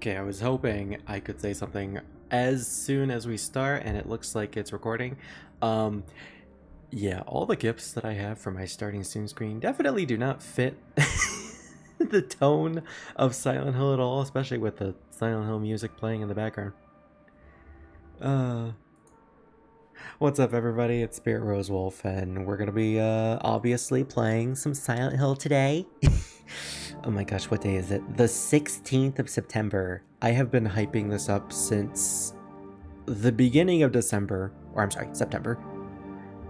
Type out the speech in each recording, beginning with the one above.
Okay, I was hoping I could say something as soon as we start, and it looks like it's recording. Um, yeah, all the GIFs that I have for my starting soon screen definitely do not fit the tone of Silent Hill at all, especially with the Silent Hill music playing in the background. Uh, what's up, everybody? It's Spirit Rose Wolf, and we're gonna be obviously playing some Silent Hill today. Oh my gosh, what day is it? The 16th of September. I have been hyping this up since the beginning of December, or I'm sorry, September.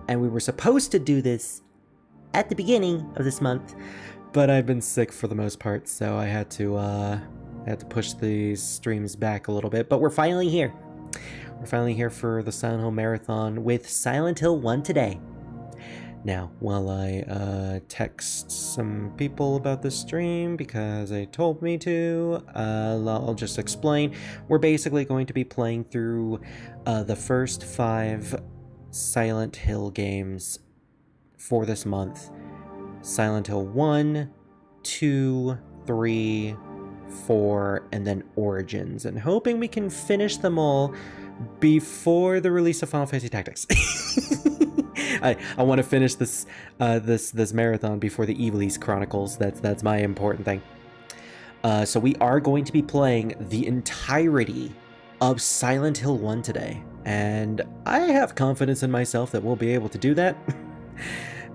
And we were supposed to do this at the beginning of this month, but I've been sick for the most part, so I had to push these streams back a little bit. But we're finally here. We're finally here for the Silent Hill Marathon with Silent Hill 1 today. Now, while I text some people about the stream because they told me to, I'll just explain. We're basically going to be playing through the first 5 Silent Hill games for this month. Silent Hill 1, 2, 3, 4, and then Origins. And hoping we can finish them all before the release of Final Fantasy Tactics. I want to finish this this marathon before the Ivalice Chronicles. That's my important thing. So we are going to be playing the entirety of Silent Hill 1 today, and I have confidence in myself that we'll be able to do that.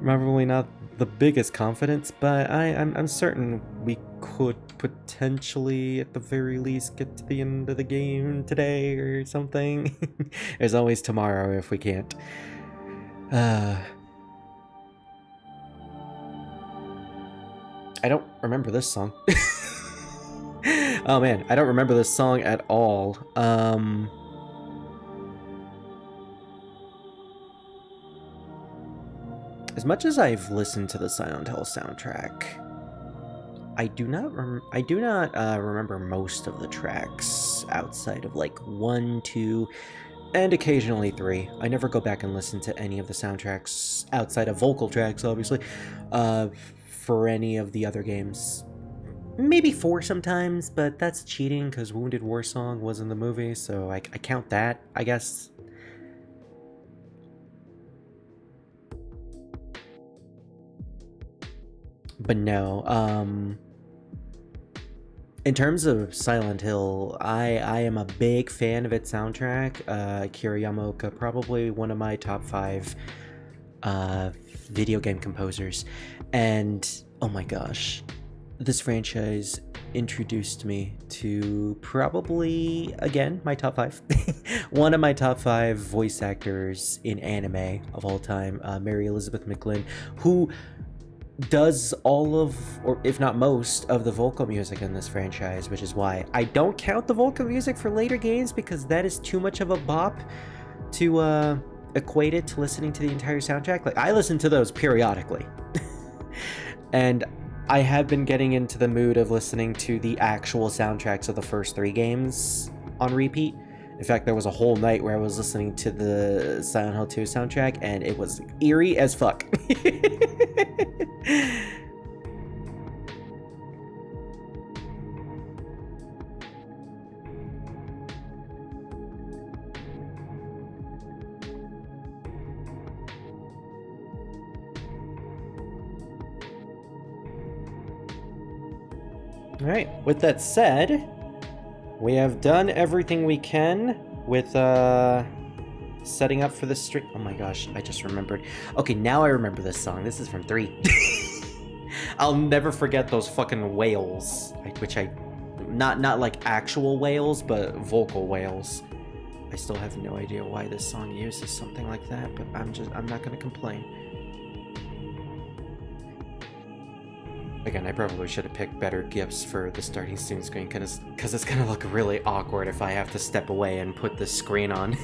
Probably not the biggest confidence, but I'm certain we could potentially, at the very least, get to the end of the game today or something. There's always tomorrow if we can't. I don't remember this song. Oh man, I don't remember this song at all. As much as I've listened to the Silent Hill soundtrack, I do not remember most of the tracks outside of like 1, 2, and occasionally 3. I never go back and listen to any of the soundtracks outside of vocal tracks, obviously, for any of the other games. Maybe 4 sometimes, but that's cheating because Wounded Warsong was in the movie, so I count that, I guess. But no, in terms of Silent Hill, I am a big fan of its soundtrack. Akira Yamaoka, probably one of my top 5 video game composers. And oh my gosh, this franchise introduced me to probably, again, my top 5. One of my top 5 voice actors in anime of all time, Mary Elizabeth McGlynn, who does all of, or if not most, of the vocal music in this franchise, which is why I don't count the vocal music for later games, because that is too much of a bop to equate it to listening to the entire soundtrack. Like, I listen to those periodically. And I have been getting into the mood of listening to the actual soundtracks of the first 3 games on repeat. In fact, there was a whole night where I was listening to the Silent Hill 2 soundtrack, and it was eerie as fuck. Alright, with that said, we have done everything we can with setting up for the stream. Oh my gosh, I just remembered. Okay, now I remember this song. This is from 3. I'll never forget those fucking whales, which I, not like actual whales, but vocal whales. I still have no idea why this song uses something like that, but I'm not gonna complain. Again, I probably should have picked better GIFs for the starting soon screen, because it's gonna look really awkward if I have to step away and put this screen on.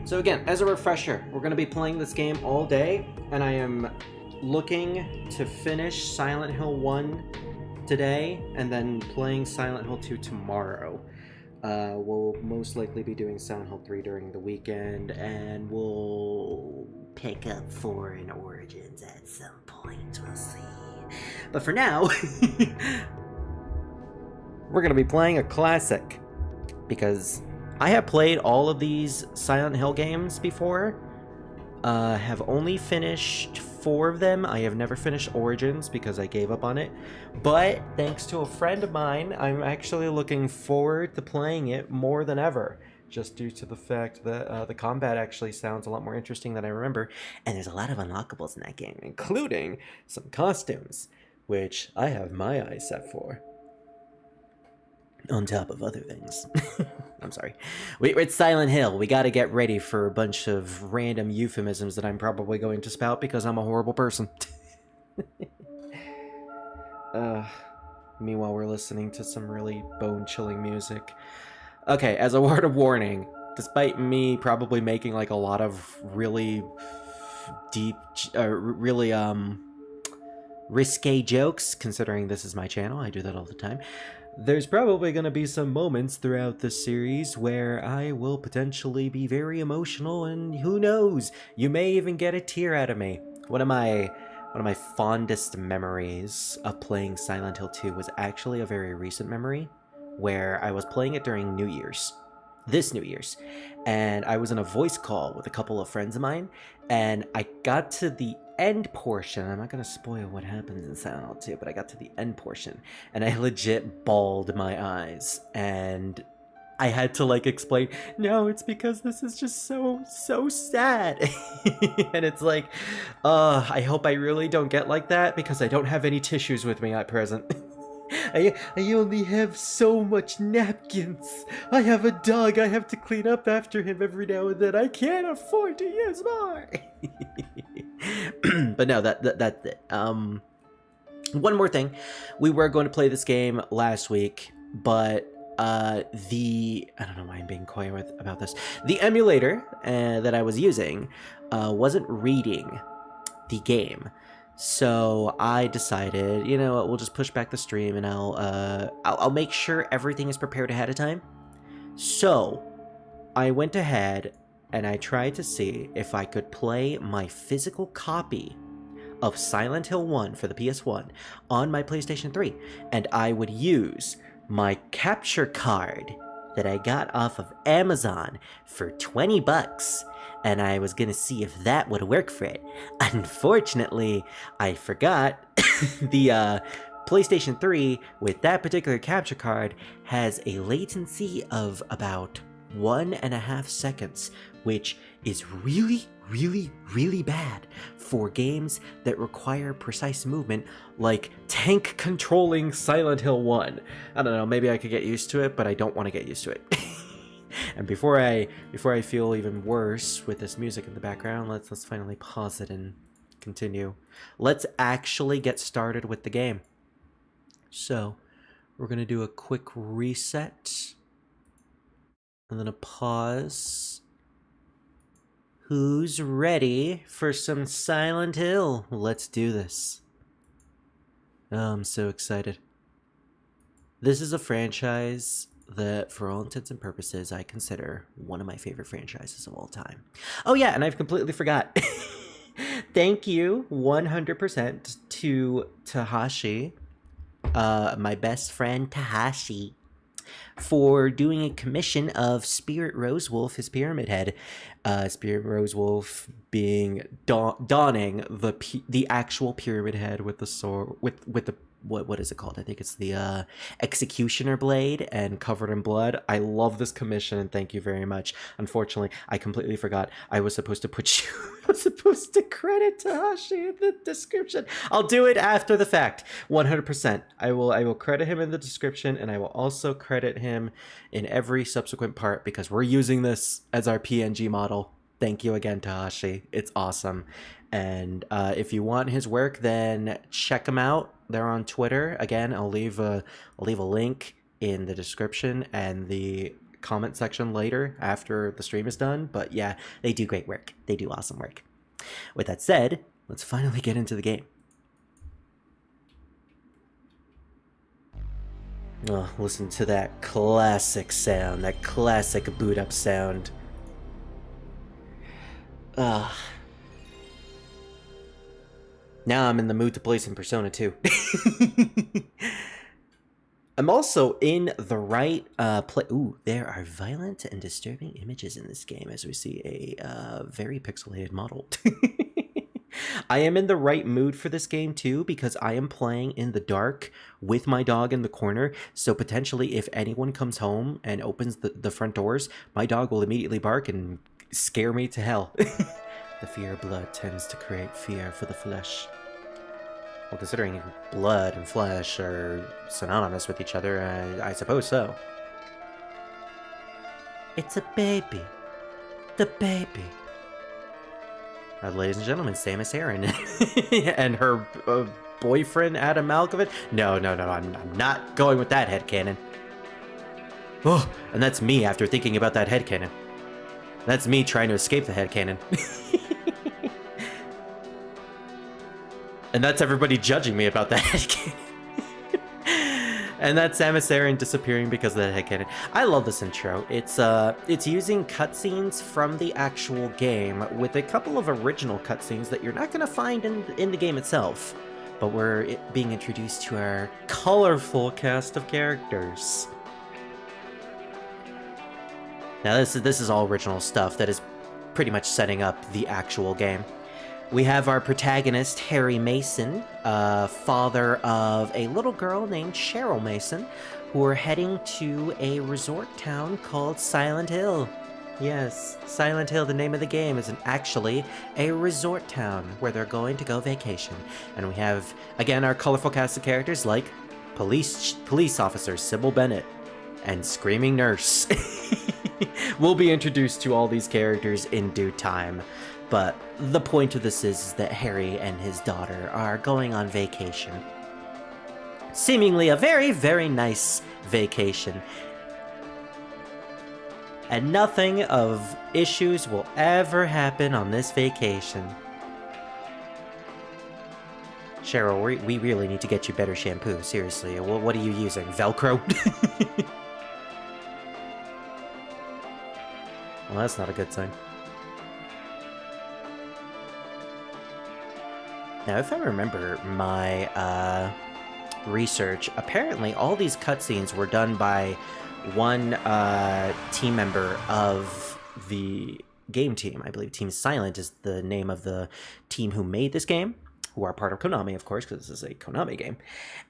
So again, as a refresher, we're gonna be playing this game all day, and I am looking to finish Silent Hill 1 today, and then playing Silent Hill 2 tomorrow. We'll most likely be doing Silent Hill 3 during the weekend, and we'll pick up 4 in Origins at some point. We'll see. But for now, we're going to be playing a classic, because I have played all of these Silent Hill games before. Have only finished 4 of them. I have never finished Origins because I gave up on it. But thanks to a friend of mine, I'm actually looking forward to playing it more than ever. Just due to the fact that the combat actually sounds a lot more interesting than I remember. And there's a lot of unlockables in that game, including some costumes, which I have my eyes set for. On top of other things. I'm sorry. We're at Silent Hill. We gotta get ready for a bunch of random euphemisms that I'm probably going to spout because I'm a horrible person. Meanwhile, we're listening to some really bone-chilling music. Okay, as a word of warning, despite me probably making like a lot of really deep, really risque jokes, considering this is my channel, I do that all the time. There's probably going to be some moments throughout this series where I will potentially be very emotional, and who knows, you may even get a tear out of me. One of my fondest memories of playing Silent Hill 2 was actually a very recent memory, where I was playing it during New Year's. This New Year's. And I was in a voice call with a couple of friends of mine, and I got to the end portion. I'm not going to spoil what happens in Silent Hill 2, but I got to the end portion, and I legit bawled my eyes, and I had to like explain, no, it's because this is just so sad. And it's like, I hope I really don't get like that, because I don't have any tissues with me at present. I only have so much napkins. I have a dog. I have to clean up after him every now and then. I can't afford to use more. But no, that's it. One more thing. We were going to play this game last week, but I don't know why I'm being coy about this. The emulator that I was using wasn't reading the game. So I decided, you know what, we'll just push back the stream, and I'll make sure everything is prepared ahead of time. So I went ahead and I tried to see if I could play my physical copy of Silent Hill 1 for the PS1 on my PlayStation 3, and I would use my capture card that I got off of Amazon for 20 bucks. And I was gonna see if that would work for it. Unfortunately, I forgot the PlayStation 3 with that particular capture card has a latency of about 1.5 seconds, which is really bad for games that require precise movement, like tank controlling Silent Hill 1. I don't know, maybe I could get used to it, but I don't want to get used to it. And before I feel even worse with this music in the background, let's finally pause it and continue. Let's actually get started with the game. So, we're going to do a quick reset, and then a pause. Who's ready for some Silent Hill? Let's do this. Oh, I'm so excited. This is a franchise that, for all intents and purposes, I consider one of my favorite franchises of all time. Oh yeah, and I've completely forgot. Thank you 100% to Tahashi, my best friend Tahashi, for doing a commission of Spirit Rosewolf, his pyramid head. Spirit Rosewolf being donning the actual pyramid head with the sword, with the what is it called? I think it's the executioner blade, and covered in blood. I love this commission, and thank you very much. Unfortunately, I completely forgot. I was supposed to put you I was supposed to credit Tahashi in the description. I'll do it after the fact. 100%. I will credit him in the description, and I will also credit him in every subsequent part, because we're using this as our PNG model. Thank you again, Tahashi. It's awesome. And if you want his work, then check him out. They're on Twitter. Again, I'll leave a link in the description and the comment section later after the stream is done. But yeah, they do great work. They do awesome work. With that said, let's finally get into the game. Oh, listen to that classic sound, that classic boot up sound. Ugh. Now I'm in the mood to play some Persona 2. I'm also in the right Ooh, there are violent and disturbing images in this game as we see a very pixelated model. I am in the right mood for this game too because I am playing in the dark with my dog in the corner. So potentially if anyone comes home and opens the front doors, my dog will immediately bark and scare me to hell. The fear of blood tends to create fear for the flesh. Well, considering blood and flesh are synonymous with each other, I suppose so. It's a baby. The baby. Ladies and gentlemen, Samus Aran and her boyfriend, Adam Malkovich. No, I'm not going with that headcanon. Oh, and that's me after thinking about that headcanon. That's me trying to escape the headcanon. And that's everybody judging me about that headcanon. And that's Samus Aran disappearing because of that headcanon. I love this intro. It's using cutscenes from the actual game with a couple of original cutscenes that you're not going to find in the game itself. But we're being introduced to our colorful cast of characters. Now this is all original stuff that is pretty much setting up the actual game. We have our protagonist, Harry Mason, father of a little girl named Cheryl Mason, who are heading to a resort town called Silent Hill. Yes, Silent Hill, the name of the game, is actually a resort town where they're going to go vacation. And we have, again, our colorful cast of characters like police officer Sybil Bennett and Screaming Nurse. We'll be introduced to all these characters in due time. But the point of this is that Harry and his daughter are going on vacation. Seemingly a very, very nice vacation. And nothing of issues will ever happen on this vacation. Cheryl, we really need to get you better shampoo, seriously. What are you using? Velcro? Well, that's not a good sign. Now, if I remember my research, apparently all these cutscenes were done by one team member of the game team. I believe Team Silent is the name of the team who made this game, who are part of Konami, of course, because this is a Konami game.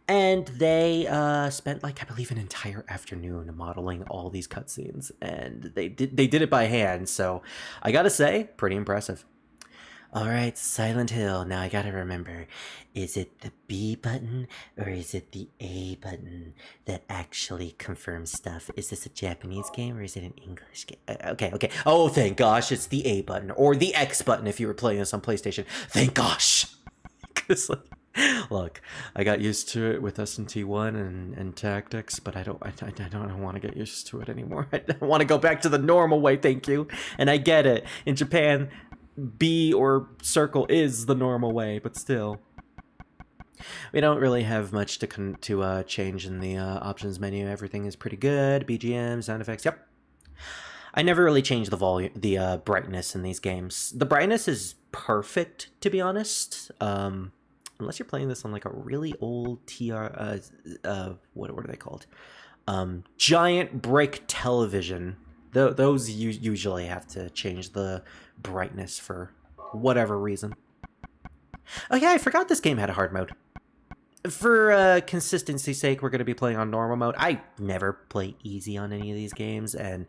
And they spent, like, I believe an entire afternoon modeling all these cutscenes, and they did it by hand, so I gotta say, pretty impressive. Alright, Silent Hill. Now I gotta remember, is it the B button or is it the A button that actually confirms stuff? Is this a Japanese game or is it an English game? Okay. Oh, thank gosh, it's the A button or the X button if you were playing this on PlayStation. Thank gosh! Because, look, I got used to it with SMT1 and Tactics, but I don't want to get used to it anymore. I don't want to go back to the normal way, thank you. And I get it. In Japan, B or circle is the normal way, but still. We don't really have much to change in the options menu. Everything is pretty good. BGM, sound effects, yep. I never really changed the volume, the brightness in these games. The brightness is perfect, to be honest. Unless you're playing this on like a really old what are they called? Giant brick television. Those usually have to change the brightness for whatever reason. Oh yeah, I forgot this game had a hard mode. For consistency's sake, we're going to be playing on normal mode. I never play easy on any of these games, and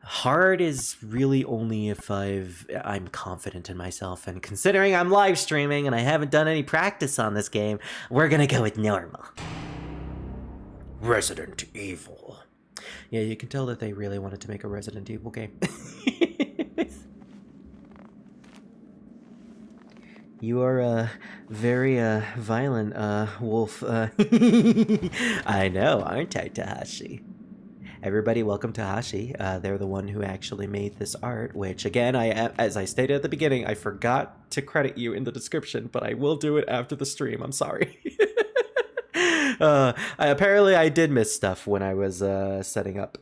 hard is really only if I'm confident in myself. And considering I'm live streaming and I haven't done any practice on this game, we're going to go with normal. Resident Evil. Yeah, you can tell that they really wanted to make a Resident Evil game. You are a very violent wolf. I know, aren't I, Tahashi? Everybody, welcome Tahashi. They're the one who actually made this art, which again, as I stated at the beginning, I forgot to credit you in the description, but I will do it after the stream. I'm sorry. Apparently I did miss stuff when I was setting up.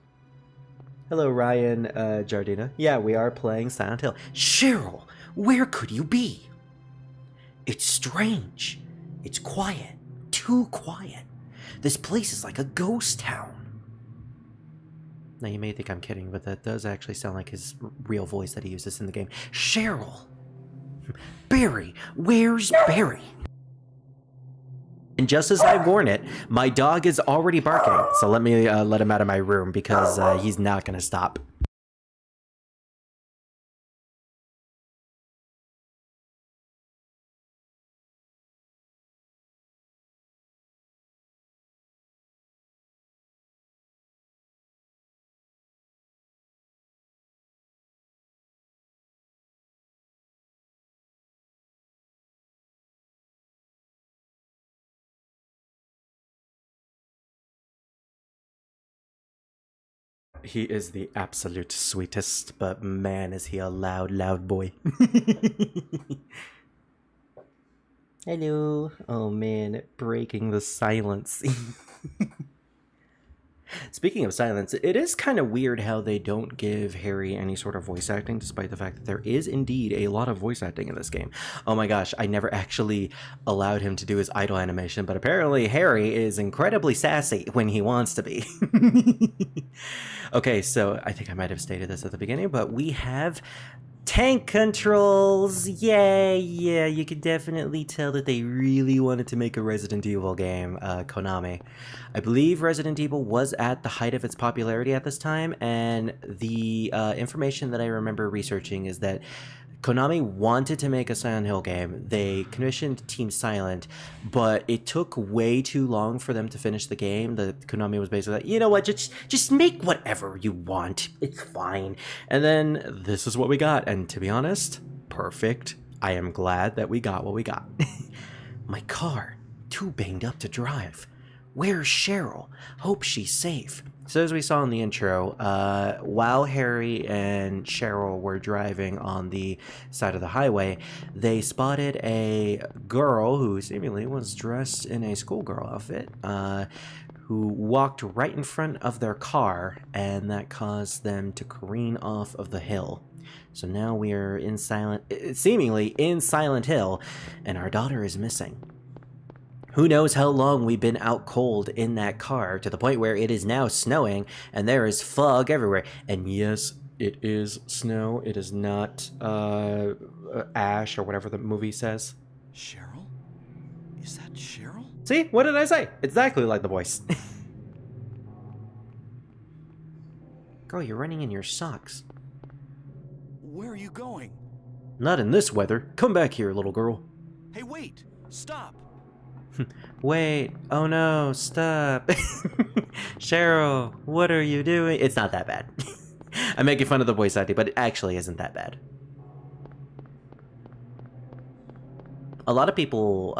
Hello, Ryan Jardina. Yeah, we are playing Silent Hill. Cheryl, where could you be? It's strange. It's quiet. Too quiet. This place is like a ghost town. Now, you may think I'm kidding, but that does actually sound like his real voice that he uses in the game. Cheryl! Barry! Where's Barry? And just as I warn it, my dog is already barking, so let me let him out of my room because he's not going to stop. He is the absolute sweetest, but man, is he a loud boy. Hello. Oh man, breaking the silence. Speaking of silence, it is kind of weird how they don't give Harry any sort of voice acting, despite the fact that there is indeed a lot of voice acting in this game. Oh my gosh, I never actually allowed him to do his idle animation, but apparently Harry is incredibly sassy when he wants to be. Okay, so I think I might have stated this at the beginning, but we have tank controls. Yeah, you can definitely tell that they really wanted to make a Resident Evil game, Konami. I believe Resident Evil was at the height of its popularity at this time, and the information that I remember researching is that Konami wanted to make a Silent Hill game. They commissioned Team Silent, but it took way too long for them to finish the game. The Konami was basically like, you know what, just make whatever you want. It's fine. And then this is what we got. And to be honest, perfect. I am glad that we got what we got. My car, too banged up to drive. Where's Cheryl? Hope she's safe. So as we saw in the intro, while Harry and Cheryl were driving on the side of the highway, they spotted a girl who seemingly was dressed in a schoolgirl outfit, who walked right in front of their car, and that caused them to careen off of the hill. So now we are seemingly in Silent Hill, and our daughter is missing. Who knows how long we've been out cold in that car, to the point where it is now snowing, and there is fog everywhere. And yes, it is snow. It is not ash or whatever the movie says. Cheryl? Is that Cheryl? See? What did I say? Exactly like the voice. Girl, you're running in your socks. Where are you going? Not in this weather. Come back here, little girl. Hey, wait! Stop! Wait, oh no, stop. Cheryl, what are you doing? It's not that bad. I'm making fun of the voice acting, but it actually isn't that bad. A lot of people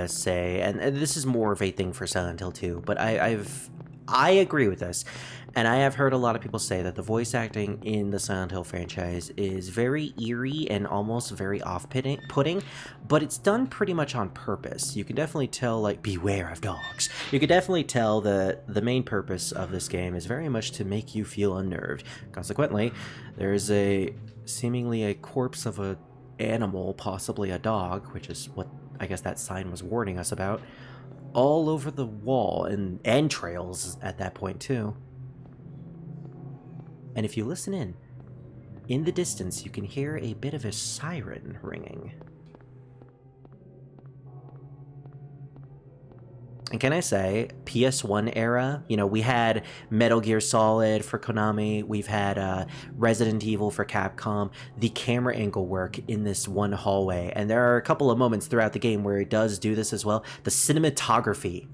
say, and this is more of a thing for Silent Hill 2, but I agree with this. And I have heard a lot of people say that the voice acting in the Silent Hill franchise is very eerie and almost very off-putting, but it's done pretty much on purpose. You can definitely tell, like, beware of dogs. You can definitely tell that the main purpose of this game is very much to make you feel unnerved. Consequently, there is seemingly a corpse of an animal, possibly a dog, which is what I guess that sign was warning us about, all over the wall, and entrails at that point too. And if you listen in the distance, you can hear a bit of a siren ringing. And can I say, PS1 era, you know, we had Metal Gear Solid for Konami, we've had Resident Evil for Capcom, the camera angle work in this one hallway, and there are a couple of moments throughout the game where it does do this as well. The cinematography,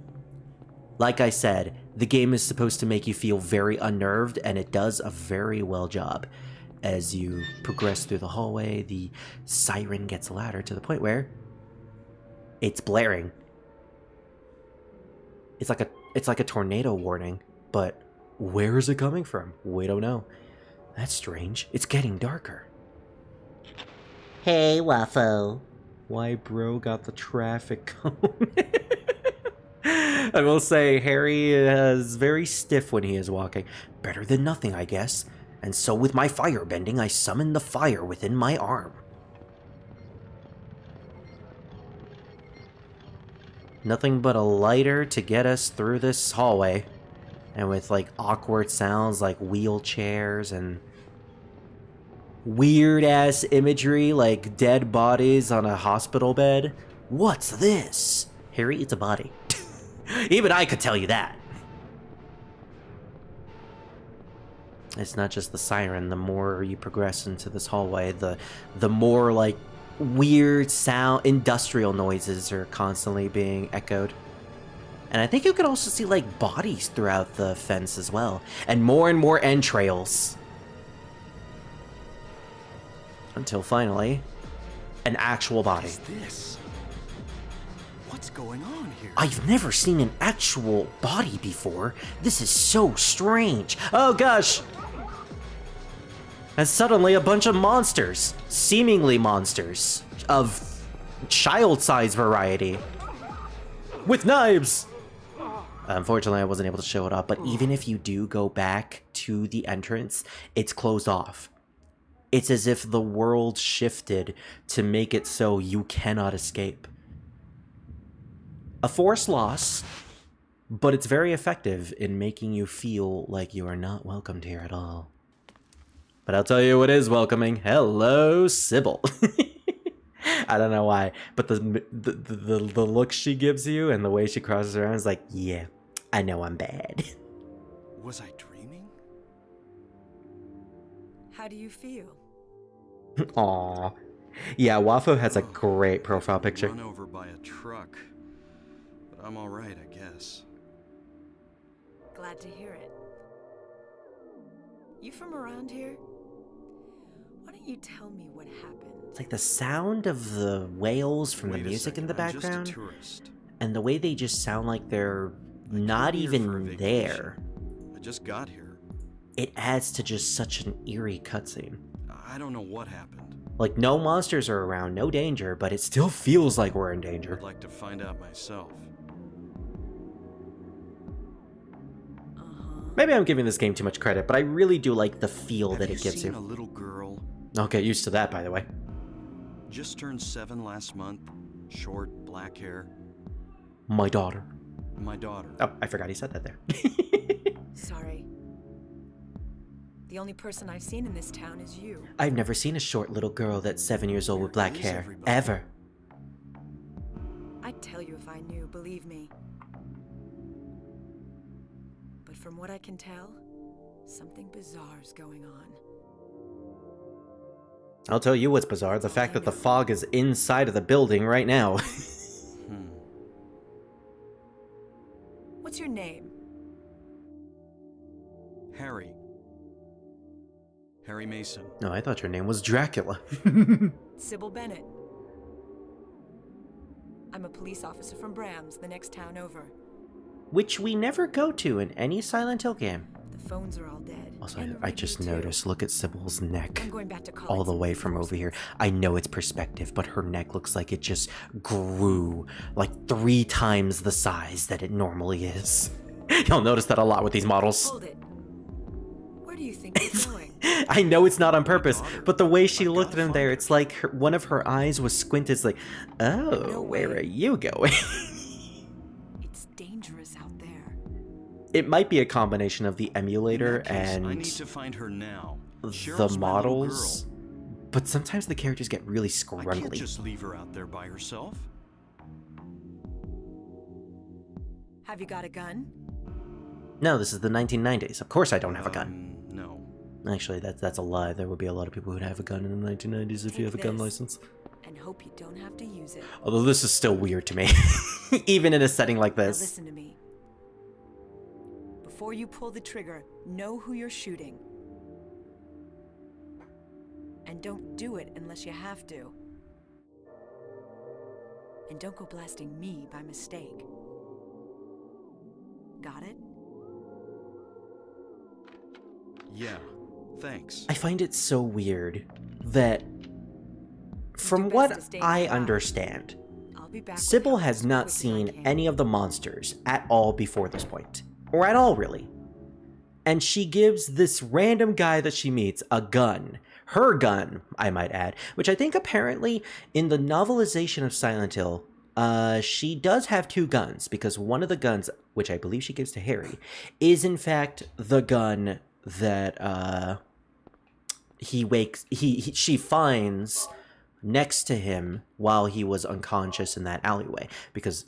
like I said, the game is supposed to make you feel very unnerved, and it does a very well job. As you progress through the hallway, the siren gets louder to the point where it's blaring. It's like a tornado warning, but where is it coming from? We don't know. That's strange. It's getting darker. Hey, Waffle. Why, bro got the traffic cone. I will say Harry is very stiff when he is walking. Better than nothing, I guess. And so with my fire bending, I summon the fire within my arm. Nothing but a lighter to get us through this hallway. And with like awkward sounds like wheelchairs and weird ass imagery like dead bodies on a hospital bed. What's this? Harry, it's a body. Even I could tell you that. It's not just the siren. The more you progress into this hallway, the more like weird sound, industrial noises are constantly being echoed. And I think you could also see like bodies throughout the fence as well, and more entrails. Until finally, an actual body. What is this? What's going on here? I've never seen an actual body before. This is so strange. Oh gosh! And suddenly a bunch of monsters, seemingly monsters, of child-size variety, with knives! Unfortunately, I wasn't able to show it up, but even if you do go back to the entrance, it's closed off. It's as if the world shifted to make it so you cannot escape. A forced loss, but it's very effective in making you feel like you are not welcomed here at all. But I'll tell you what is welcoming. Hello, Sybil. I don't know why, but the look she gives you and the way she crosses her arms, like, yeah, I know I'm bad. Was I dreaming? How do you feel? Aww. Yeah, Wafo has a great profile picture. Run over by a truck. But I'm all right, I guess. Glad to hear it. You from around here? Why don't you tell me what happened? It's like the sound of the whales from the Wait a music in the second, I'm background, just a tourist. and the way they just sound like they're not came here for a even vacation. there. I just got here. It adds to just such an eerie cutscene. I don't know what happened. Like, no monsters are around, no danger, but it still feels like we're in danger. I'd like to find out myself. Maybe I'm giving this game too much credit, but I really do like the feel Have that you it gives seen you. a little girl? I'll get used to that, by the way. Just turned 7 last month. Short, black hair. My daughter. My daughter. Oh, I forgot he said that there. Sorry. The only person I've seen in this town is you. I've never seen a short little girl that's 7 years old with black Where is hair. everybody? Ever. I'd tell you if I knew, believe me. But from what I can tell, something bizarre's going on. I'll tell you what's bizarre, the fact that the fog is inside of the building right now. What's your name? Harry. Harry Mason. No, I thought your name was Dracula. Sybil Bennett. I'm a police officer from Brams, the next town over. Which we never go to in any Silent Hill game. The phones are all dead. Also, and the I just radio, too. noticed, look at Sybil's neck. I'm going back to college. All the way from over here. I know it's perspective, but her neck looks like it just grew like 3 times the size that it normally is. You'll notice that a lot with these models. Hold it. Where do you think you're going? I know it's not on purpose, daughter. but the way she I've looked gotta at him there, find it's like one of her eyes was squinted. It's like, oh, No where way. are you going? It's dangerous out there. It might be a combination of the emulator In that case, and I need to find her now. the Cheryl's my little models, girl. but sometimes the characters get really I can't scrunkly. just leave her out there by herself. Have you got a gun? No, this is the 1990s. Of course I don't have a gun. No. Actually, that's a lie. There would be a lot of people who'd have a gun in the 1990s if you have a Take gun this. license. And hope you don't have to use it. Although this is still weird to me, even in a setting like Now this. listen to me. Before you pull the trigger, know who you're shooting. And don't do it unless you have to. And don't go blasting me by mistake. Got it? Yeah. Thanks. I find it so weird that, from best what to stay I nearby. understand, I'll be back. Sybil has not seen any of the monsters at all before this point. Or at all, really. And she gives this random guy that she meets a gun. Her gun, I might add. Which I think apparently in the novelization of Silent Hill, she does have 2 guns. Because one of the guns, which I believe she gives to Harry, is in fact the gun that she finds next to him while he was unconscious in that alleyway, because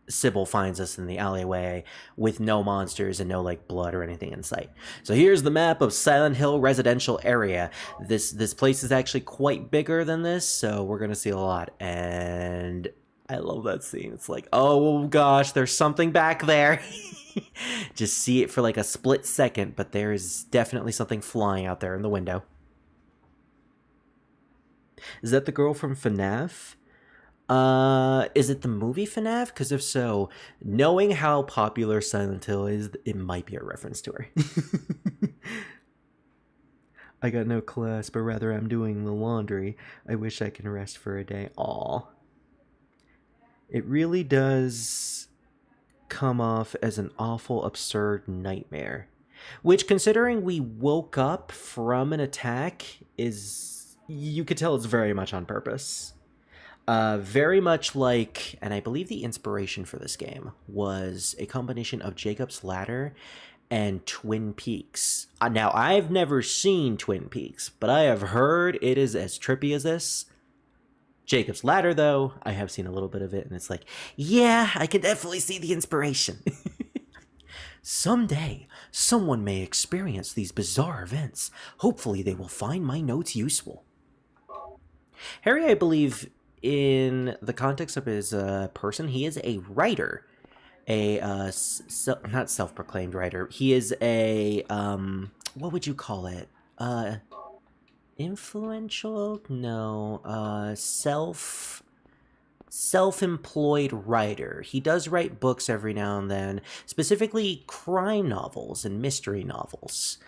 Sybil finds us in the alleyway with no monsters and no like blood or anything in sight. So here's the map of Silent Hill residential area. This place is actually quite bigger than this, so we're gonna see a lot. And I love that scene. It's like, oh gosh, there's something back there. Just see it for like a split second, but there is definitely something flying out there in the window. Is that the girl from FNAF? Is it the movie FNAF? Because if so, knowing how popular Silent Hill is, it might be a reference to her. I got no class, but rather I'm doing the laundry. I wish I can rest for a day. Aw. It really does come off as an awful, absurd nightmare. Which, considering we woke up from an attack, is... you could tell it's very much on purpose. Very much like, and I believe the inspiration for this game was a combination of Jacob's Ladder and Twin Peaks. Now, I've never seen Twin Peaks, but I have heard it is as trippy as this. Jacob's Ladder, though, I have seen a little bit of it, and it's like, yeah, I can definitely see the inspiration. Someday, someone may experience these bizarre events. Hopefully, they will find my notes useful. Harry, I believe, in the context of his person, he is a writer. Not self-proclaimed writer. He is a, what would you call it? Influential? No. Self-employed writer. He does write books every now and then, specifically crime novels and mystery novels.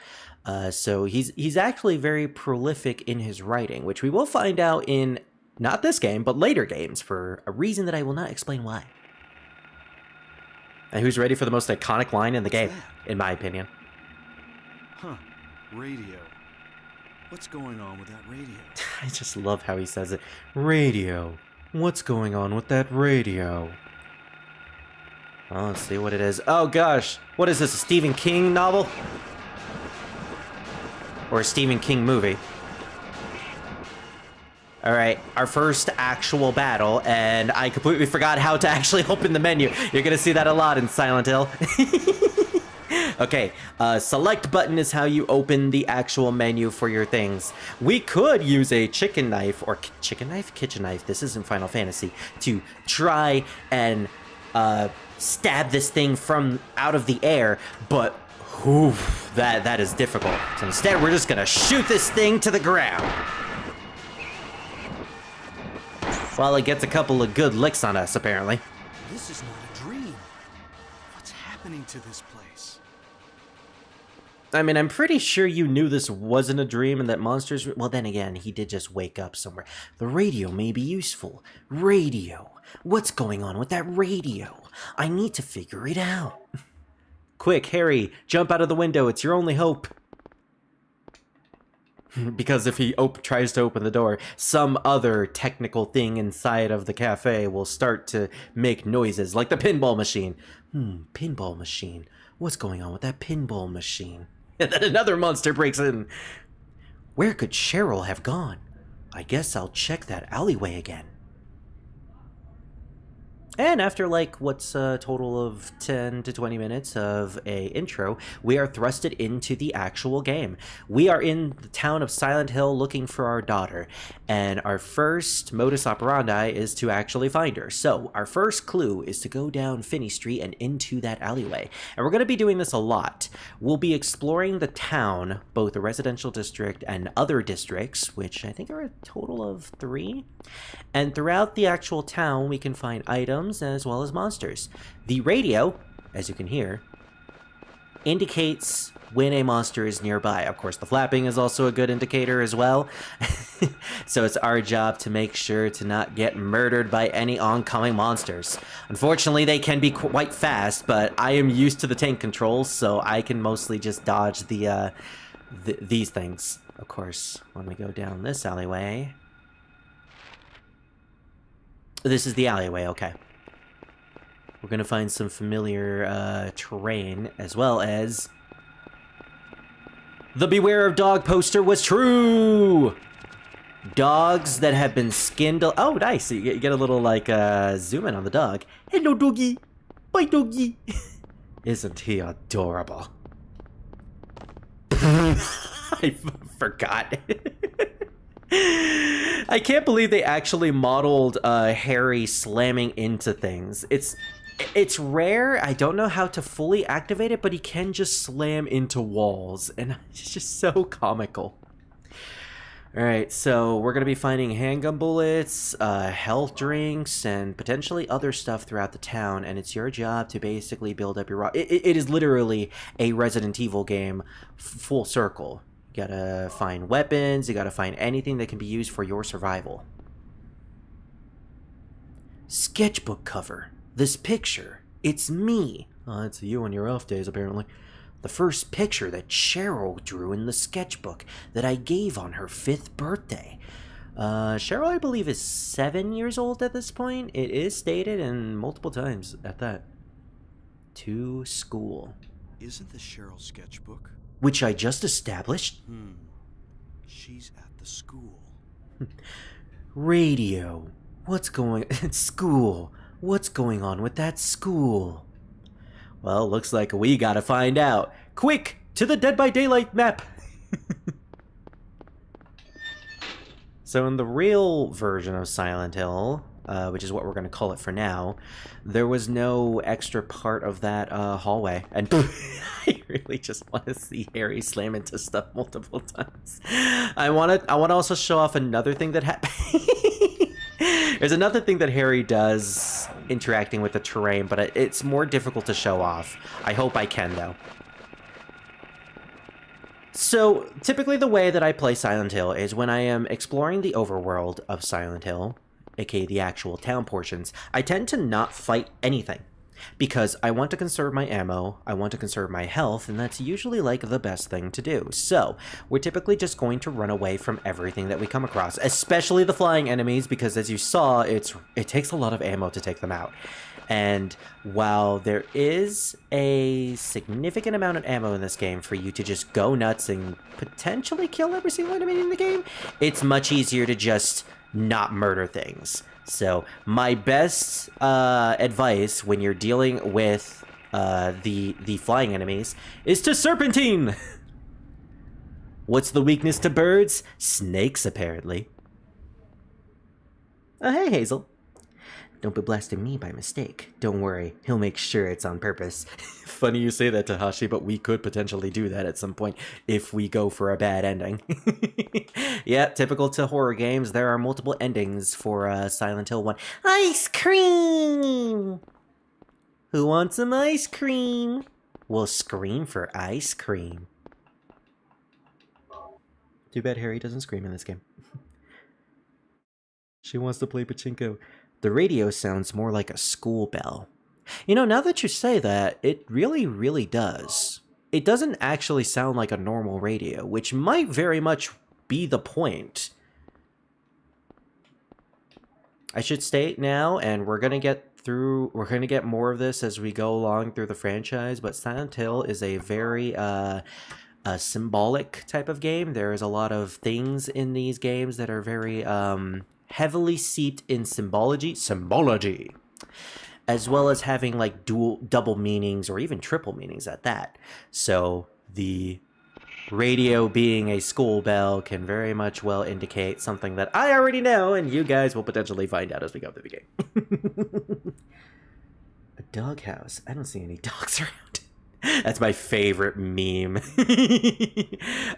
So he's actually very prolific in his writing, which we will find out in not this game, but later games, for a reason that I will not explain why. And who's ready for the most iconic line in the game, in my opinion? Huh. Radio. What's going on with that radio? I just love how he says it. Radio. What's going on with that radio? Oh, let's see what it is. Oh gosh, what is this, a Stephen King novel? Or a Stephen King movie? Alright, our first actual battle, and I completely forgot how to actually open the menu. You're gonna see that a lot in Silent Hill. Okay, select button is how you open the actual menu for your things. We could use a chicken knife, or kitchen knife, this isn't Final Fantasy, to try and stab this thing from out of the air, but whew, that is difficult. So instead, we're just gonna shoot this thing to the ground. While it gets a couple of good licks on us, apparently. This is not a dream. What's happening to this place? I mean, I'm pretty sure you knew this wasn't a dream and that monsters... Well, then again, he did just wake up somewhere. The radio may be useful. Radio. What's going on with that radio? I need to figure it out. Quick, Harry, jump out of the window. It's your only hope. Because if he tries to open the door, some other technical thing inside of the cafe will start to make noises, like the pinball machine. Pinball machine. What's going on with that pinball machine? And then another monster breaks in. Where could Cheryl have gone? I guess I'll check that alleyway again. And after, like, what's a total of 10 to 20 minutes of a intro, we are thrusted into the actual game. We are in the town of Silent Hill looking for our daughter, and our first modus operandi is to actually find her. So, our first clue is to go down Finney Street and into that alleyway. And we're going to be doing this a lot. We'll be exploring the town, both the residential district and other districts, which I think are a total of 3. And throughout the actual town, we can find items as well as monsters. The radio, as you can hear, indicates when a monster is nearby. Of course, the flapping is also a good indicator as well. So it's our job to make sure to not get murdered by any oncoming monsters. Unfortunately, they can be quite fast, but I am used to the tank controls, so I can mostly just dodge these things. Of course, when we go down this alleyway... This is the alleyway, okay. We're gonna find some familiar terrain, as well as... The Beware of Dog poster was true! Dogs that have been skinned... Oh, nice! You get a little, like, zoom in on the dog. Hello, doggy! Bye, doggy! Isn't he adorable? I forgot. I can't believe they actually modeled Harry slamming into things. It's rare. I don't know how to fully activate it, but he can just slam into walls, and it's just so comical. Alright, so we're going to be finding handgun bullets, health drinks, and potentially other stuff throughout the town, and it's your job to basically build up your... It is literally a Resident Evil game full circle. You gotta find weapons, you gotta find anything that can be used for your survival. Sketchbook cover. This picture. It's me. Oh, it's you on your off days, apparently. The first picture that Cheryl drew in the sketchbook that I gave on her 5th birthday. Cheryl, I believe, is 7 years old at this point. It is stated, and multiple times at that. To school. Isn't this Cheryl's sketchbook? Which I just established. She's at the school. Radio. What's going... School. What's going on with that school? Well, looks like we gotta find out. Quick! To the Dead by Daylight map! So in the real version of Silent Hill, which is what we're gonna call it for now, there was no extra part of that hallway. And I really just want to see Harry slam into stuff multiple times. I want to also show off another thing that happened. There's another thing that Harry does interacting with the terrain, but it's more difficult to show off. I hope I can, though. So, typically the way that I play Silent Hill is when I am exploring the overworld of Silent Hill, aka the actual town portions, I tend to not fight anything. Because I want to conserve my ammo, I want to conserve my health, and that's usually like the best thing to do. So, we're typically just going to run away from everything that we come across, especially the flying enemies, because as you saw, it takes a lot of ammo to take them out. And while there is a significant amount of ammo in this game for you to just go nuts and potentially kill every single enemy in the game, it's much easier to just not murder things. So my best advice when you're dealing with the flying enemies is to serpentine. What's the weakness to birds? Snakes, apparently. Oh, hey, Hazel. Don't be blasting me by mistake. Don't worry, he'll make sure it's on purpose. Funny you say that, Tahashi, but we could potentially do that at some point if we go for a bad ending. Yeah, typical to horror games, there are multiple endings for Silent Hill 1. Ice cream! Who wants some ice cream? We'll scream for ice cream. Too bad Harry doesn't scream in this game. She wants to play pachinko. The radio sounds more like a school bell. You know, now that you say that, it really, really does. It doesn't actually sound like a normal radio, which might very much be the point. I should state now, and we're gonna get more of this as we go along through the franchise, but Silent Hill is a very a symbolic type of game. There is a lot of things in these games that are very heavily seeped in symbology, as well as having like double meanings or even triple meanings at that. So the radio being a school bell can very much well indicate something that I already know, and you guys will potentially find out as we go through the game. A doghouse. I don't see any dogs around. That's my favorite meme.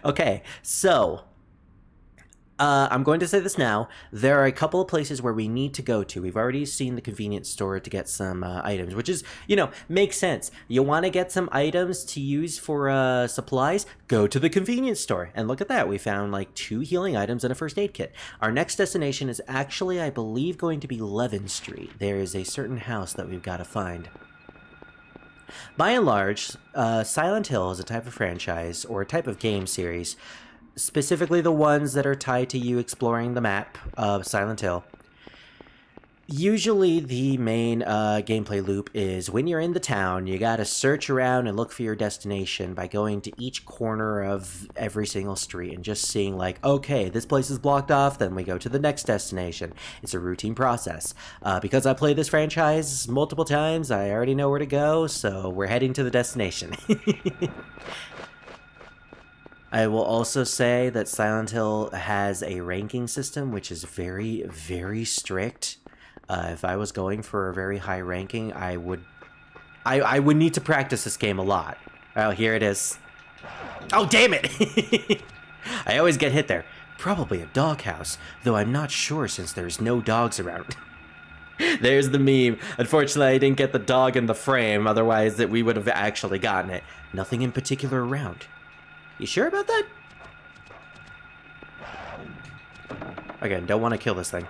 Okay, so I'm going to say this now. There are a couple of places where we need to go to. We've already seen the convenience store to get some items, which is, makes sense. You want to get some items to use for supplies? Go to the convenience store. And look at that. We found like 2 healing items and a first aid kit. Our next destination is actually, I believe, going to be Levin Street. There is a certain house that we've got to find. By and large, Silent Hill is a type of franchise or a type of game series, specifically the ones that are tied to you exploring the map of Silent Hill. Usually the main gameplay loop is when you're in the town, you gotta search around and look for your destination by going to each corner of every single street and just seeing like, okay, this place is blocked off, then we go to the next destination. It's a routine process. Because I played this franchise multiple times, I already know where to go, so we're heading to the destination. I will also say that Silent Hill has a ranking system which is very, very strict. If I was going for a very high ranking, I would need to practice this game a lot. Oh, here it is. Oh, damn it! I always get hit there. Probably a doghouse, though I'm not sure since there's no dogs around. There's the meme. Unfortunately, I didn't get the dog in the frame, otherwise we would have actually gotten it. Nothing in particular around. You sure about that? Again, don't want to kill this thing.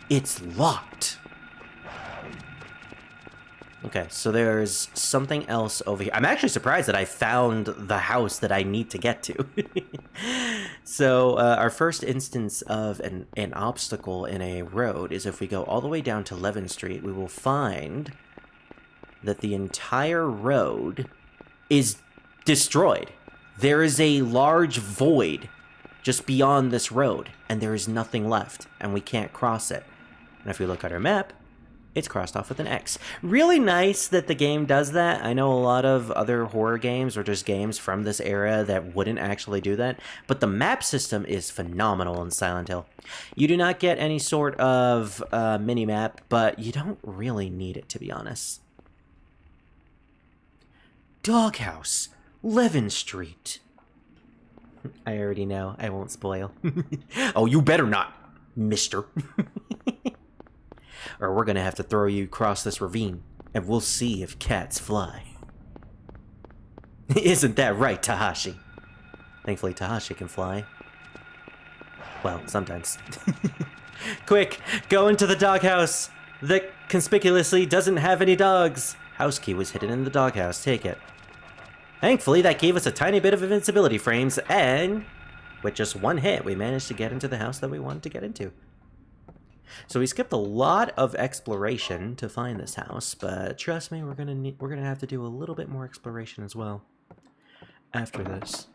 It's locked. Okay, so there's something else over here. I'm actually surprised that I found the house that I need to get to. So, our first instance of an obstacle in a road is if we go all the way down to Levin Street, we will find that the entire road is destroyed. There is a large void just beyond this road, and there is nothing left, and we can't cross it. And if we look at our map, it's crossed off with an X. Really nice that the game does that. I know a lot of other horror games or just games from this era that wouldn't actually do that, but the map system is phenomenal in Silent Hill. You do not get any sort of mini-map, but you don't really need it, to be honest. Doghouse, Levin Street. I already know. I won't spoil. Oh, you better not, mister. Or we're gonna have to throw you across this ravine, and we'll see if cats fly. Isn't that right, Tahashi? Thankfully, Tahashi can fly. Well, sometimes. Quick, go into the doghouse that conspicuously doesn't have any dogs. House key was hidden in the doghouse. Take it. Thankfully, that gave us a tiny bit of invincibility frames, and with just one hit, we managed to get into the house that we wanted to get into. So we skipped a lot of exploration to find this house, but trust me, we're gonna have to do a little bit more exploration as well after this.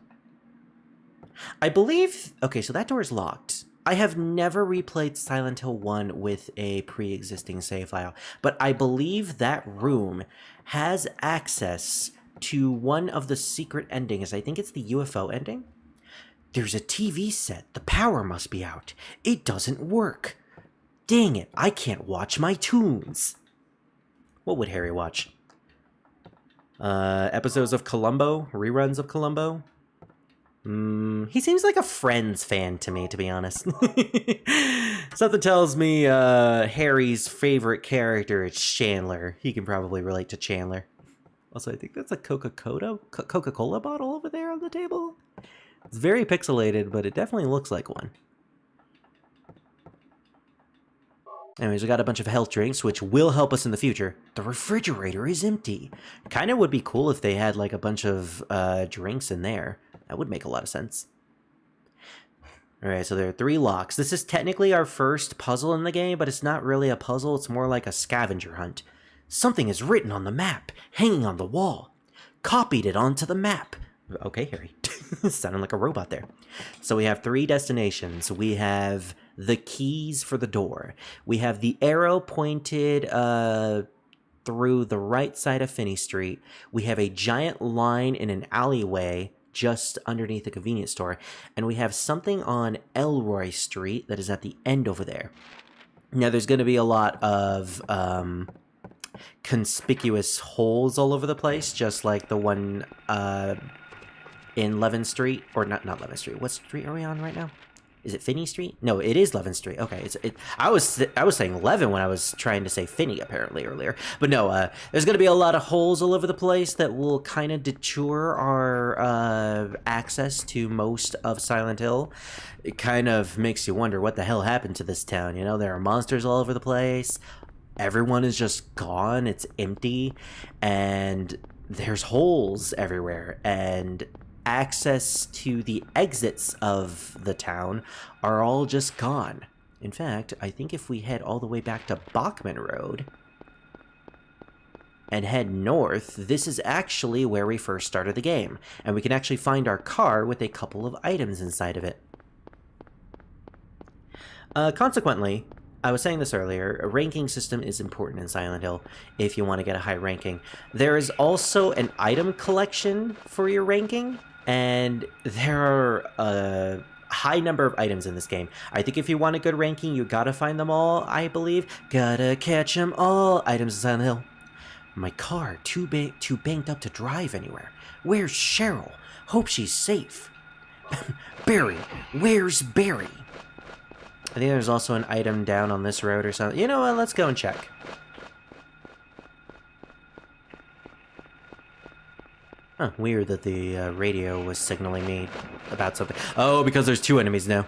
I believe... Okay, so that door is locked. I have never replayed Silent Hill 1 with a pre-existing save file, but I believe that room has access to one of the secret endings. I think it's the UFO ending. There's a TV set. The power must be out. It doesn't work. Dang it, I can't watch my tunes. What would Harry watch? Episodes of Columbo? Reruns of Columbo? He seems like a Friends fan to me, to be honest. Something tells me Harry's favorite character is Chandler. He can probably relate to Chandler. Also, I think that's a Coca-Cola bottle over there on the table. It's very pixelated, but it definitely looks like one. Anyways, we got a bunch of health drinks, which will help us in the future. The refrigerator is empty. Kind of would be cool if they had like a bunch of drinks in there. That would make a lot of sense. Alright, so there are 3 locks. This is technically our first puzzle in the game, but it's not really a puzzle. It's more like a scavenger hunt. Something is written on the map, hanging on the wall. Copied it onto the map. Okay, Harry. Sounding like a robot there. So we have 3 destinations. We have the keys for the door. We have the arrow pointed through the right side of Finney Street. We have a giant line in an alleyway just underneath the convenience store. And we have something on Elroy Street that is at the end over there. Now, there's going to be a lot of conspicuous holes all over the place, just like the one in Levin Street, or not Levin Street. What street are we on right now? Is it Finney Street? No, it is 11th Street. Okay, I was saying 11 when I was trying to say Finney apparently earlier. But no, there's going to be a lot of holes all over the place that will kind of detour our access to most of Silent Hill. It kind of makes you wonder what the hell happened to this town. You know, there are monsters all over the place. Everyone is just gone. It's empty, and there's holes everywhere, and access to the exits of the town are all just gone. In fact, I think if we head all the way back to Bachman Road and head north, this is actually where we first started the game, and we can actually find our car with a couple of items inside of it. Consequently, I was saying this earlier, a ranking system is important in Silent Hill if you want to get a high ranking. There is also an item collection for your ranking, and there are a high number of items in this game. I think if you want a good ranking, you gotta find them all, I believe. Gotta catch them all. Items in Silent Hill. My car, too banked up to drive anywhere. Where's Cheryl? Hope she's safe. Barry, where's Barry? I think there's also an item down on this road or something. You know what? Let's go and check. Huh, weird that the radio was signaling me about something. Oh, because there's two enemies now.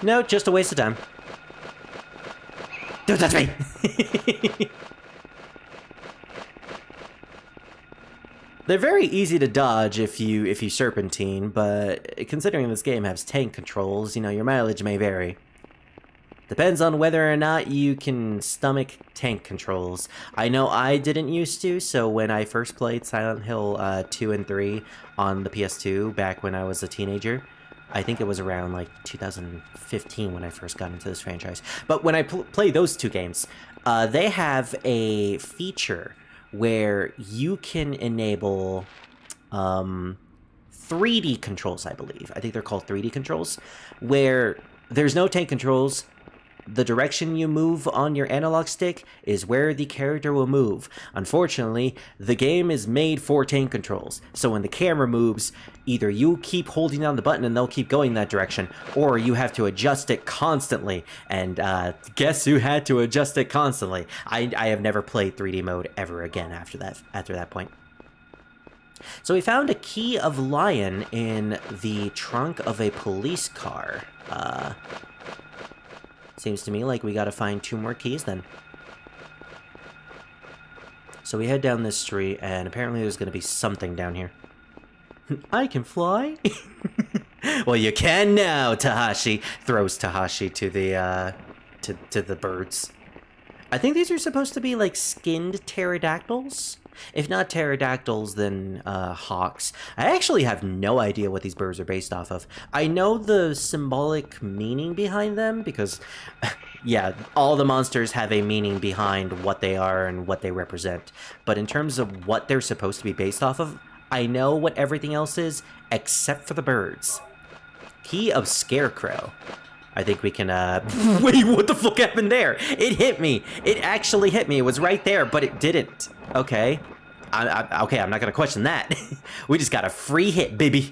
No, just a waste of time. Don't touch me! They're very easy to dodge if you serpentine, but considering this game has tank controls, you know, your mileage may vary. Depends on whether or not you can stomach tank controls. I know I didn't used to, so when I first played Silent Hill 2 and 3 on the PS2 back when I was a teenager, I think it was around like 2015 when I first got into this franchise. But when I play those two games, they have a feature where you can enable 3D controls, I believe. I think they're called 3D controls, where there's no tank controls. The direction you move on your analog stick is where the character will move. Unfortunately, the game is made for tank controls, so when the camera moves, either you keep holding down the button and they'll keep going that direction, or you have to adjust it constantly. And guess who had to adjust it constantly? I have never played 3D mode ever again after that point. So we found a key of lion in the trunk of a police car. Seems to me like we gotta find 2 more keys then. So we head down this street, and apparently there's gonna be something down here. I can fly? Well, you can now, Tahashi! Throws Tahashi to the, to the birds. I think these are supposed to be, like, skinned pterodactyls? If not pterodactyls, then hawks. I actually have no idea what these birds are based off of. I know the symbolic meaning behind them because, yeah, all the monsters have a meaning behind what they are and what they represent. But in terms of what they're supposed to be based off of, I know what everything else is except for the birds. Key of Scarecrow. I think we can, wait, what the fuck happened there? It hit me! It actually hit me. It was right there, but it didn't. Okay. Okay, I'm not gonna question that. We just got a free hit, baby.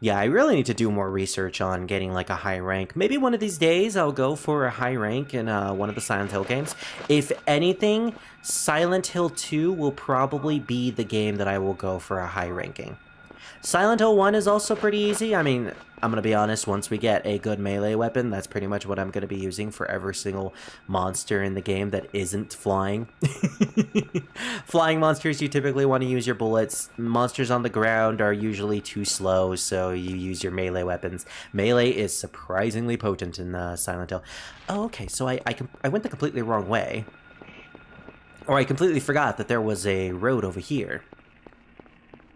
Yeah, I really need to do more research on getting, like, a high rank. Maybe one of these days I'll go for a high rank in one of the Silent Hill games. If anything, Silent Hill 2 will probably be the game that I will go for a high ranking. Silent Hill 1 is also pretty easy. I mean, I'm gonna be honest, once we get a good melee weapon, that's pretty much what I'm gonna be using for every single monster in the game that isn't flying. Flying monsters, you typically want to use your bullets. Monsters on the ground are usually too slow, so you use your melee weapons. Melee is surprisingly potent in Silent Hill. Oh, okay, so I went the completely wrong way. Or I completely forgot that there was a road over here.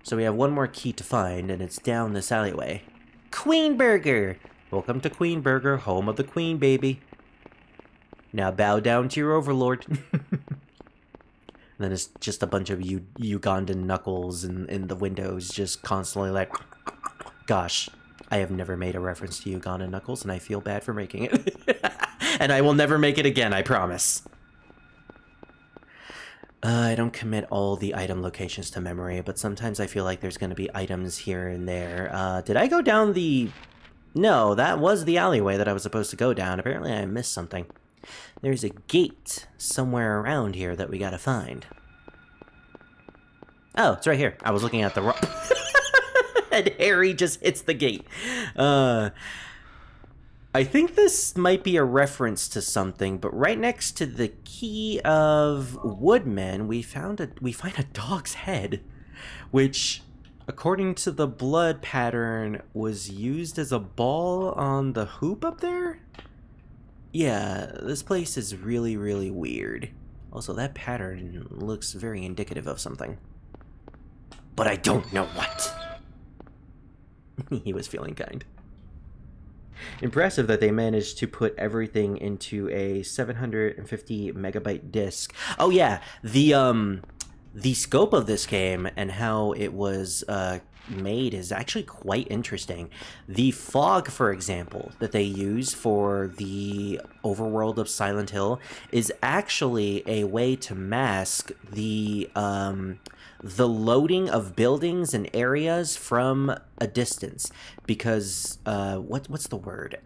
So we have one more key to find, and it's down this alleyway. Queen Burger! Welcome to Queen Burger, home of the Queen, baby. Now bow down to your overlord. And then it's just a bunch of Ugandan knuckles in the windows, just constantly like... Gosh, I have never made a reference to Ugandan knuckles, and I feel bad for making it. And I will never make it again, I promise. I don't commit all the item locations to memory, but sometimes I feel like there's going to be items here and there. Did I go down the... No, that was the alleyway that I was supposed to go down. Apparently I missed something. There's a gate somewhere around here that we gotta find. Oh, it's right here. I was looking at the wrong... And Harry just hits the gate. I think this might be a reference to something, but right next to the key of Woodman, we find a dog's head, which, according to the blood pattern, was used as a ball on the hoop up there? Yeah, this place is really, really weird. Also, that pattern looks very indicative of something. But I don't know what. He was feeling kind. Impressive that they managed to put everything into a 750 megabyte disk. Oh yeah, the scope of this game and how it was made is actually quite interesting. The fog, for example, that they use for the overworld of Silent Hill is actually a way to mask the loading of buildings and areas from a distance, because what's the word?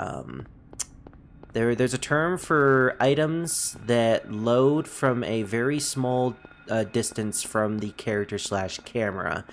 There's a term for items that load from a very small distance from the character / camera.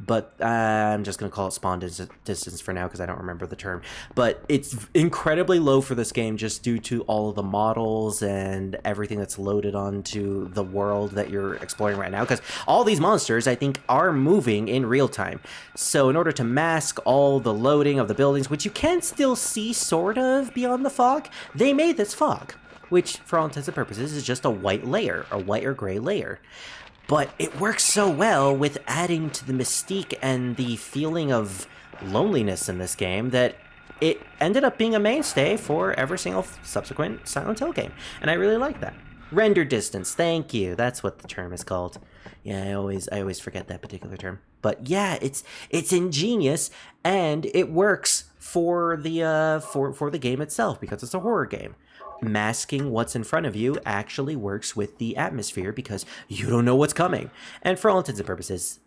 But I'm just going to call it spawn distance for now because I don't remember the term. But it's incredibly low for this game just due to all of the models and everything that's loaded onto the world that you're exploring right now. Because all these monsters, I think, are moving in real time. So in order to mask all the loading of the buildings, which you can still see sort of beyond the fog, they made this fog, which for all intents and purposes is just a white layer, a white or gray layer. But it works so well with adding to the mystique and the feeling of loneliness in this game that it ended up being a mainstay for every single subsequent Silent Hill game. And I really like that. Render distance, thank you. That's what the term is called. Yeah, I always forget that particular term. But yeah, it's ingenious and it works for the game itself because it's a horror game. Masking what's in front of you actually works with the atmosphere because you don't know what's coming. And for all intents and purposes,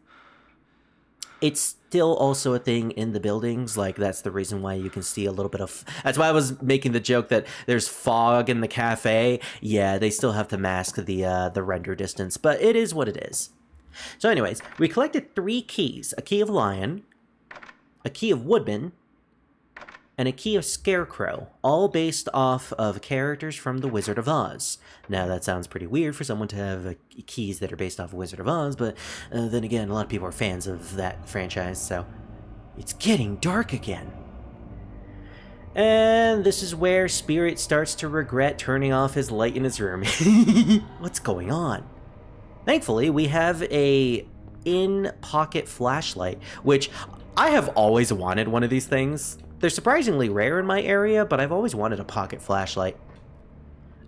it's still also a thing in the buildings. Like, that's the reason why you can see a little bit of... That's why I was making the joke that there's fog in the cafe. Yeah, they still have to mask the render distance, but it is what it is. So anyways, we collected 3 keys. A key of Lion, a key of Woodman, and a key of Scarecrow, all based off of characters from The Wizard of Oz. Now, that sounds pretty weird for someone to have keys that are based off of Wizard of Oz, but then again, a lot of people are fans of that franchise, so... It's getting dark again. And this is where Spirit starts to regret turning off his light in his room. What's going on? Thankfully, we have a in-pocket flashlight, which I have always wanted one of these things. They're surprisingly rare in my area, but I've always wanted a pocket flashlight.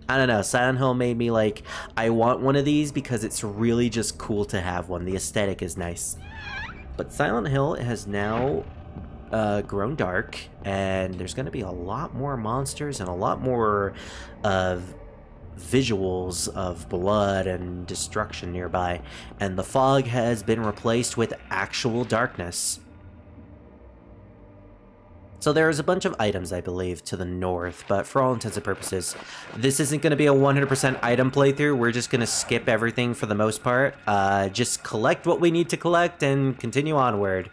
I don't know, Silent Hill made me like, I want one of these because it's really just cool to have one. The aesthetic is nice. But Silent Hill has now grown dark, and there's going to be a lot more monsters and a lot more visuals of blood and destruction nearby. And the fog has been replaced with actual darkness. So there's a bunch of items, I believe, to the north, but for all intents and purposes, this isn't going to be a 100% item playthrough. We're just going to skip everything for the most part. Just collect what we need to collect and continue onward.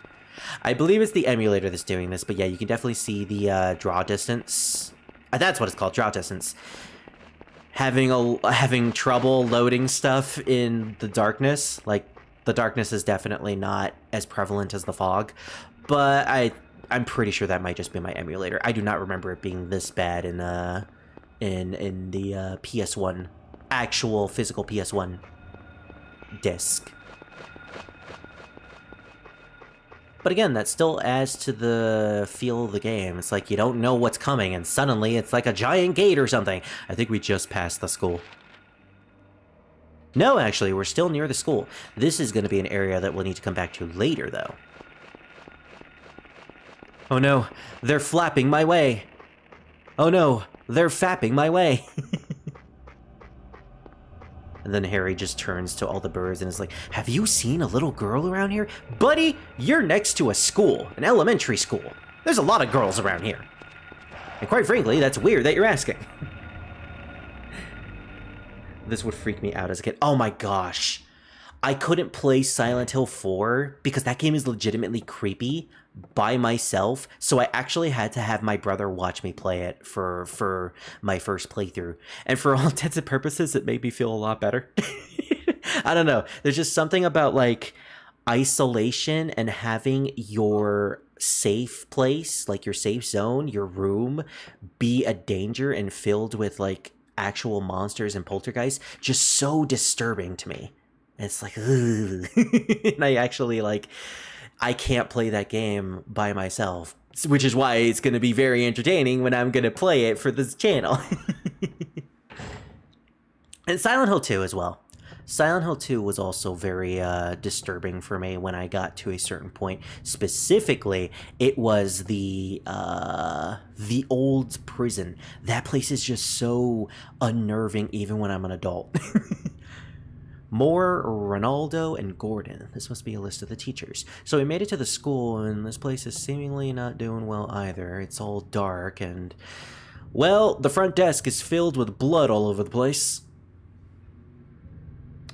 I believe it's the emulator that's doing this, but yeah, you can definitely see the draw distance. That's what it's called, draw distance. Having trouble loading stuff in the darkness. Like, the darkness is definitely not as prevalent as the fog, but I'm pretty sure that might just be my emulator. I do not remember it being this bad in the PS1, actual physical PS1 disc. But again, that still adds to the feel of the game. It's like you don't know what's coming, and suddenly it's like a giant gate or something. I think we just passed the school. No, actually, we're still near the school. This is going to be an area that we'll need to come back to later, though. Oh no, they're flapping my way. Oh no, they're fapping my way. And then Harry just turns to all the birds and is like, have you seen a little girl around here? Buddy, you're next to a school, an elementary school. There's a lot of girls around here. And quite frankly, that's weird that you're asking. This would freak me out as a kid. Oh my gosh. I couldn't play Silent Hill 4 because that game is legitimately creepy by myself, so I actually had to have my brother watch me play it for my first playthrough. And for all intents and purposes, it made me feel a lot better. I don't know. There's just something about, like, isolation and having your safe place, like your safe zone, your room, be a danger and filled with, like, actual monsters and poltergeists, just so disturbing to me. It's like, ugh. And I actually, like, I can't play that game by myself, which is why it's going to be very entertaining when I'm going to play it for this channel. And Silent Hill 2 as well. Silent Hill 2 was also very disturbing for me when I got to a certain point. Specifically, it was the old prison. That place is just so unnerving even when I'm an adult. More Ronaldo and Gordon. This must be a list of the teachers. So we made it to the school, and this place is seemingly not doing well either. It's all dark, and, well, the front desk is filled with blood all over the place.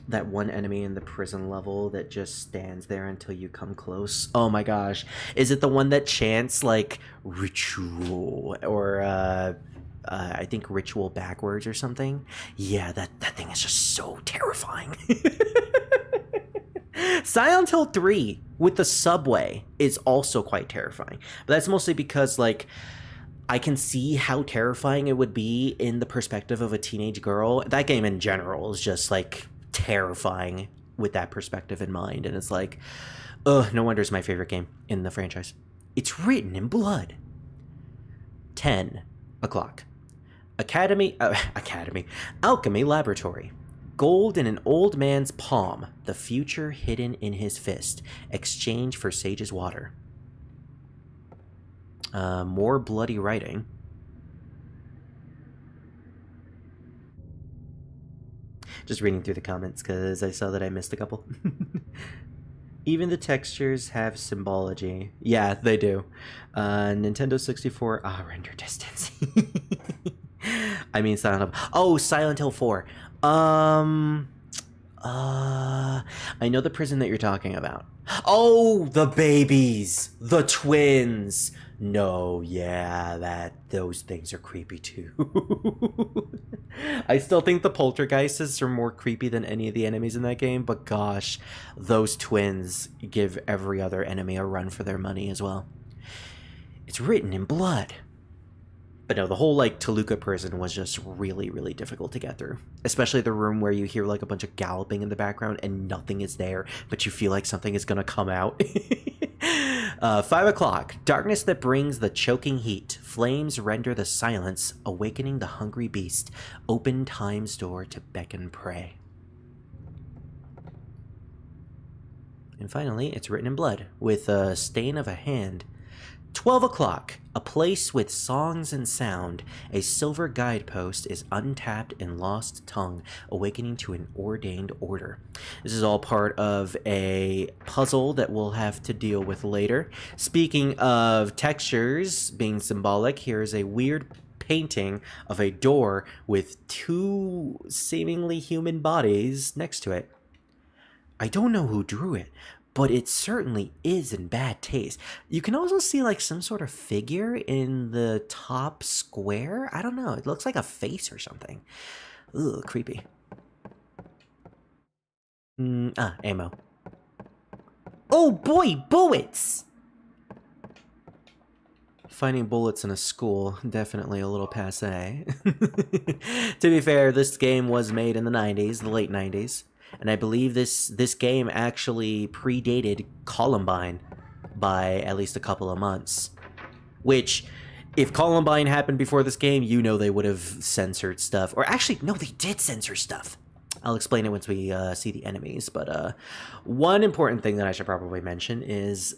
That one enemy in the prison level that just stands there until you come close. Oh my gosh. Is it the one that chants, like, ritual, or, I think ritual backwards or something? Yeah, that thing is just so terrifying. Silent Hill 3 with the subway is also quite terrifying. But that's mostly because, like, I can see how terrifying it would be in the perspective of a teenage girl. That game in general is just, like, terrifying with that perspective in mind. And it's like, ugh, no wonder it's my favorite game in the franchise. It's written in blood. 10 o'clock. Alchemy Laboratory. Gold in an old man's palm, the future hidden in his fist. Exchange for sage's water. More bloody writing. Just reading through the comments because I saw that I missed a couple. Even the textures have symbology. Yeah, they do. Nintendo 64. Render distance. I mean Silent Hill. Oh, Silent Hill 4. I know the prison that you're talking about. Oh, the babies, the twins. No, yeah, those things are creepy too. I still think the poltergeists are more creepy than any of the enemies in that game, but gosh, those twins give every other enemy a run for their money as well. It's written in blood. But no, the whole, like, Toluca prison was just really, really difficult to get through. Especially the room where you hear, like, a bunch of galloping in the background and nothing is there, but you feel like something is gonna come out. 5 o'clock. Darkness that brings the choking heat. Flames render the silence, awakening the hungry beast. Open time's door to beckon prey. And finally, it's written in blood, with a stain of a hand. 12 o'clock. A place with songs and sound. A silver guidepost is untapped and lost tongue, awakening to an ordained order. This is all part of a puzzle that we'll have to deal with later. Speaking of textures being symbolic, here is a weird painting of a door with two seemingly human bodies next to it. I don't know who drew it, but it certainly is in bad taste. You can also see, like, some sort of figure in the top square. I don't know. It looks like a face or something. Ugh, creepy. Ammo. Oh boy, bullets! Finding bullets in a school, definitely a little passé. To be fair, this game was made in the 90s, the late 90s. And I believe this game actually predated Columbine by at least a couple of months. Which, if Columbine happened before this game, you know they would have censored stuff. Or actually, no, they did censor stuff. I'll explain it once we see the enemies. But one important thing that I should probably mention is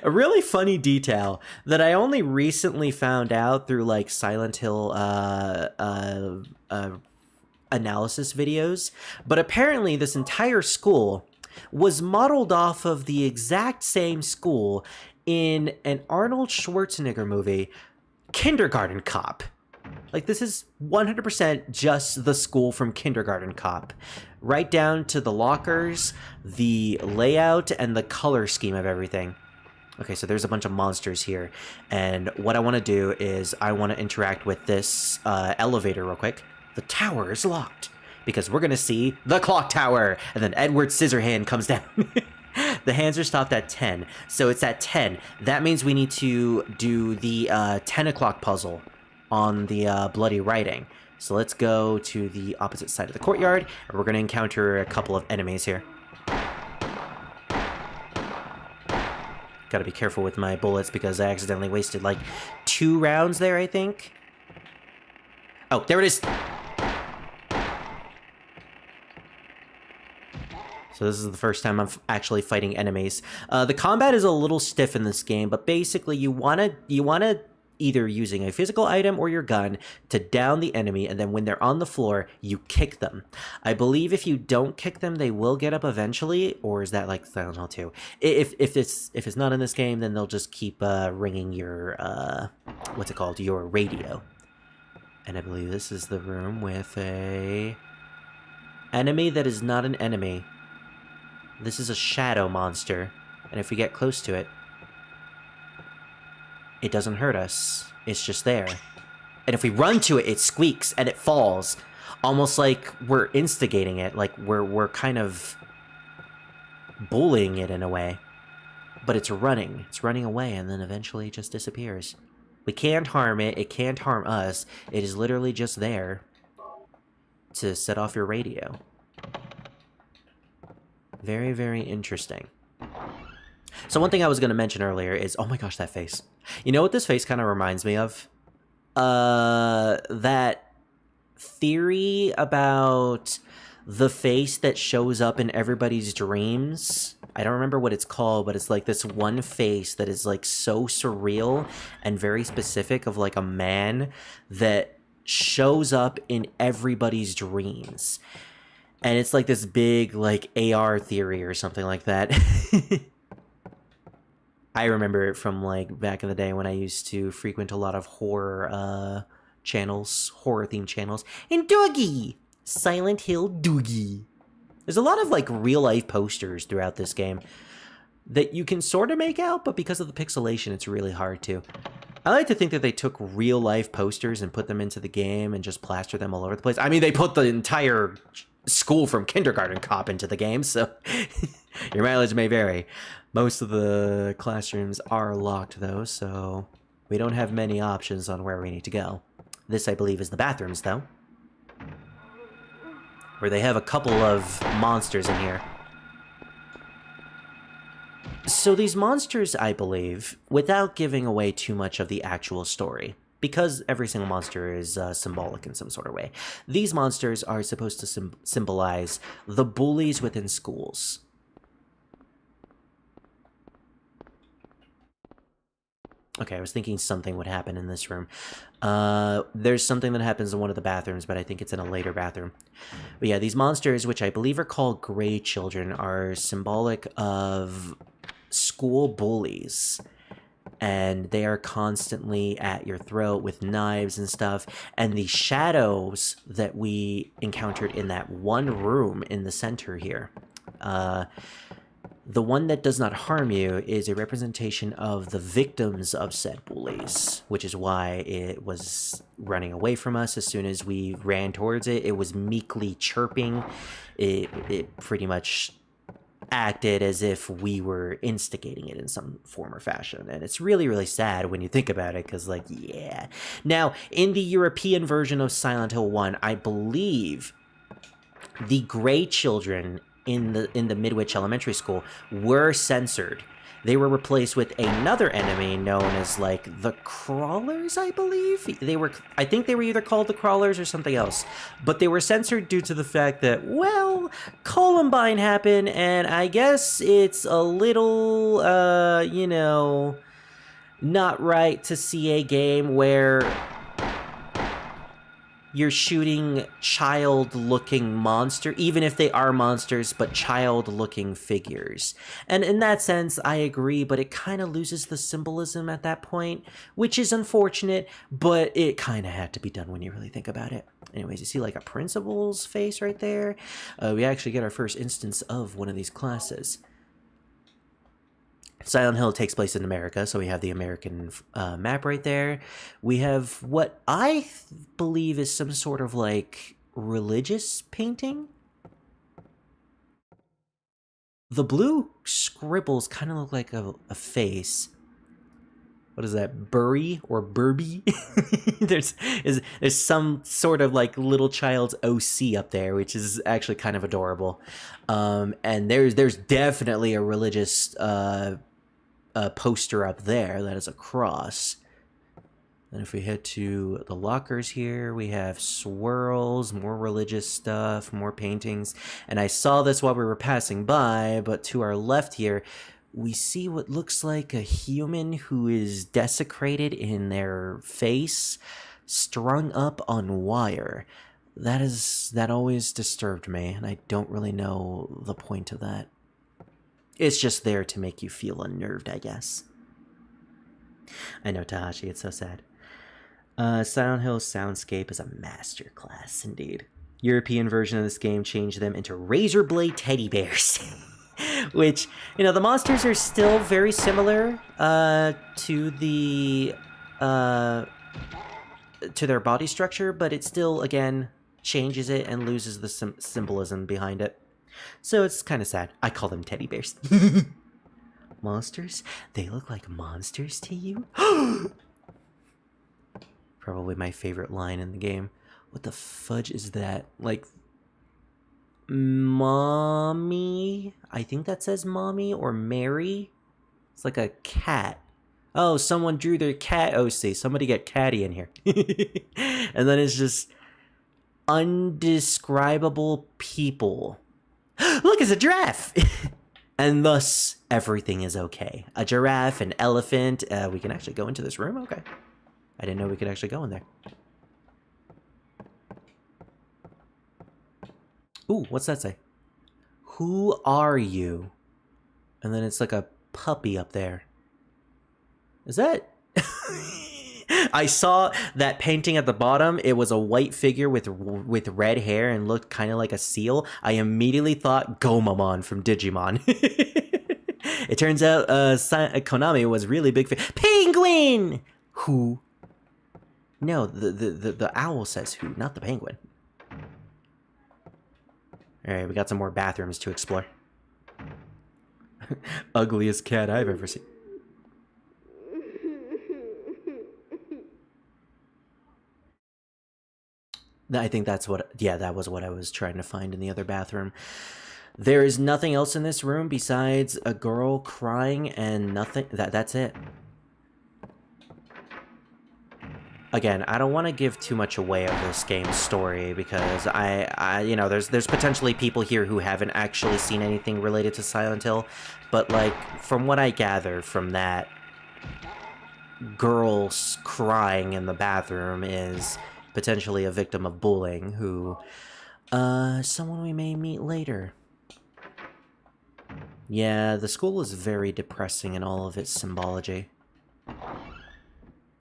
a really funny detail that I only recently found out through, like, Silent Hill analysis videos, but apparently this entire school was modeled off of the exact same school in an Arnold Schwarzenegger movie, Kindergarten Cop. Like, this is 100% just the school from Kindergarten Cop. Right down to the lockers, the layout, and the color scheme of everything. Okay, so there's a bunch of monsters here. And what I want to do is I want to interact with this elevator real quick. The tower is locked, because we're going to see the clock tower. And then Edward Scissorhand comes down. The hands are stopped at 10. So it's at 10. That means we need to do the 10 o'clock puzzle on the bloody writing. So let's go to the opposite side of the courtyard, and we're going to encounter a couple of enemies here. Gotta be careful with my bullets because I accidentally wasted like 2 rounds there, I think. Oh, there it is! So this is the first time I'm actually fighting enemies. The combat is a little stiff in this game, but basically you wanna either using a physical item or your gun to down the enemy, and then when they're on the floor, you kick them. I believe if you don't kick them, they will get up eventually, or is that like Silent Hill 2? If it's not in this game, then they'll just keep ringing your what's it called? Your radio. And I believe this is the room with a enemy that is not an enemy. This is a shadow monster, and if we get close to it, it doesn't hurt us. It's just there. And if we run to it, it squeaks and it falls. Almost like we're instigating it, like we're kind of bullying it in a way. But it's running. It's running away, and then eventually it just disappears. We can't harm it. It can't harm us. It is literally just there to set off your radio. Very, very interesting. So one thing I was going to mention earlier is, oh my gosh, that face. You know what this face kind of reminds me of? That theory about the face that shows up in everybody's dreams. I don't remember what it's called, but it's like this one face that is like so surreal and very specific of like a man that shows up in everybody's dreams. And it's like this big like AR theory or something like that. I remember it from like back in the day when I used to frequent a lot of horror channels, horror-themed channels. And Doogie! Silent Hill Doogie. There's a lot of like real-life posters throughout this game that you can sort of make out, but because of the pixelation, it's really hard to. I like to think that they took real-life posters and put them into the game and just plastered them all over the place. I mean, they put the entire school from Kindergarten Cop into the game, so your mileage may vary. Most of the classrooms are locked, though, so we don't have many options on where we need to go. This, I believe, is the bathrooms, though, where they have a couple of monsters in here. So these monsters, I believe, without giving away too much of the actual story, because every single monster is symbolic in some sort of way, these monsters are supposed to symbolize the bullies within schools. Okay, I was thinking something would happen in this room. There's something that happens in one of the bathrooms, but I think it's in a later bathroom. But yeah, these monsters, which I believe are called gray children, are symbolic of school bullies. And they are constantly at your throat with knives and stuff. And the shadows that we encountered in that one room in the center here, the one that does not harm you is a representation of the victims of said bullies, which is why it was running away from us as soon as we ran towards it. It was meekly chirping. It pretty much acted as if we were instigating it in some form or fashion. And it's really, really sad when you think about it, because, like, yeah. Now, in the European version of Silent Hill 1, I believe the gray children in the Midwich Elementary School were censored. They were replaced with another enemy known as like the Crawlers, I believe. I think they were either called the Crawlers or something else. But they were censored due to the fact that, well, Columbine happened, and I guess it's a little you know, not right to see a game where you're shooting child-looking monster, even if they are monsters, but child-looking figures. And in that sense, I agree, but it kind of loses the symbolism at that point, which is unfortunate, but it kind of had to be done when you really think about it. Anyways, you see like a principal's face right there? We actually get our first instance of one of these classes. Silent Hill takes place in America, so we have the American map right there. We have what I believe is some sort of like religious painting. The blue scribbles kind of look like a face. What is that, Burry or Burby? there's some sort of like little child's OC up there, which is actually kind of adorable. And there's definitely a religious poster up there that is a cross. And if we head to the lockers here, we have swirls, more religious stuff, more paintings. And I saw this while we were passing by, but to our left here, we see what looks like a human who is desecrated in their face, strung up on wire. That always disturbed me, and I don't really know the point of that. It's just there to make you feel unnerved, I guess. I know, Tahashi, it's so sad. Silent Hill Soundscape is a masterclass, indeed. European version of this game changed them into razor blade teddy bears. Which, you know, the monsters are still very similar to the to their body structure, but it still, again, changes it and loses the symbolism behind it. So it's kind of sad. I call them teddy bears. Monsters? They look like monsters to you? Probably my favorite line in the game. What the fudge is that? Like, mommy? I think that says mommy or Mary. It's like a cat. Oh, someone drew their cat OC. Somebody get catty in here. And then it's just undescribable people. Look, it's a giraffe! And thus, everything is okay. A giraffe, an elephant. We can actually go into this room? Okay. I didn't know we could actually go in there. Ooh, what's that say? Who are you? And then it's like a puppy up there. Is that... I saw that painting at the bottom. It was a white figure with red hair and looked kind of like a seal. I immediately thought Gomamon from Digimon. It turns out Konami was really big fan. Penguin! Who? No, the owl says who, not the penguin. Alright, we got some more bathrooms to explore. Ugliest cat I've ever seen. I think that's what, yeah, that was what I was trying to find in the other bathroom. There is nothing else in this room besides a girl crying and nothing, that's it. Again, I don't want to give too much away of this game's story because you know, there's potentially people here who haven't actually seen anything related to Silent Hill, but like, from what I gather from that, girl crying in the bathroom is potentially a victim of bullying who, someone we may meet later. Yeah, the school is very depressing in all of its symbology.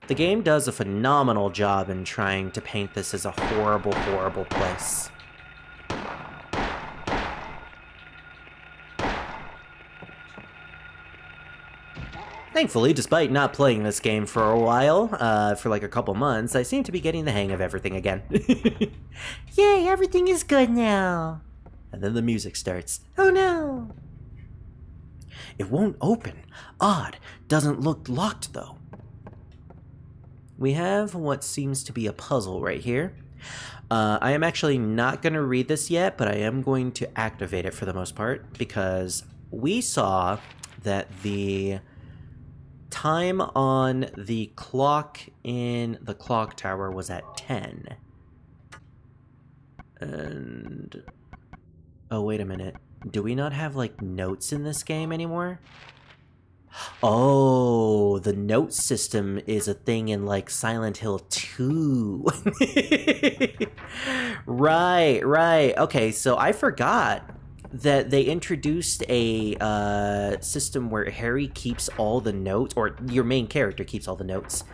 The game does a phenomenal job in trying to paint this as a horrible, horrible place. Thankfully, despite not playing this game for a while, for like a couple months, I seem to be getting the hang of everything again. Yay, everything is good now! And then the music starts. Oh no! It won't open. Odd. Doesn't look locked, though. We have what seems to be a puzzle right here. I am actually not going to read this yet, but I am going to activate it for the most part, because we saw that the time on the clock in the clock tower was at 10. And... oh, wait a minute. Do we not have, like, notes in this game anymore? Oh, the note system is a thing in like Silent Hill 2. Right. Okay, so I forgot that they introduced a system where Harry keeps all the notes, or your main character keeps all the notes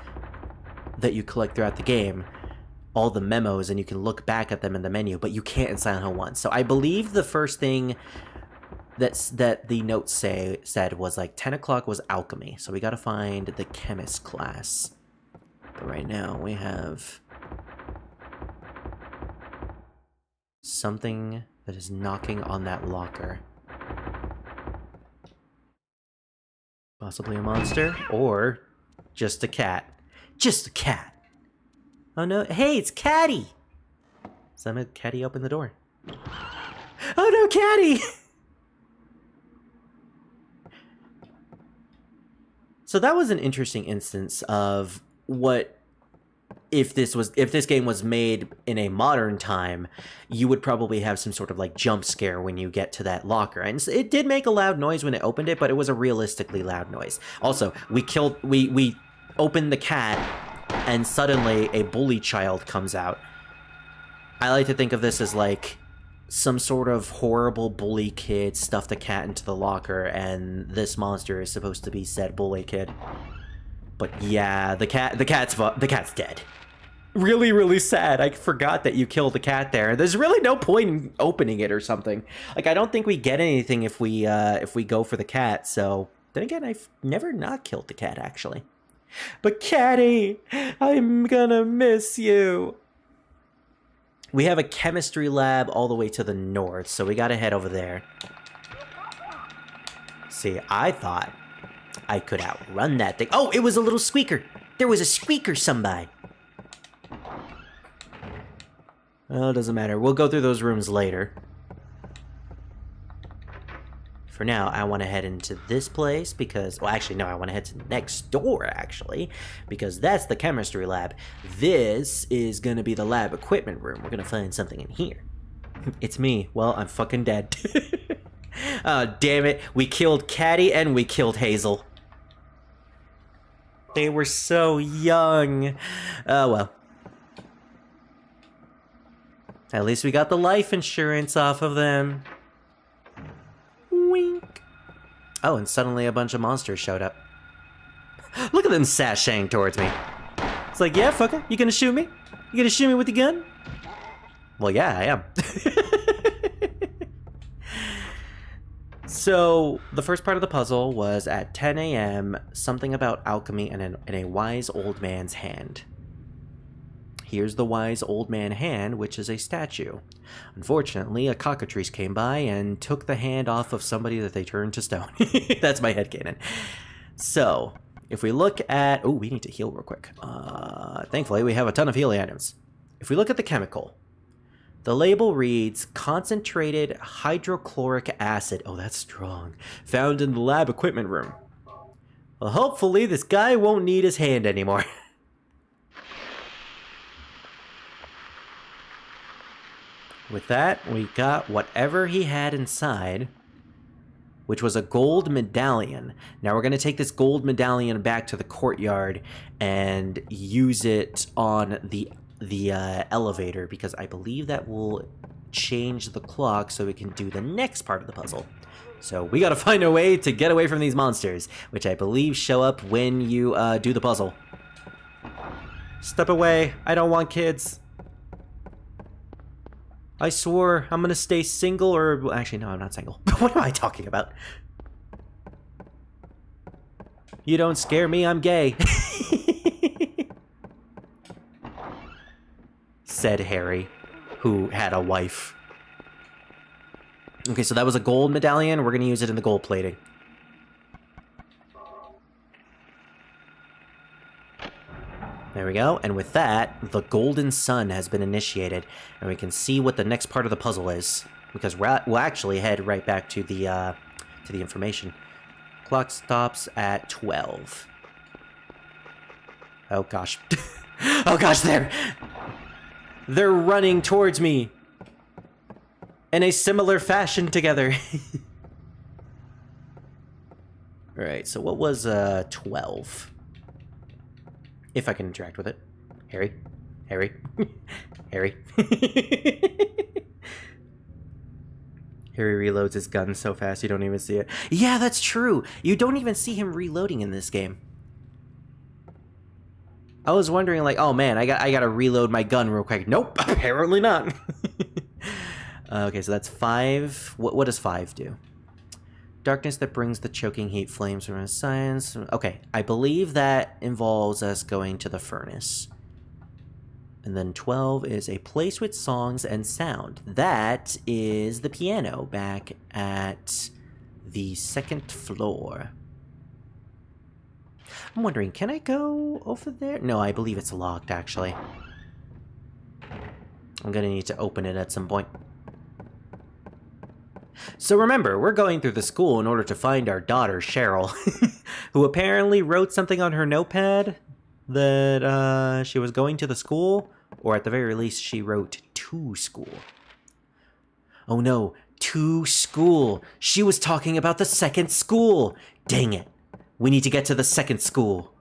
that you collect throughout the game, all the memos, and you can look back at them in the menu, but you can't in Silent Hill 1. So I believe the first thing that the notes said was like 10 o'clock was alchemy, so we gotta find the chemist class. But right now we have something that is knocking on that locker. Possibly a monster, or just a cat. Just a cat. Oh no, hey, it's Catty! Somehow Catty opened the door. Oh no, Catty! So that was an interesting instance of what if this game was made in a modern time, you would probably have some sort of like jump scare when you get to that locker. And it did make a loud noise when it opened it, but it was a realistically loud noise. Also, we opened the cat and suddenly a bully child comes out. I like to think of this as like some sort of horrible bully kid stuffed a cat into the locker, and this monster is supposed to be said bully kid. But yeah, the cat's dead. Really, really sad. I forgot that you killed the cat there. There's really no point in opening it or something. Like, I don't think we get anything if we go for the cat. So then again, I've never not killed the cat actually. But Catty, I'm gonna miss you. We have a chemistry lab all the way to the north, so we gotta head over there. See, I thought I could outrun that thing. Oh, it was a little squeaker. There was a squeaker somebody. Well, it doesn't matter. We'll go through those rooms later. For now, I want to head into this place because... Well, actually, no, I want to head to next door, actually, because that's the chemistry lab. This is going to be the lab equipment room. We're going to find something in here. It's me. Well, I'm fucking dead. Oh, damn it. We killed Catty and we killed Hazel. They were so young. Oh, well. At least we got the life insurance off of them. Wink. Oh, and suddenly a bunch of monsters showed up. Look at them sashaying towards me. It's like, yeah, fucker, you gonna shoot me? You gonna shoot me with the gun? Well, yeah, I am. So, the first part of the puzzle was at 10 a.m., something about alchemy and a wise old man's hand. Here's the wise old man hand, which is a statue. Unfortunately, a cockatrice came by and took the hand off of somebody that they turned to stone. That's my headcanon. So, if we look at... Oh, we need to heal real quick. Thankfully, we have a ton of healing items. If we look at the chemical, the label reads, concentrated hydrochloric acid. Oh, that's strong. Found in the lab equipment room. Well, hopefully this guy won't need his hand anymore. With that, we got whatever he had inside, which was a gold medallion. Now we're going to take this gold medallion back to the courtyard and use it on the elevator, because I believe that will change the clock so we can do the next part of the puzzle. So we got to find a way to get away from these monsters, which I believe show up when you do the puzzle. Step away. I don't want kids. I swore I'm gonna stay single, or... Well, actually, no, I'm not single. What am I talking about? You don't scare me, I'm gay. Said Harry, who had a wife. Okay, so that was a gold medallion. We're gonna use it in the gold plating. There we go, and with that, the golden sun has been initiated, and we can see what the next part of the puzzle is, because we'll actually head right back to the information. Clock stops at 12. Oh gosh. Oh gosh, they're running towards me in a similar fashion together. Alright, so what was 12? If I can interact with it. Harry? Harry? Harry? Harry reloads his gun so fast you don't even see it. Yeah, that's true! You don't even see him reloading in this game. I was wondering, like, oh man, I gotta reload my gun real quick. Nope, apparently not. Okay, so that's 5. What does 5 do? Darkness that brings the choking heat flames from his science. Okay, I believe that involves us going to the furnace. And then 12 is a place with songs and sound. That is the piano back at the 2nd floor. I'm wondering, can I go over there? No, I believe it's locked, actually. I'm gonna need to open it at some point. So remember, we're going through the school in order to find our daughter, Cheryl, who apparently wrote something on her notepad that she was going to the school, or at the very least, she wrote to school. Oh no, to school. She was talking about the 2nd school. Dang it. We need to get to the 2nd school.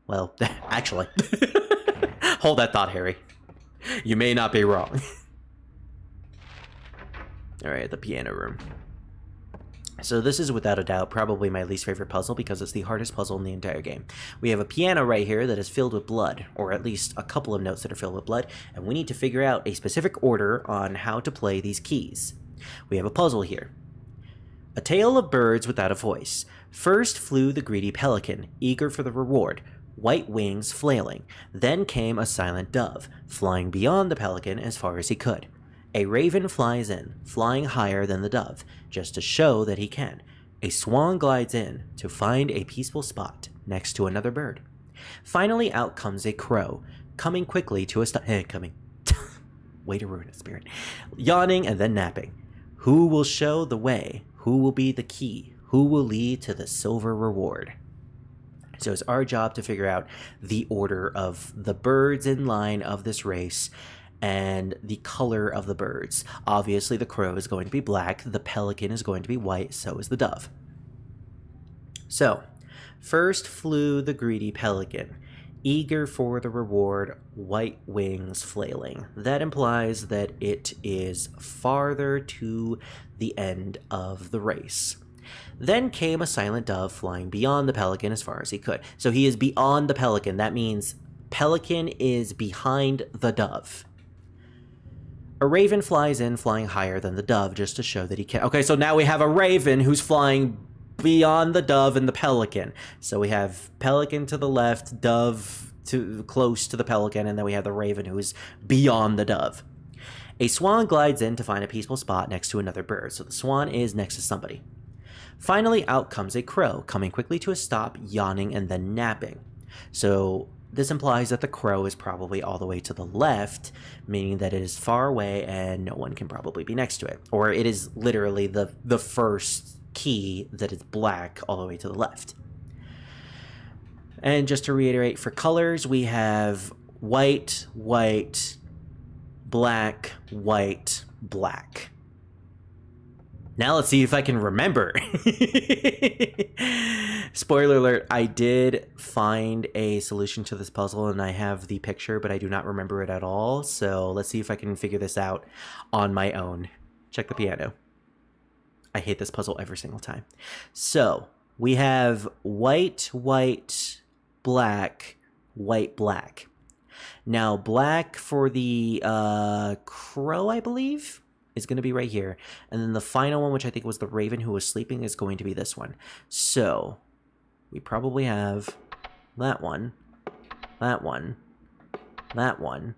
Well, actually. Hold that thought, Harry. You may not be wrong. Alright, the piano room. So this is without a doubt probably my least favorite puzzle because it's the hardest puzzle in the entire game. We have a piano right here that is filled with blood, or at least a couple of notes that are filled with blood, and we need to figure out a specific order on how to play these keys. We have a puzzle here. A tale of birds without a voice. First flew the greedy pelican, eager for the reward, white wings flailing. Then came a silent dove, flying beyond the pelican as far as he could. A raven flies in, flying higher than the dove, just to show that he can. A swan glides in to find a peaceful spot next to another bird. Finally out comes a crow, coming quickly to a stop. Coming. Way to ruin it, Spirit. Yawning and then napping. Who will show the way? Who will be the key? Who will lead to the silver reward? So it's our job to figure out the order of the birds in line of this race and the color of the birds. Obviously, the crow is going to be black, the pelican is going to be white, so is the dove. So, first flew the greedy pelican, eager for the reward, white wings flailing. That implies that it is farther to the end of the race. Then came a silent dove flying beyond the pelican as far as he could. So he is beyond the pelican. That means pelican is behind the dove. A raven flies in, flying higher than the dove, just to show that he can. Okay, so now we have a raven who's flying beyond the dove and the pelican. So we have pelican to the left, dove to close to the pelican, and then we have the raven who's beyond the dove. A swan glides in to find a peaceful spot next to another bird. So the swan is next to somebody. Finally, out comes a crow, coming quickly to a stop, yawning and then napping. So this implies that the crow is probably all the way to the left, meaning that it is far away and no one can probably be next to it. Or it is literally the first key that is black all the way to the left. And just to reiterate, for colors, we have white, white, black, white, black. Now let's see if I can remember. Spoiler alert, I did find a solution to this puzzle and I have the picture, but I do not remember it at all. So let's see if I can figure this out on my own. Check the piano. I hate this puzzle every single time. So we have white, white, black, white, black. Now black for the crow, I believe, is going to be right here. And then the final one, which I think was the raven who was sleeping, is going to be this one. So we probably have that one, that one, that one,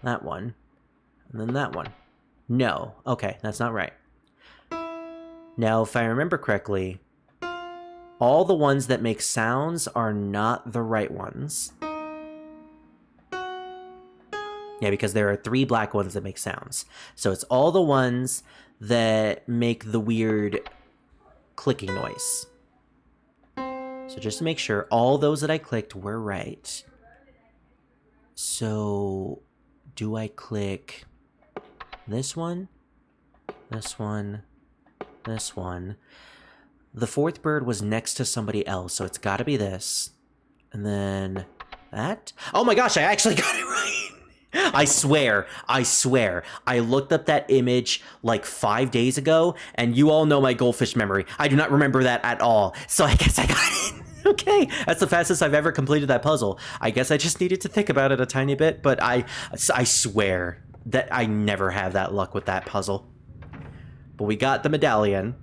that one, and then that one. No. Okay, that's not right. Now, if I remember correctly, all the ones that make sounds are not the right ones. Yeah, because there are 3 black ones that make sounds. So it's all the ones that make the weird clicking noise. So just to make sure, all those that I clicked were right. So do I click this one, this one. The fourth bird was next to somebody else, so it's got to be this. And then that. Oh my gosh, I actually got it right. I swear. I looked up that image like 5 days ago, and you all know my goldfish memory. I do not remember that at all. So I guess I got it. Okay, that's the fastest I've ever completed that puzzle. I guess I just needed to think about it a tiny bit, but I swear that I never have that luck with that puzzle. But we got the medallion.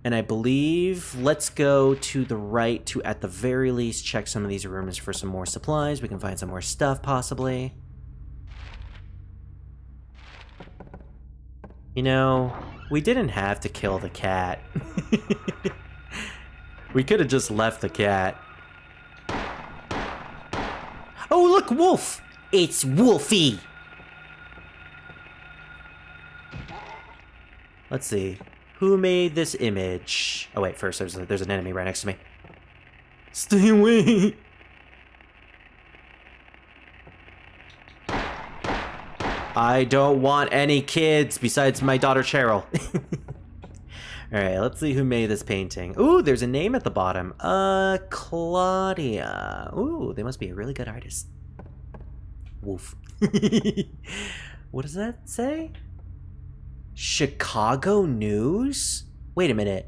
And I believe, let's go to the right to, at the very least, check some of these rooms for some more supplies. We can find some more stuff, possibly. You know, we didn't have to kill the cat. We could have just left the cat. Oh, look, wolf! It's Wolfie! Let's see. Who made this image? Oh wait, first there's an enemy right next to me. Stay away! I don't want any kids besides my daughter Cheryl. Alright, let's see who made this painting. Ooh, there's a name at the bottom. Claudia. Ooh, they must be a really good artist. Wolf. What does that say? Chicago News? Wait a minute.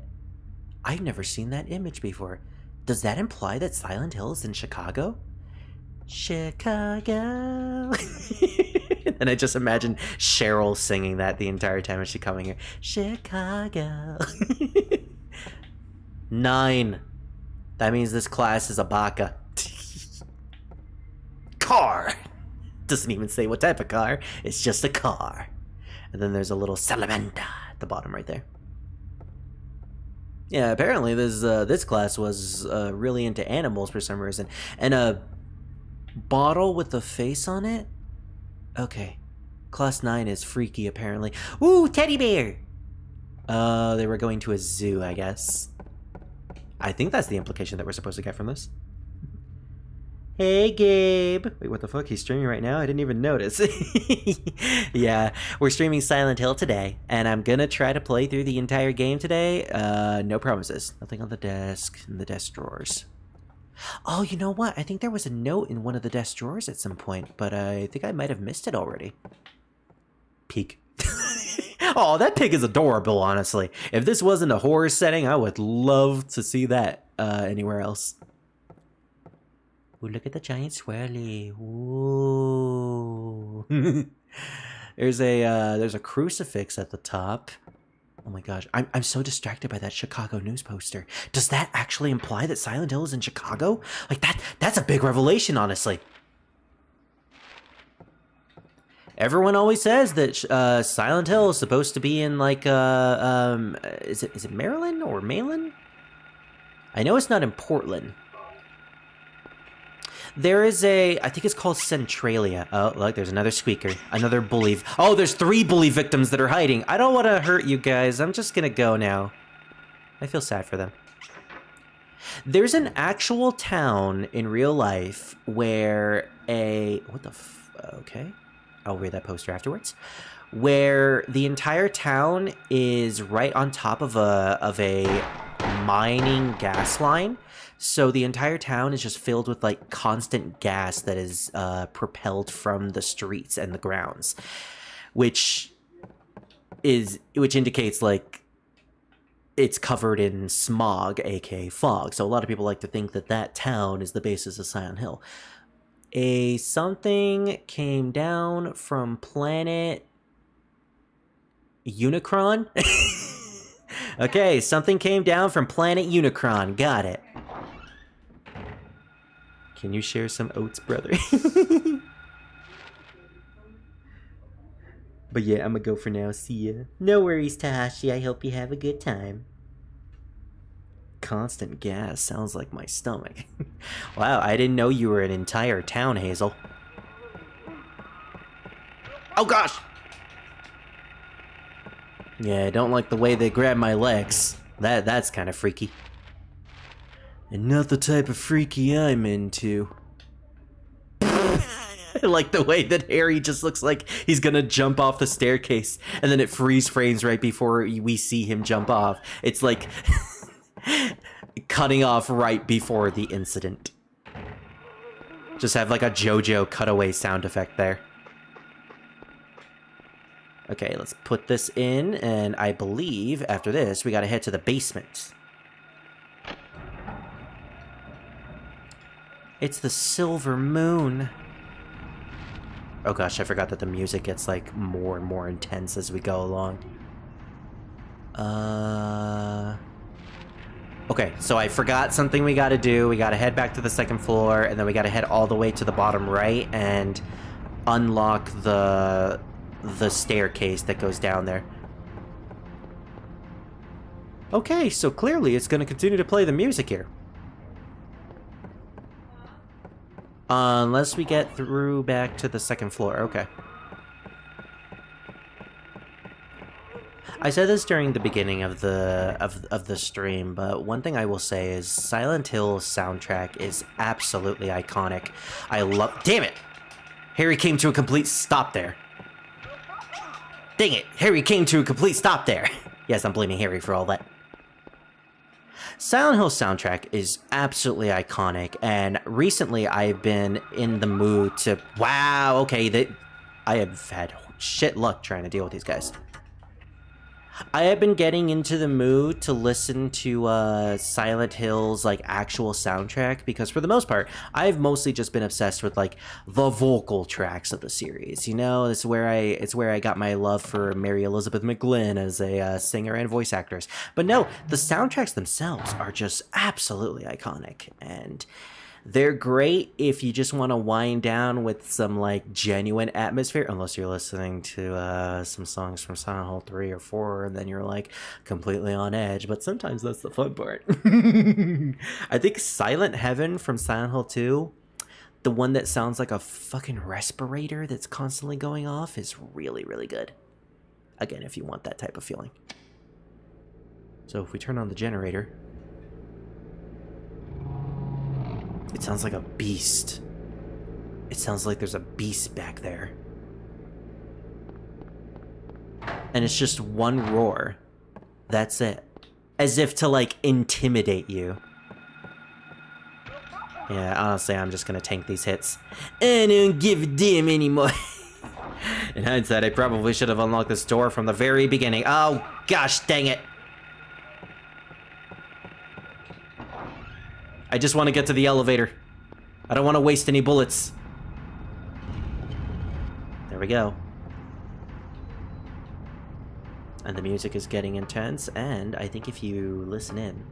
I've never seen that image before. Does that imply that Silent Hill is in Chicago? Chicago. And I just imagine Cheryl singing that the entire time as she coming here. Chicago. 9. That means this class is a baka. Car. Doesn't even say what type of car. It's just a car. And then there's a little salamander at the bottom right there. Yeah, apparently this class was really into animals for some reason. And a bottle with a face on it? Okay. Class 9 is freaky, apparently. Ooh, teddy bear! They were going to a zoo, I guess. I think that's the implication that we're supposed to get from this. Hey, Gabe. Wait, what the fuck? He's streaming right now? I didn't even notice. Yeah, we're streaming Silent Hill today, and I'm gonna try to play through the entire game today. No promises. Nothing on the desk, in the desk drawers. Oh, you know what? I think there was a note in one of the desk drawers at some point, but I think I might have missed it already. Peek. Oh, that pig is adorable, honestly. If this wasn't a horror setting, I would love to see that anywhere else. Ooh, look at the giant swirly. Ooh. There's a crucifix at the top. Oh my gosh, I'm so distracted by that Chicago News poster. Does that actually imply that Silent Hill is in Chicago? Like that's a big revelation, honestly. Everyone always says that Silent Hill is supposed to be in like is it Maryland or Malin? I know it's not in Portland. There is I think it's called Centralia. Oh, look, there's another squeaker. Another bully. Oh, there's 3 bully victims that are hiding. I don't want to hurt you guys. I'm just gonna go now. I feel sad for them. There's an actual town in real life where okay. I'll read that poster afterwards. Where the entire town is right on top of a mining gas line. So the entire town is just filled with like constant gas that is propelled from the streets and the grounds, which indicates like it's covered in smog, aka fog. So a lot of people like to think that that town is the basis of Silent Hill. Something came down from planet Unicron. Okay, something came down from planet Unicron. Got it. Can you share some oats, brother? But yeah, I'm gonna go for now. See ya. No worries, Tahashi. I hope you have a good time. Constant gas sounds like my stomach. Wow, I didn't know you were an entire town, Hazel. Oh gosh! Yeah, I don't like the way they grab my legs. That's kind of freaky. And not the type of freaky I'm into. I like the way that Harry just looks like he's gonna jump off the staircase, and then it freeze frames right before we see him jump off. It's like cutting off right before the incident. Just have like a JoJo cutaway sound effect there. Okay, let's put this in, and I believe after this we gotta head to the basement. It's the silver moon. Oh gosh, I forgot that the music gets like more and more intense as we go along. Okay, so I forgot something we gotta do. We gotta head back to the second floor, and then we gotta head all the way to the bottom right and unlock the staircase that goes down there. Okay, so clearly it's gonna continue to play the music here. Unless we get through back to the second floor. Okay. I said this during the beginning of the stream, but one thing I will say is Silent Hill's soundtrack is absolutely iconic. I love— damn it! Harry came to a complete stop there. Dang it! Harry came to a complete stop there. Yes, I'm blaming Harry for all that. Silent Hill soundtrack is absolutely iconic, and recently I've been in the mood to— wow, okay, I have had shit luck trying to deal with these guys. I have been getting into the mood to listen to Silent Hill's like actual soundtrack, because for the most part I've mostly just been obsessed with like the vocal tracks of the series. You know, it's where I got my love for Mary Elizabeth McGlynn as a singer and voice actress. But no, the soundtracks themselves are just absolutely iconic, and they're great if you just want to wind down with some like genuine atmosphere, unless you're listening to some songs from Silent Hill 3 or 4, and then you're like completely on edge. But sometimes that's the fun part. I think Silent Heaven from Silent Hill 2, the one that sounds like a fucking respirator that's constantly going off, is really, really good. Again, if you want that type of feeling. So if we turn on the generator, it sounds like a beast. It sounds like there's a beast back there. And it's just one roar. That's it. As if to, like, intimidate you. Yeah, honestly, I'm just gonna tank these hits. I don't give a damn anymore. In hindsight, I probably should have unlocked this door from the very beginning. Oh, gosh, dang it. I just want to get to the elevator. I don't want to waste any bullets. There we go. And the music is getting intense, and I think if you listen in,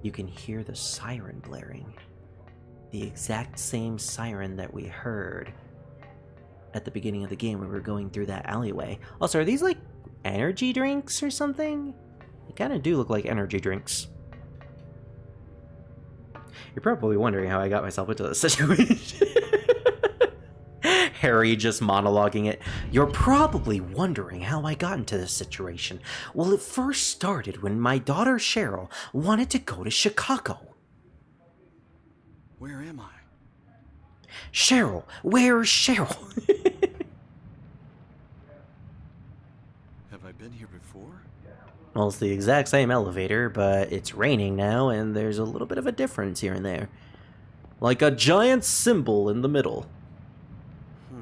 you can hear the siren blaring. The exact same siren that we heard at the beginning of the game when we were going through that alleyway. Also, are these like energy drinks or something? They kind of do look like energy drinks. You're probably wondering how I got myself into this situation. Harry just monologuing it. You're probably wondering how I got into this situation. Well, it first started when my daughter Cheryl wanted to go to Chicago. Where am I? Cheryl, where's Cheryl? Have I been here before? Well, it's the exact same elevator, but it's raining now, and there's a little bit of a difference here and there. Like a giant symbol in the middle. I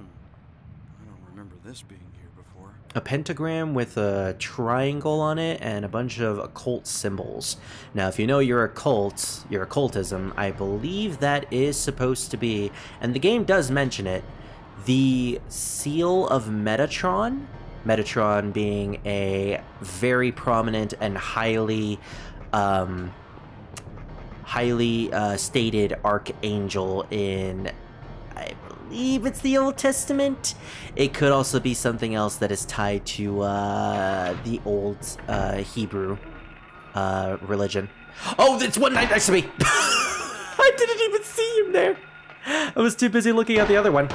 don't remember this being here before. A pentagram with a triangle on it and a bunch of occult symbols. Now, if you know your occult, your occultism, I believe that is supposed to be, and the game does mention it, the seal of Metatron. Metatron being a very prominent and highly stated archangel in, I believe it's the Old Testament. It could also be something else that is tied to the old Hebrew religion. Oh, that's one right next to me! I didn't even see him there! I was too busy looking at the other one.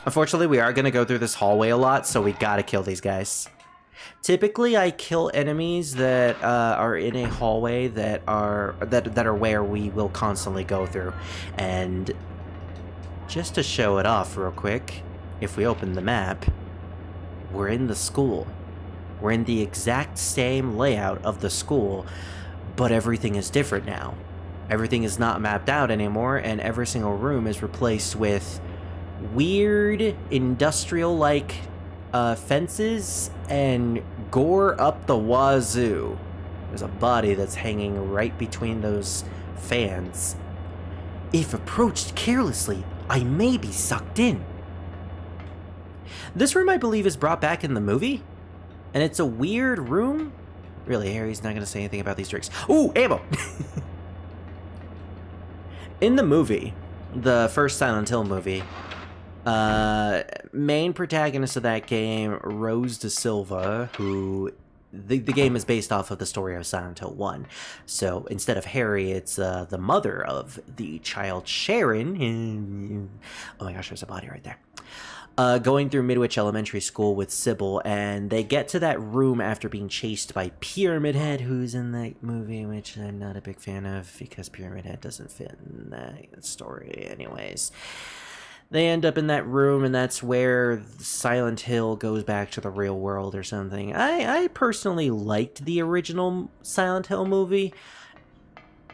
Unfortunately, we are going to go through this hallway a lot, so we gotta kill these guys. Typically, I kill enemies that are in a hallway that are where we will constantly go through. And just to show it off real quick, if we open the map, we're in the school. We're in the exact same layout of the school, but everything is different now. Everything is not mapped out anymore, and every single room is replaced with weird industrial-like fences and gore up the wazoo. There's a body that's hanging right between those fans. If approached carelessly, I may be sucked in. This room, I believe, is brought back in the movie, and it's a weird room. Really, Harry's not going to say anything about these drinks. Ooh, ammo! In the movie, the first Silent Hill movie, main protagonist of that game, Rose Da Silva, who the game is based off of the story of Silent Hill 1. So instead of Harry, it's the mother of the child, Sharon. Oh my gosh, there's a body right there. Going through Midwich Elementary School with Sybil, and they get to that room after being chased by Pyramid Head, who's in that movie, which I'm not a big fan of, because Pyramid Head doesn't fit in that story anyways. They end up in that room, and that's where Silent Hill goes back to the real world or something. I personally liked the original Silent Hill movie.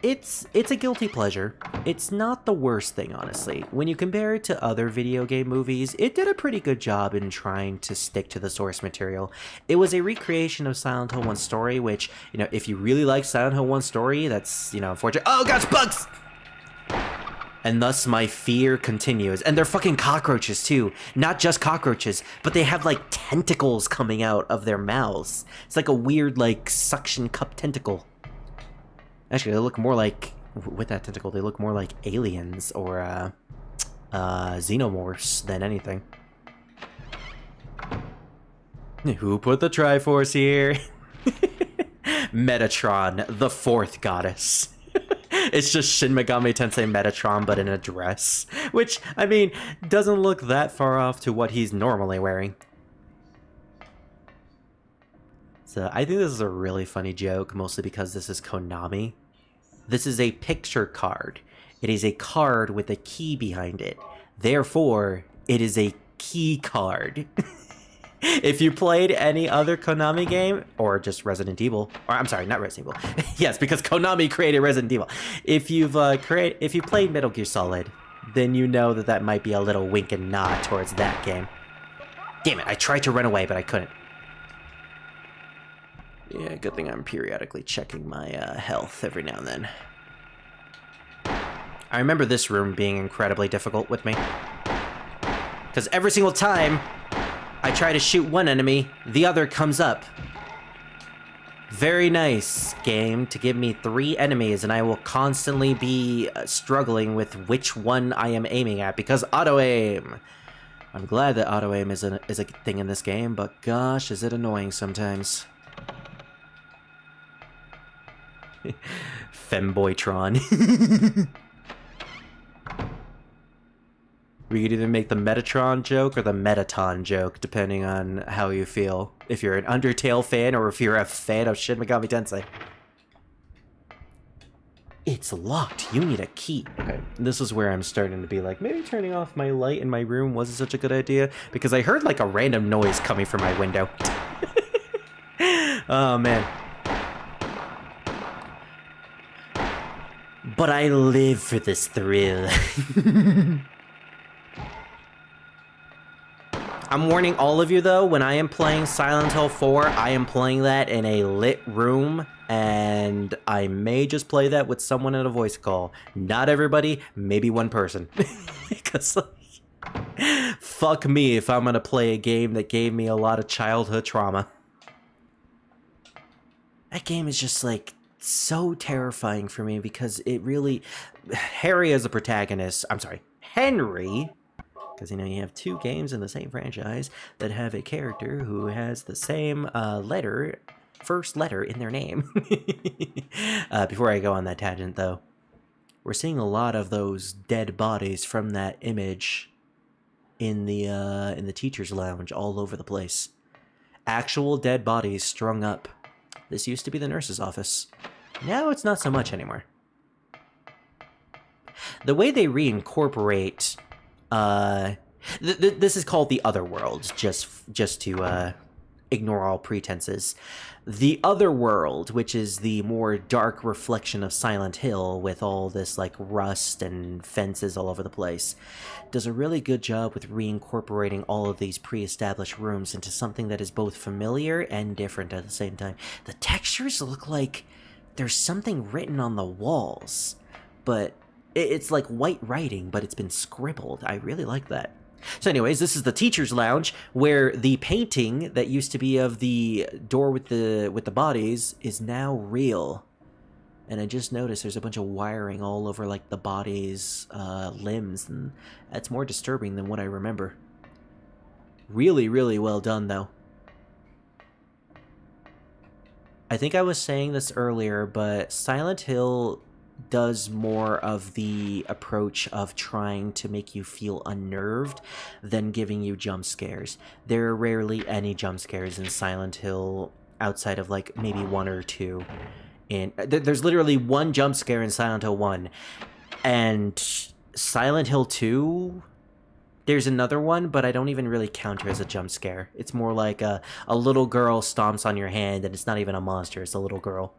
It's a guilty pleasure. It's not the worst thing, honestly. When you compare it to other video game movies, it did a pretty good job in trying to stick to the source material. It was a recreation of Silent Hill 1 story, which, you know, if you really like Silent Hill 1 story, that's, you know, unfortunate. Oh gosh, bugs! And thus my fear continues. And they're fucking cockroaches too. Not just cockroaches, but they have like tentacles coming out of their mouths. It's like a weird like suction cup tentacle. Actually, they look more like, with that tentacle, they look more like aliens or xenomorphs than anything. Who put the Triforce here? Metatron, the fourth goddess. It's just Shin Megami Tensei Metatron, but in a dress. Which, I mean, doesn't look that far off to what he's normally wearing. So, I think this is a really funny joke, mostly because this is Konami. This is a picture card. It is a card with a key behind it. Therefore, it is a key card. If you played any other Konami game, or just Resident Evil, or I'm sorry, not Resident Evil. Yes, because Konami created Resident Evil. If you played Metal Gear Solid, then you know that that might be a little wink and nod towards that game. Damn it, I tried to run away, but I couldn't. Yeah, good thing I'm periodically checking my health every now and then. I remember this room being incredibly difficult with me. Because every single time I try to shoot one enemy, the other comes up. Very nice, game, to give me 3 enemies, and I will constantly be struggling with which one I am aiming at, because auto-aim! I'm glad that auto-aim is a thing in this game, but gosh, is it annoying sometimes. Femboytron. We could either make the Metatron joke or the Metaton joke, depending on how you feel. If you're an Undertale fan or if you're a fan of Shin Megami Tensei. It's locked. You need a key. Okay, this is where I'm starting to be like, maybe turning off my light in my room wasn't such a good idea, because I heard like a random noise coming from my window. Oh, man. But I live for this thrill. I'm warning all of you, though, when I am playing Silent Hill 4, I am playing that in a lit room, and I may just play that with someone in a voice call. Not everybody, maybe one person. Because, like, fuck me if I'm gonna play a game that gave me a lot of childhood trauma. That game is just, like, so terrifying for me because it really... Harry as a protagonist... I'm sorry, Henry... Because, you know, you have 2 games in the same franchise that have a character who has the same first letter in their name. Before I go on that tangent, though, we're seeing a lot of those dead bodies from that image in the teacher's lounge all over the place. Actual dead bodies strung up. This used to be the nurse's office. Now it's not so much anymore. The way they reincorporate, this is called the other world, just to ignore all pretenses. The other world, which is the more dark reflection of Silent Hill with all this like rust and fences all over the place, does a really good job with reincorporating all of these pre-established rooms into something that is both familiar and different at the same time. The textures look like there's something written on the walls, but it's like white writing, but it's been scribbled. I really like that. So anyways, this is the teacher's lounge, where the painting that used to be of the door with the bodies is now real. And I just noticed there's a bunch of wiring all over like the body's limbs, and that's more disturbing than what I remember. Really, really well done, though. I think I was saying this earlier, but Silent Hill does more of the approach of trying to make you feel unnerved than giving you jump scares. There are rarely any jump scares in Silent Hill outside of like maybe one or two. And there's literally one jump scare in Silent Hill 1, and Silent Hill 2, there's another one, but I don't even really count her as a jump scare. It's more like a little girl stomps on your hand, and it's not even a monster, it's a little girl.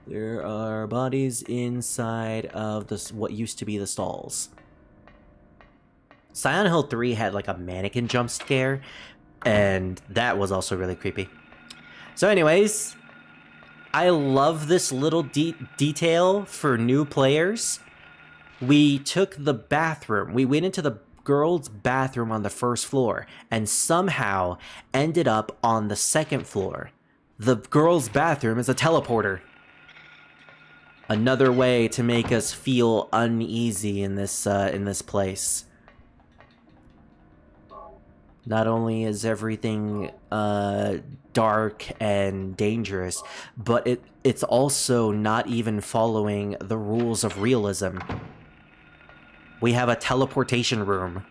There are bodies inside of what used to be the stalls. Silent Hill 3 had like a mannequin jump scare, and that was also really creepy. So anyways, I love this little detail for new players. We took the bathroom. We went into the girls' bathroom on the first floor and somehow ended up on the second floor. The girls' bathroom is a teleporter. Another way to make us feel uneasy in this place. Not only is everything dark and dangerous, but it's also not even following the rules of realism. We have a teleportation room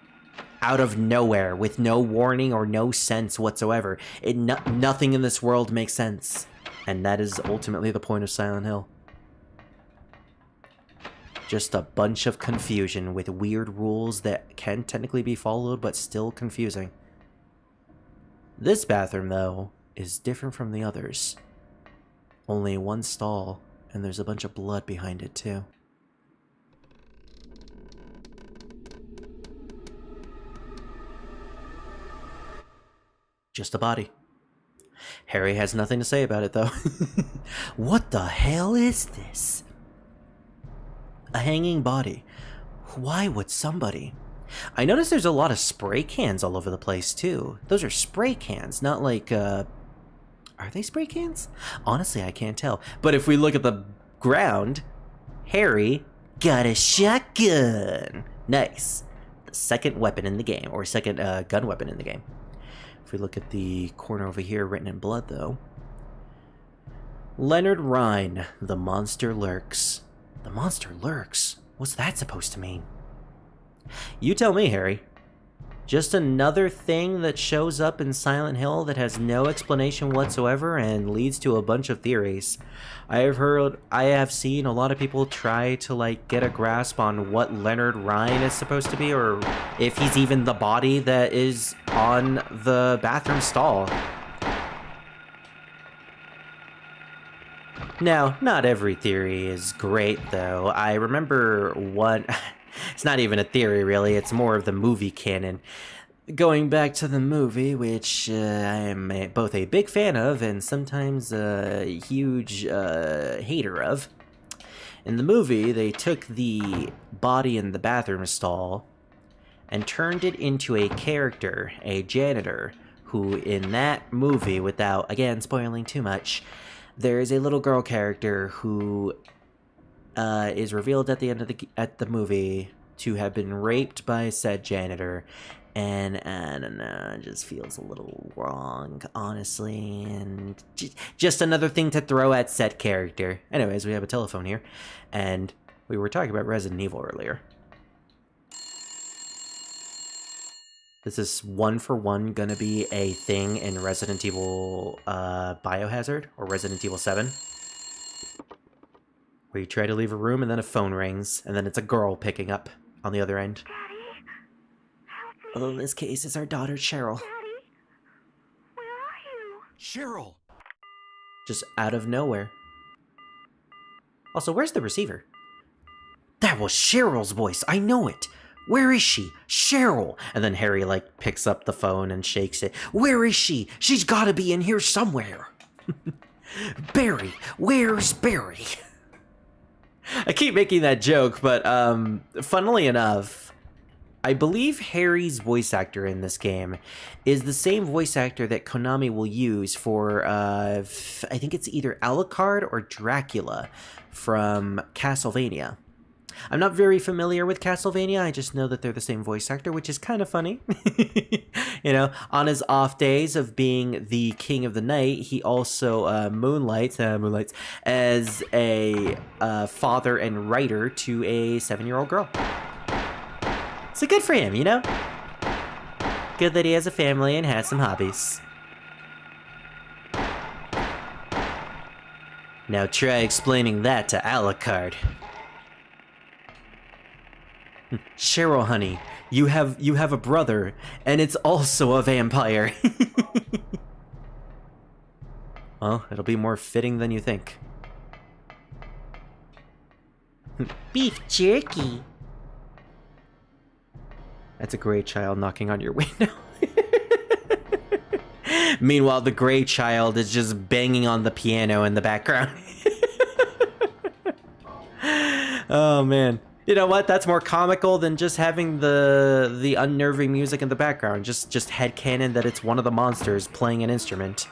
out of nowhere with no warning or no sense whatsoever. Nothing in this world makes sense, and that is ultimately the point of Silent Hill. Just a bunch of confusion with weird rules that can technically be followed, but still confusing. This bathroom, though, is different from the others. Only one stall, and there's a bunch of blood behind it, too. Just a body. Harry has nothing to say about it, though. What the hell is this? A hanging body. Why would somebody? I noticed there's a lot of spray cans all over the place, too. Those are spray cans, not like, Are they spray cans? Honestly, I can't tell. But if we look at the ground, Harry got a shotgun. Nice. The second weapon in the game, or second gun weapon in the game. If we look at the corner over here, written in blood, though. Leonard Rhine, the monster lurks. The monster lurks? What's that supposed to mean? You tell me, Harry. Just another thing that shows up in Silent Hill that has no explanation whatsoever and leads to a bunch of theories. I have seen a lot of people try to like get a grasp on what Leonard Rhine is supposed to be, or if he's even the body that is on the bathroom stall. Now, not every theory is great, though. I remember one... It's not even a theory, really. It's more of the movie canon. Going back to the movie, which I am both a big fan of and sometimes a huge hater of. In the movie, they took the body in the bathroom stall and turned it into a character, a janitor, who in that movie, without, again, spoiling too much, there is a little girl character who is revealed at the end of the movie to have been raped by said janitor, and I don't know, it just feels a little wrong, honestly, and just another thing to throw at said character. Anyways, we have a telephone here, and we were talking about Resident Evil earlier. This is 1-for-1 gonna be a thing in Resident Evil Biohazard or Resident Evil 7. Where you try to leave a room and then a phone rings, and then it's a girl picking up on the other end. Daddy? Help me. Although in this case, it's our daughter, Cheryl. Daddy? Where are you? Cheryl! Just out of nowhere. Also, where's the receiver? That was Cheryl's voice, I know it! Where is she? Cheryl! And then Harry, like, picks up the phone and shakes it. Where is she? She's gotta be in here somewhere! Barry! Where's Barry? I keep making that joke, but, funnily enough, I believe Harry's voice actor in this game is the same voice actor that Konami will use for, I think it's either Alucard or Dracula from Castlevania. I'm not very familiar with Castlevania, I just know that they're the same voice actor, which is kind of funny. You know, on his off days of being the king of the night, he also moonlights as a father and writer to a 7-year-old girl. So good for him, you know? Good that he has a family and has some hobbies. Now try explaining that to Alucard. Cheryl, honey, you have a brother, and it's also a vampire. Well, it'll be more fitting than you think. Beef jerky. That's a gray child knocking on your window. Meanwhile, the gray child is just banging on the piano in the background. Oh, man. You know what? That's more comical than just having the unnerving music in the background. Just headcanon that it's one of the monsters playing an instrument.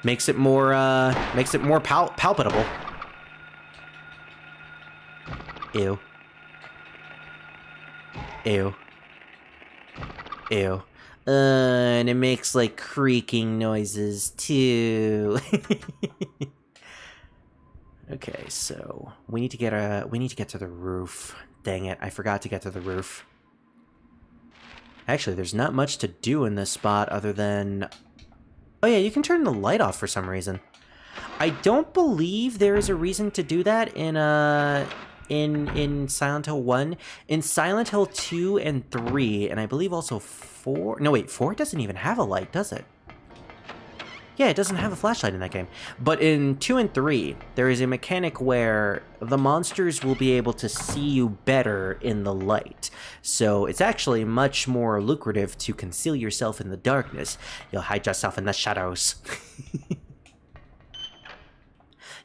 Makes it more palpable. Ew. Ew. Ew. And it makes like creaking noises too. Okay, so we need to get to the roof. Dang it, I forgot to get to the roof. Actually, there's not much to do in this spot other than... Oh yeah, you can turn the light off for some reason. I don't believe there is a reason to do that in Silent Hill 1. In Silent Hill 2 and 3, and I believe also 4... No, wait, 4 doesn't even have a light, does it? Yeah, it doesn't have a flashlight in that game. But in 2 and 3, there is a mechanic where the monsters will be able to see you better in the light. So it's actually much more lucrative to conceal yourself in the darkness. You'll hide yourself in the shadows.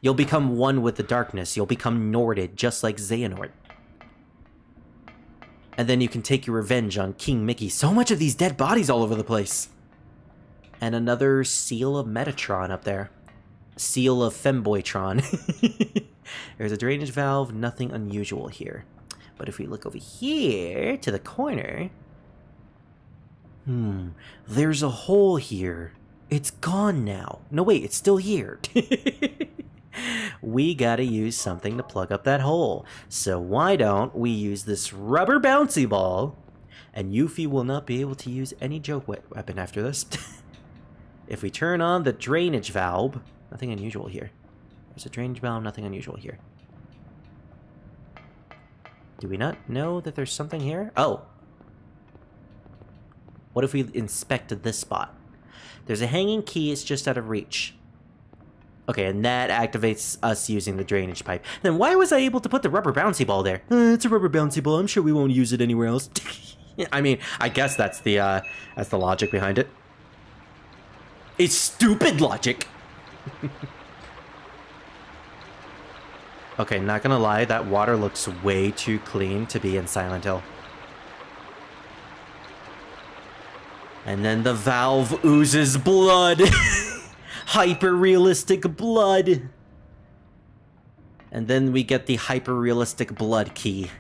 You'll become one with the darkness. You'll become Norded, just like Xehanort. And then you can take your revenge on King Mickey. So much of these dead bodies all over the place. And another seal of Metatron up there. Seal of Femboytron. There's a drainage valve, nothing unusual here. But if we look over here to the corner... there's a hole here. It's gone now. No, wait, it's still here. We gotta use something to plug up that hole. So why don't we use this rubber bouncy ball, and Yuffie will not be able to use any joke weapon after this. If we turn on the drainage valve, nothing unusual here. There's a drainage valve, nothing unusual here. Do we not know that there's something here? Oh! What if we inspected this spot? There's a hanging key, it's just out of reach. Okay, and that activates us using the drainage pipe. Then why was I able to put the rubber bouncy ball there? It's a rubber bouncy ball, I'm sure we won't use it anywhere else. I mean, I guess that's the logic behind it. It's stupid logic! Okay, not gonna lie, that water looks way too clean to be in Silent Hill. And then the valve oozes blood! Hyper-realistic blood! And then we get the hyper-realistic blood key.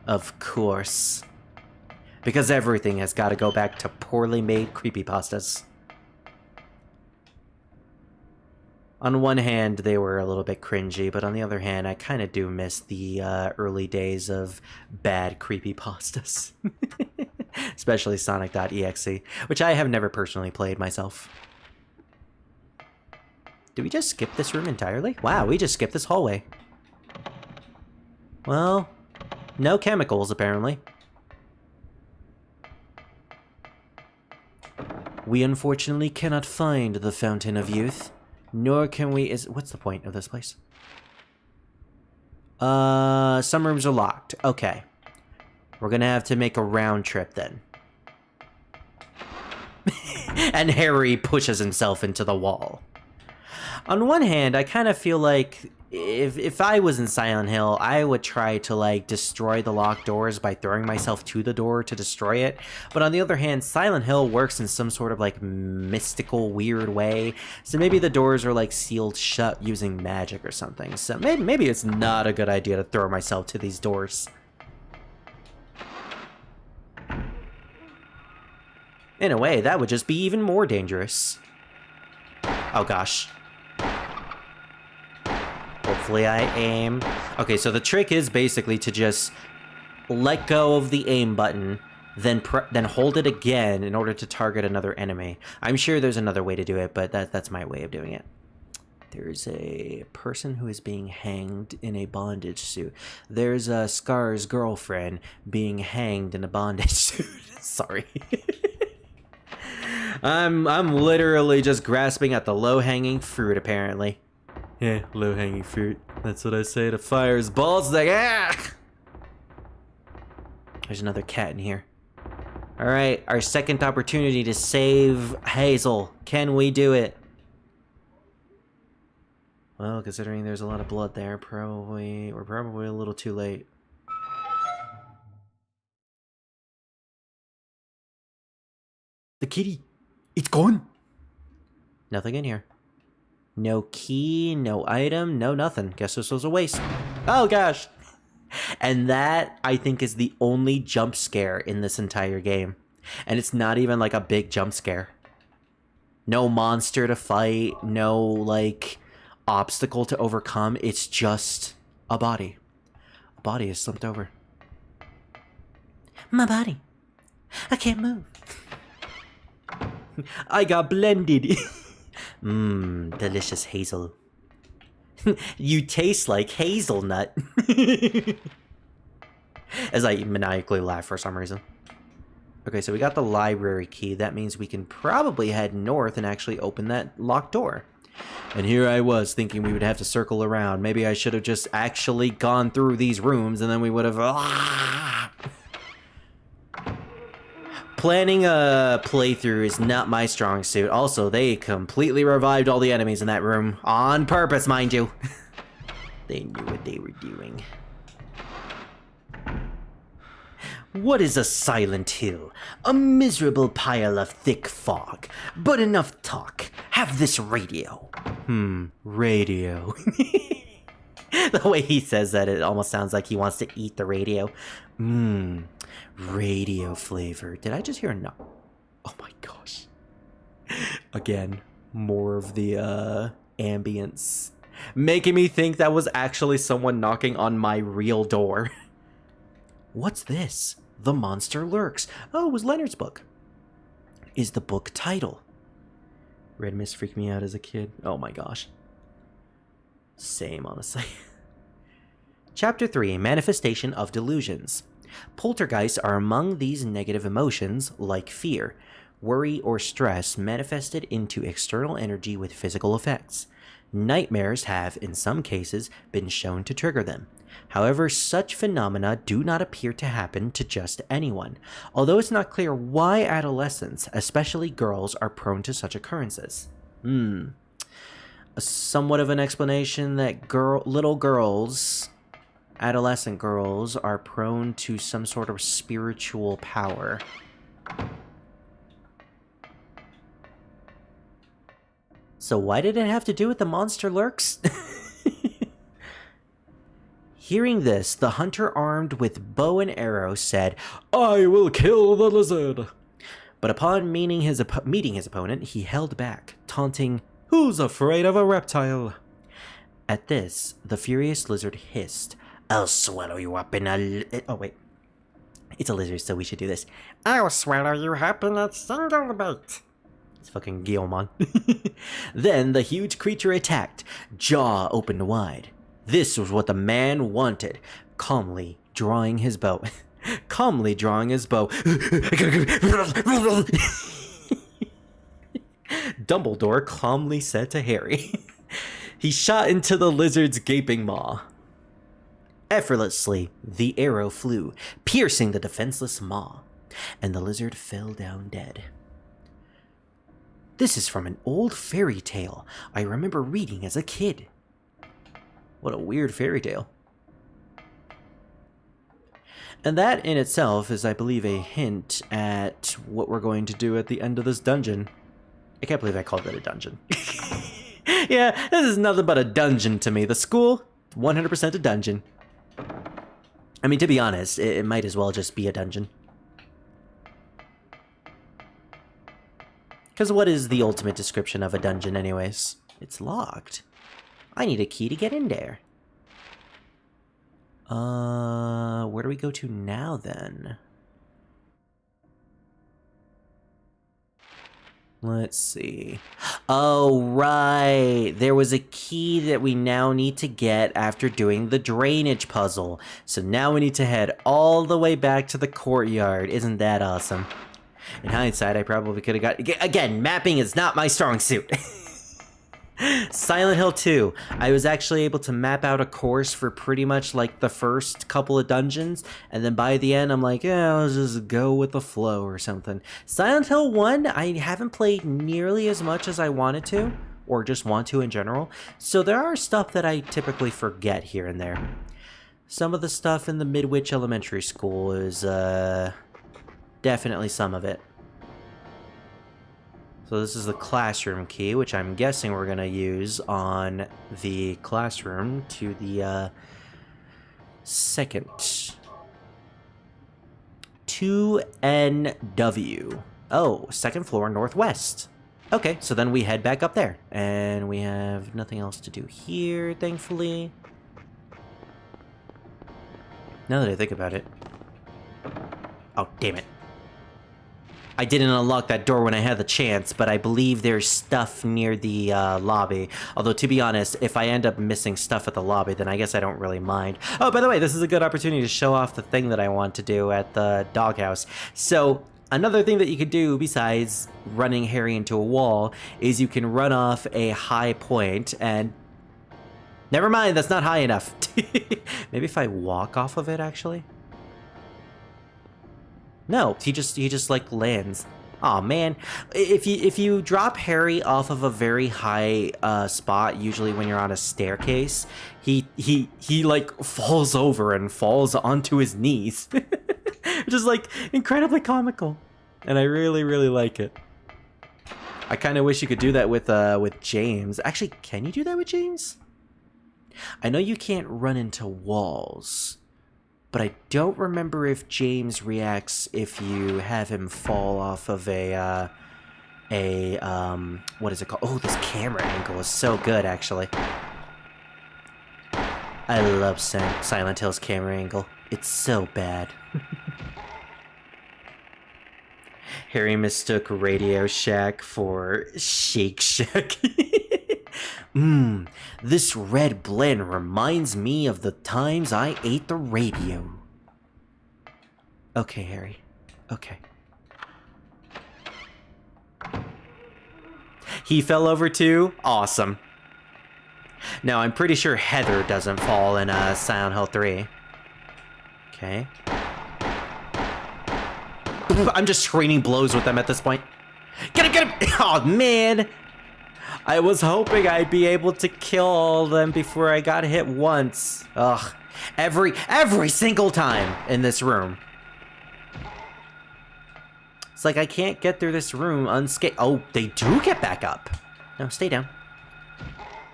Of course. Because everything has got to go back to poorly made creepypastas. On one hand, they were a little bit cringy, but on the other hand, I kind of do miss the early days of bad creepypastas. Especially Sonic.exe, which I have never personally played myself. Did we just skip this room entirely? Wow, we just skipped this hallway. Well, no chemicals, apparently. We unfortunately cannot find the Fountain of Youth, nor can we... What's the point of this place? Some rooms are locked. Okay. We're gonna have to make a round trip then. And Harry pushes himself into the wall. On one hand, I kind of feel like if I was in Silent Hill, I would try to, like, destroy the locked doors by throwing myself to the door to destroy it. But on the other hand, Silent Hill works in some sort of, like, mystical, weird way. So maybe the doors are, like, sealed shut using magic or something. So maybe it's not a good idea to throw myself to these doors. In a way, that would just be even more dangerous. Oh, gosh. Hopefully I aim. Okay, so the trick is basically to just let go of the aim button, then hold it again in order to target another enemy. I'm sure there's another way to do it, but that's my way of doing it. There's a person who is being hanged in a bondage suit. There's a Scar's girlfriend being hanged in a bondage suit. Sorry. I'm literally just grasping at the low-hanging fruit, apparently. Yeah, low-hanging fruit. That's what I say to fires balls. Like, ah! There's another cat in here. Alright, our second opportunity to save Hazel. Can we do it? Well, considering there's a lot of blood there, we're probably a little too late. The kitty! It's gone! Nothing in here. No key, no item, no nothing. Guess this was a waste. Oh gosh! And that, I think, is the only jump scare in this entire game. And it's not even like a big jump scare. No monster to fight, no, like, obstacle to overcome. It's just a body. A body is slumped over. My body. I can't move. I got blended. Mmm, delicious hazel. You taste like hazelnut. As I maniacally laugh for some reason. Okay, so we got the library key. That means we can probably head north and actually open that locked door. And here I was thinking we would have to circle around. Maybe I should have just actually gone through these rooms and then we would have... Planning a playthrough is not my strong suit. Also, they completely revived all the enemies in that room. On purpose, mind you. They knew what they were doing. What is a Silent Hill? A miserable pile of thick fog. But enough talk. Have this radio. Radio. The way he says that, it almost sounds like he wants to eat the radio. Radio flavor. Did I just hear a knock? Oh my gosh. Again, more of the ambience. Making me think that was actually someone knocking on my real door. What's this? The Monster Lurks. Oh, it was Leonard's book. Is the book title. Red Mist freaked me out as a kid. Oh my gosh. Same, honestly. Chapter 3, Manifestation of Delusions. Poltergeists are among these negative emotions, like fear, worry, or stress, manifested into external energy with physical effects. Nightmares have, in some cases, been shown to trigger them. However, such phenomena do not appear to happen to just anyone, although it's not clear why adolescents, especially girls, are prone to such occurrences. Somewhat of an explanation that little girls... adolescent girls are prone to some sort of spiritual power. So why did it have to do with the Monster Lurks? Hearing this, the hunter armed with bow and arrow said, "I will kill the lizard." But upon meeting his opponent, he held back, taunting, Who's afraid of a reptile? At this, the furious lizard hissed. I'll swallow you up in a... Oh, wait. It's a lizard, so we should do this. I'll swallow you up in a single bite. It's fucking Guillemon. Then the huge creature attacked, jaw opened wide. This was what the man wanted, calmly drawing his bow. Calmly drawing his bow. Dumbledore calmly said to Harry. He shot into the lizard's gaping maw. Effortlessly, the arrow flew, piercing the defenseless maw, and the lizard fell down dead. This is from an old fairy tale I remember reading as a kid. What a weird fairy tale. And that in itself is, I believe, a hint at what we're going to do at the end of this dungeon. I can't believe I called it a dungeon. Yeah, this is nothing but a dungeon to me. The school, 100% a dungeon. I mean, to be honest, it might as well just be a dungeon. Because what is the ultimate description of a dungeon anyways? It's locked. I need a key to get in there. Where do we go to now then? Let's see. Oh, right. There was a key that we now need to get after doing the drainage puzzle. So now we need to head all the way back to the courtyard. Isn't that awesome? In hindsight, I probably could have got... Again, mapping is not my strong suit. Silent Hill 2. I was actually able to map out a course for pretty much like the first couple of dungeons, and then by the end I'm like, yeah, let's just go with the flow or something. Silent Hill 1, I haven't played nearly as much as I wanted to, or just want to in general, so there are stuff that I typically forget here and there. Some of the stuff in the Midwich Elementary School is definitely some of it. So this is the classroom key, which I'm guessing we're going to use on the classroom to the second. 2NW. Oh, second floor northwest. Okay, so then we head back up there. And we have nothing else to do here, thankfully. Now that I think about it. Oh, damn it. I didn't unlock that door when I had the chance, but I believe there's stuff near the lobby. Although, to be honest, if I end up missing stuff at the lobby, then I guess I don't really mind. Oh, by the way, this is a good opportunity to show off the thing that I want to do at the doghouse. So, another thing that you could do besides running Harry into a wall is you can run off a high point and... Never mind, that's not high enough. Maybe if I walk off of it, actually? No, he just like lands. Aw, man. If you drop Harry off of a very high spot, usually when you're on a staircase, he like falls over and falls onto his knees. Which is like incredibly comical. And I really, really like it. I kind of wish you could do that with James. Actually, can you do that with James? I know you can't run into walls. But I don't remember if James reacts if you have him fall off of what is it called? Oh, this camera angle is so good, actually. I love Silent Hill's camera angle. It's so bad. Harry mistook Radio Shack for Shake Shack. This red blend reminds me of the times I ate the radio. Okay, Harry. Okay. He fell over too? Awesome. Now, I'm pretty sure Heather doesn't fall in Silent Hill 3. Okay. I'm just screening blows with them at this point. Get him, get him! Oh, man! I was hoping I'd be able to kill all of them before I got hit once. Ugh. Every single time in this room. It's like I can't get through this room unscathed. Oh, they do get back up. No, stay down.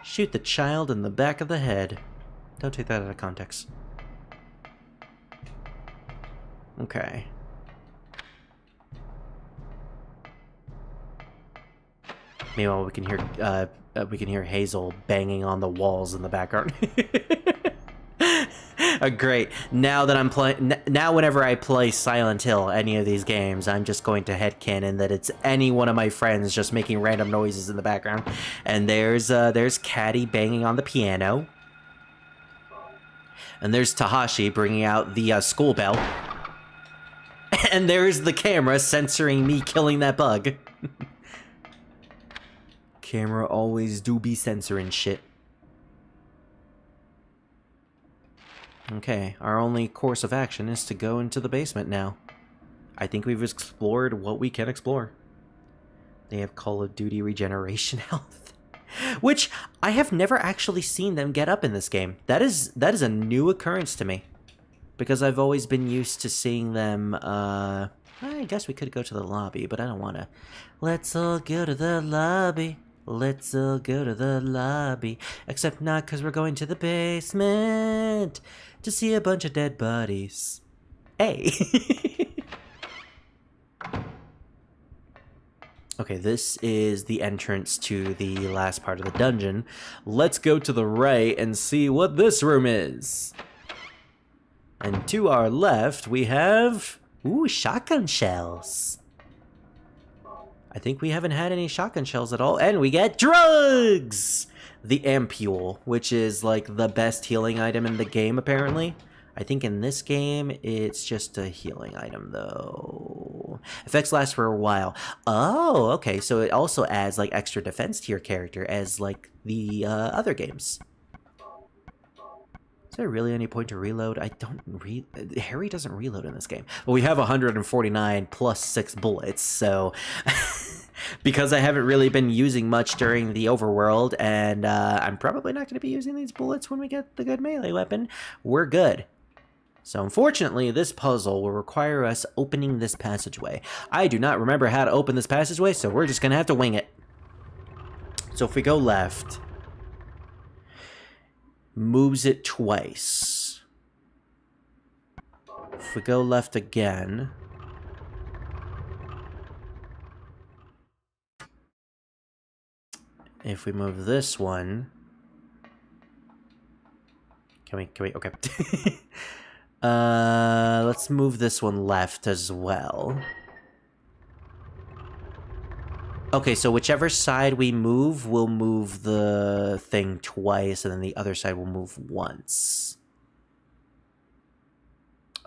Shoot the child in the back of the head. Don't take that out of context. Okay. Meanwhile, we can hear Hazel banging on the walls in the background. Great. Now that I'm playing, now whenever I play Silent Hill, any of these games, I'm just going to headcanon that it's any one of my friends just making random noises in the background. And there's Caddy banging on the piano. And there's Tahashi bringing out the school bell. And there's the camera censoring me killing that bug. Camera always do be censoring shit. Okay, our only course of action is to go into the basement now. I think we've explored what we can explore. They have Call of Duty regeneration health, which I have never actually seen them get up in this game. That is a new occurrence to me, because I've always been used to seeing them. I guess we could go to the lobby, but I don't want to. Let's all go to the lobby. Let's all go to the lobby. Except not, because we're going to the basement to see a bunch of dead bodies. Hey! Okay, this is the entrance to the last part of the dungeon. Let's go to the right and see what this room is. And to our left, we have... Ooh, shotgun shells. I think we haven't had any shotgun shells at all. And we get drugs! The ampule, which is like the best healing item in the game, apparently. I think in this game, it's just a healing item, though. Effects last for a while. Oh, okay, so it also adds like extra defense to your character as like the other games. Is there really any point to reload? Harry doesn't reload in this game. Well, we have 149 plus 6 bullets, so... because I haven't really been using much during the overworld, and I'm probably not going to be using these bullets when we get the good melee weapon, we're good. So unfortunately, this puzzle will require us opening this passageway. I do not remember how to open this passageway, so we're just going to have to wing it. So if we go left... moves it twice. If we go left again... if we move this one... Can we, okay. Let's move this one left as well. Okay, so whichever side we move, we'll move the thing twice, and then the other side will move once.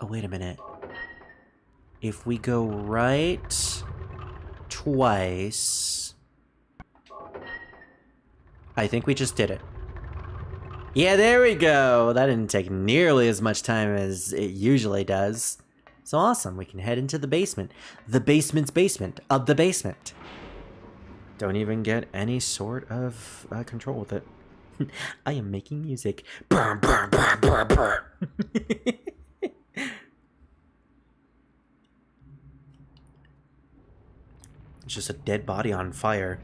Oh, wait a minute. If we go right twice... I think we just did it. Yeah, there we go! That didn't take nearly as much time as it usually does. So awesome, we can head into the basement. The basement's basement of the basement. Don't even get any sort of control with it. I am making music. Burr, burr, burr, burr, burr. It's just a dead body on fire.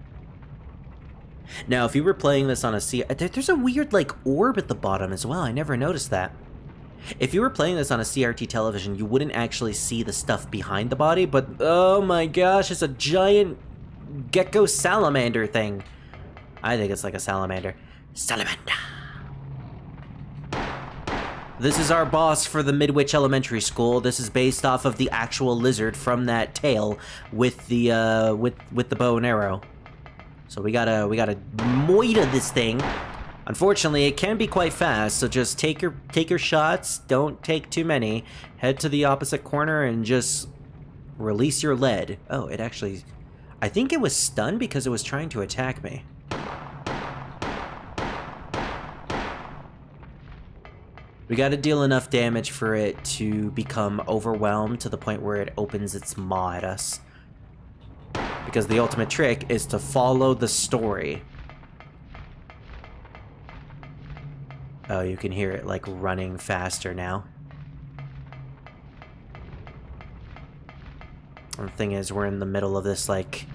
Now, if you were playing this on a there's a weird, like, orb at the bottom as well. I never noticed that. If you were playing this on a CRT television, you wouldn't actually see the stuff behind the body, but oh my gosh, it's a giant gecko salamander thing. I think it's like a salamander. Salamander. This is our boss for the Midwich Elementary School. This is based off of the actual lizard from that tale with the with the bow and arrow. So we gotta moita this thing. Unfortunately, it can be quite fast, so just take your shots. Don't take too many. Head to the opposite corner and just release your lead. Oh, it actually... I think it was stunned because it was trying to attack me. We gotta deal enough damage for it to become overwhelmed to the point where it opens its maw at us. Because the ultimate trick is to follow the story. Oh, you can hear it, like, running faster now. And the thing is, we're in the middle of this, like,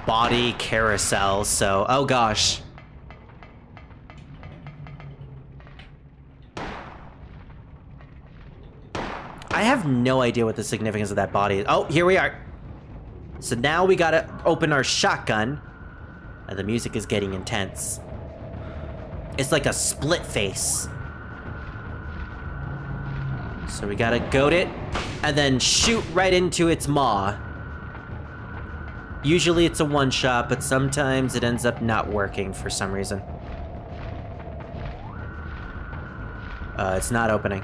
body carousel, so... Oh, gosh. I have no idea what the significance of that body is. Oh, here we are. So now we gotta open our shotgun. And the music is getting intense. It's like a split face. So we gotta goad it, and then shoot right into its maw. Usually it's a one-shot, but sometimes it ends up not working for some reason. It's not opening.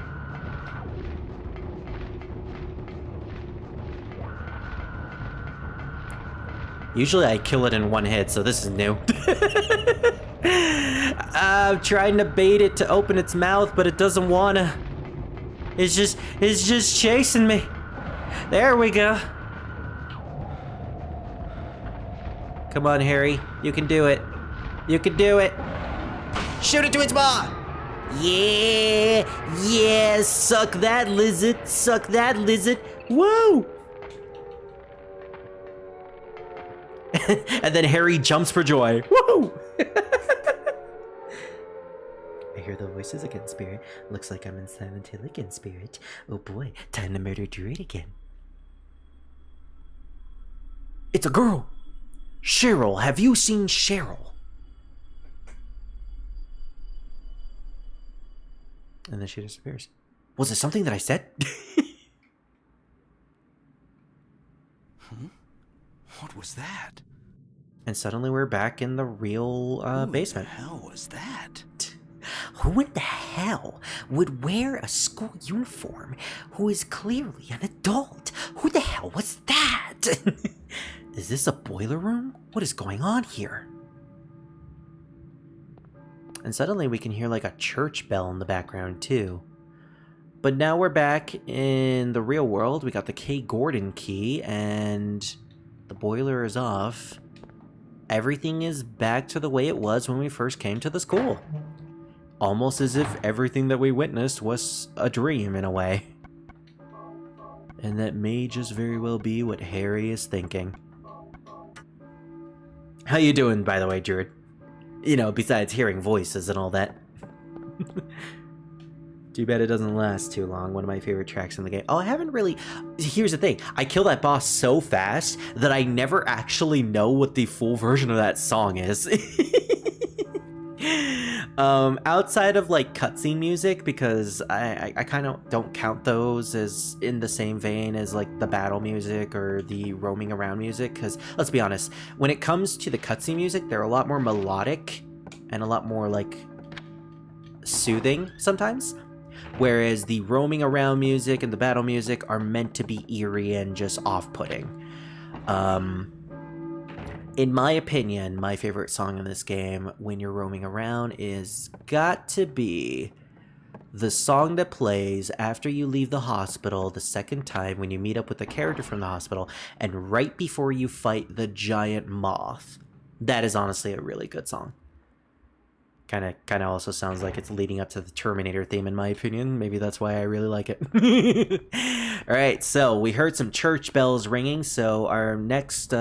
Usually I kill it in one hit, so this is new. I'm trying to bait it to open its mouth, but it doesn't wanna. It's just chasing me. There we go. Come on, Harry. You can do it. You can do it. Shoot it to its maw. Yeah. Yeah. Suck that, lizard. Suck that, lizard. Woo. And then Harry jumps for joy. Woo. I hear the voices again, Spirit. Looks like I'm in Silent Hill again, Spirit. Oh boy, time to murder Druid again. It's a girl! Cheryl, have you seen Cheryl? And then she disappears. Was it something that I said? What was that? And suddenly we're back in the real basement. What the hell was that? Who in the hell would wear a school uniform who is clearly an adult? Who the hell was that? Is this a boiler room? What is going on here? And suddenly we can hear like a church bell in the background too. But now we're back in the real world. We got the K. Gordon key and the boiler is off. Everything is back to the way it was when we first came to the school. Almost as if everything that we witnessed was a dream in a way. And that may just very well be what Harry is thinking. How you doing, by the way, Druid? You know, besides hearing voices and all that. Too bad it doesn't last too long. One of my favorite tracks in the game. Oh, I haven't really... Here's the thing. I kill that boss so fast that I never actually know what the full version of that song is. Outside of like cutscene music, because I kind of don't count those as in the same vein as like the battle music or the roaming around music, because let's be honest, when it comes to the cutscene music, they're a lot more melodic and a lot more like soothing sometimes, whereas the roaming around music and the battle music are meant to be eerie and just off-putting. In my opinion, my favorite song in this game when you're roaming around is got to be the song that plays after you leave the hospital the second time when you meet up with the character from the hospital and right before you fight the giant moth. That is honestly a really good song. Kind of also sounds like it's leading up to the Terminator theme in my opinion. Maybe that's why I really like it. All right, so we heard some church bells ringing, so our next...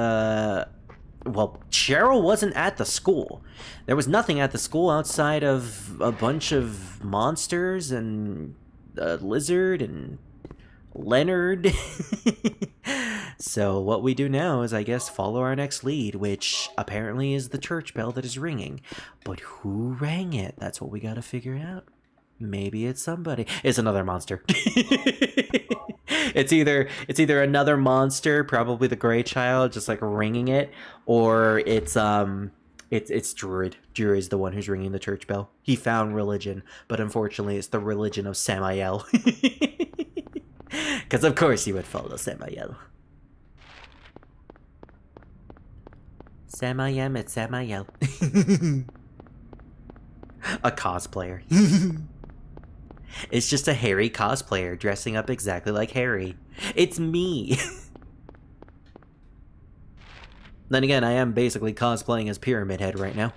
Well, Cheryl wasn't at the school. There was nothing at the school outside of a bunch of monsters and a lizard and Leonard. So what we do now is, I guess, follow our next lead, which apparently is the church bell that is ringing. But who rang it? That's what we gotta figure out. Maybe it's somebody. It's another monster. It's either another monster, probably the Gray Child, just like ringing it, or it's Druid. Druid is the one who's ringing the church bell. He found religion, but unfortunately, it's the religion of Samael. Because of course he would follow Samael. Samael, it's Samael. A cosplayer. It's just a Harry cosplayer dressing up exactly like Harry. It's me. Then again, I am basically cosplaying as Pyramid Head right now.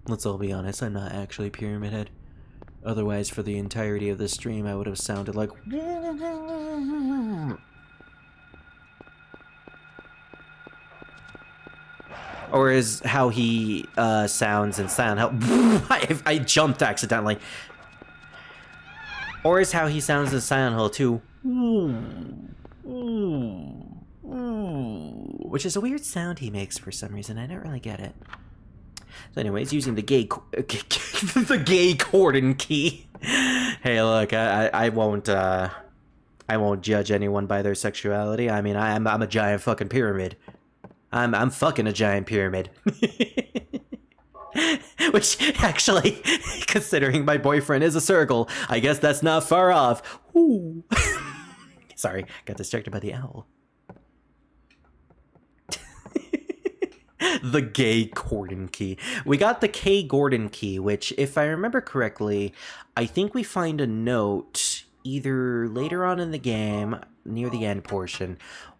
Let's all be honest, I'm not actually Pyramid Head. Otherwise, for the entirety of this stream, I would have sounded like... Or is how he sounds in Silent Hill. I jumped accidentally. Or is how he sounds in Silent Hill too. which is a weird sound he makes for some reason. I don't really get it. So anyways, using the gay the gay cordon key. Hey, look, I won't judge anyone by their sexuality. I mean, I'm a giant fucking pyramid. I'm fucking a giant pyramid. Which, actually, considering my boyfriend is a circle, I guess that's not far off. Ooh. Sorry, got distracted by the owl. The gay Gordon key. We got the K Gordon key, which, if I remember correctly, I think we find a note either later on in the game, near the end portion,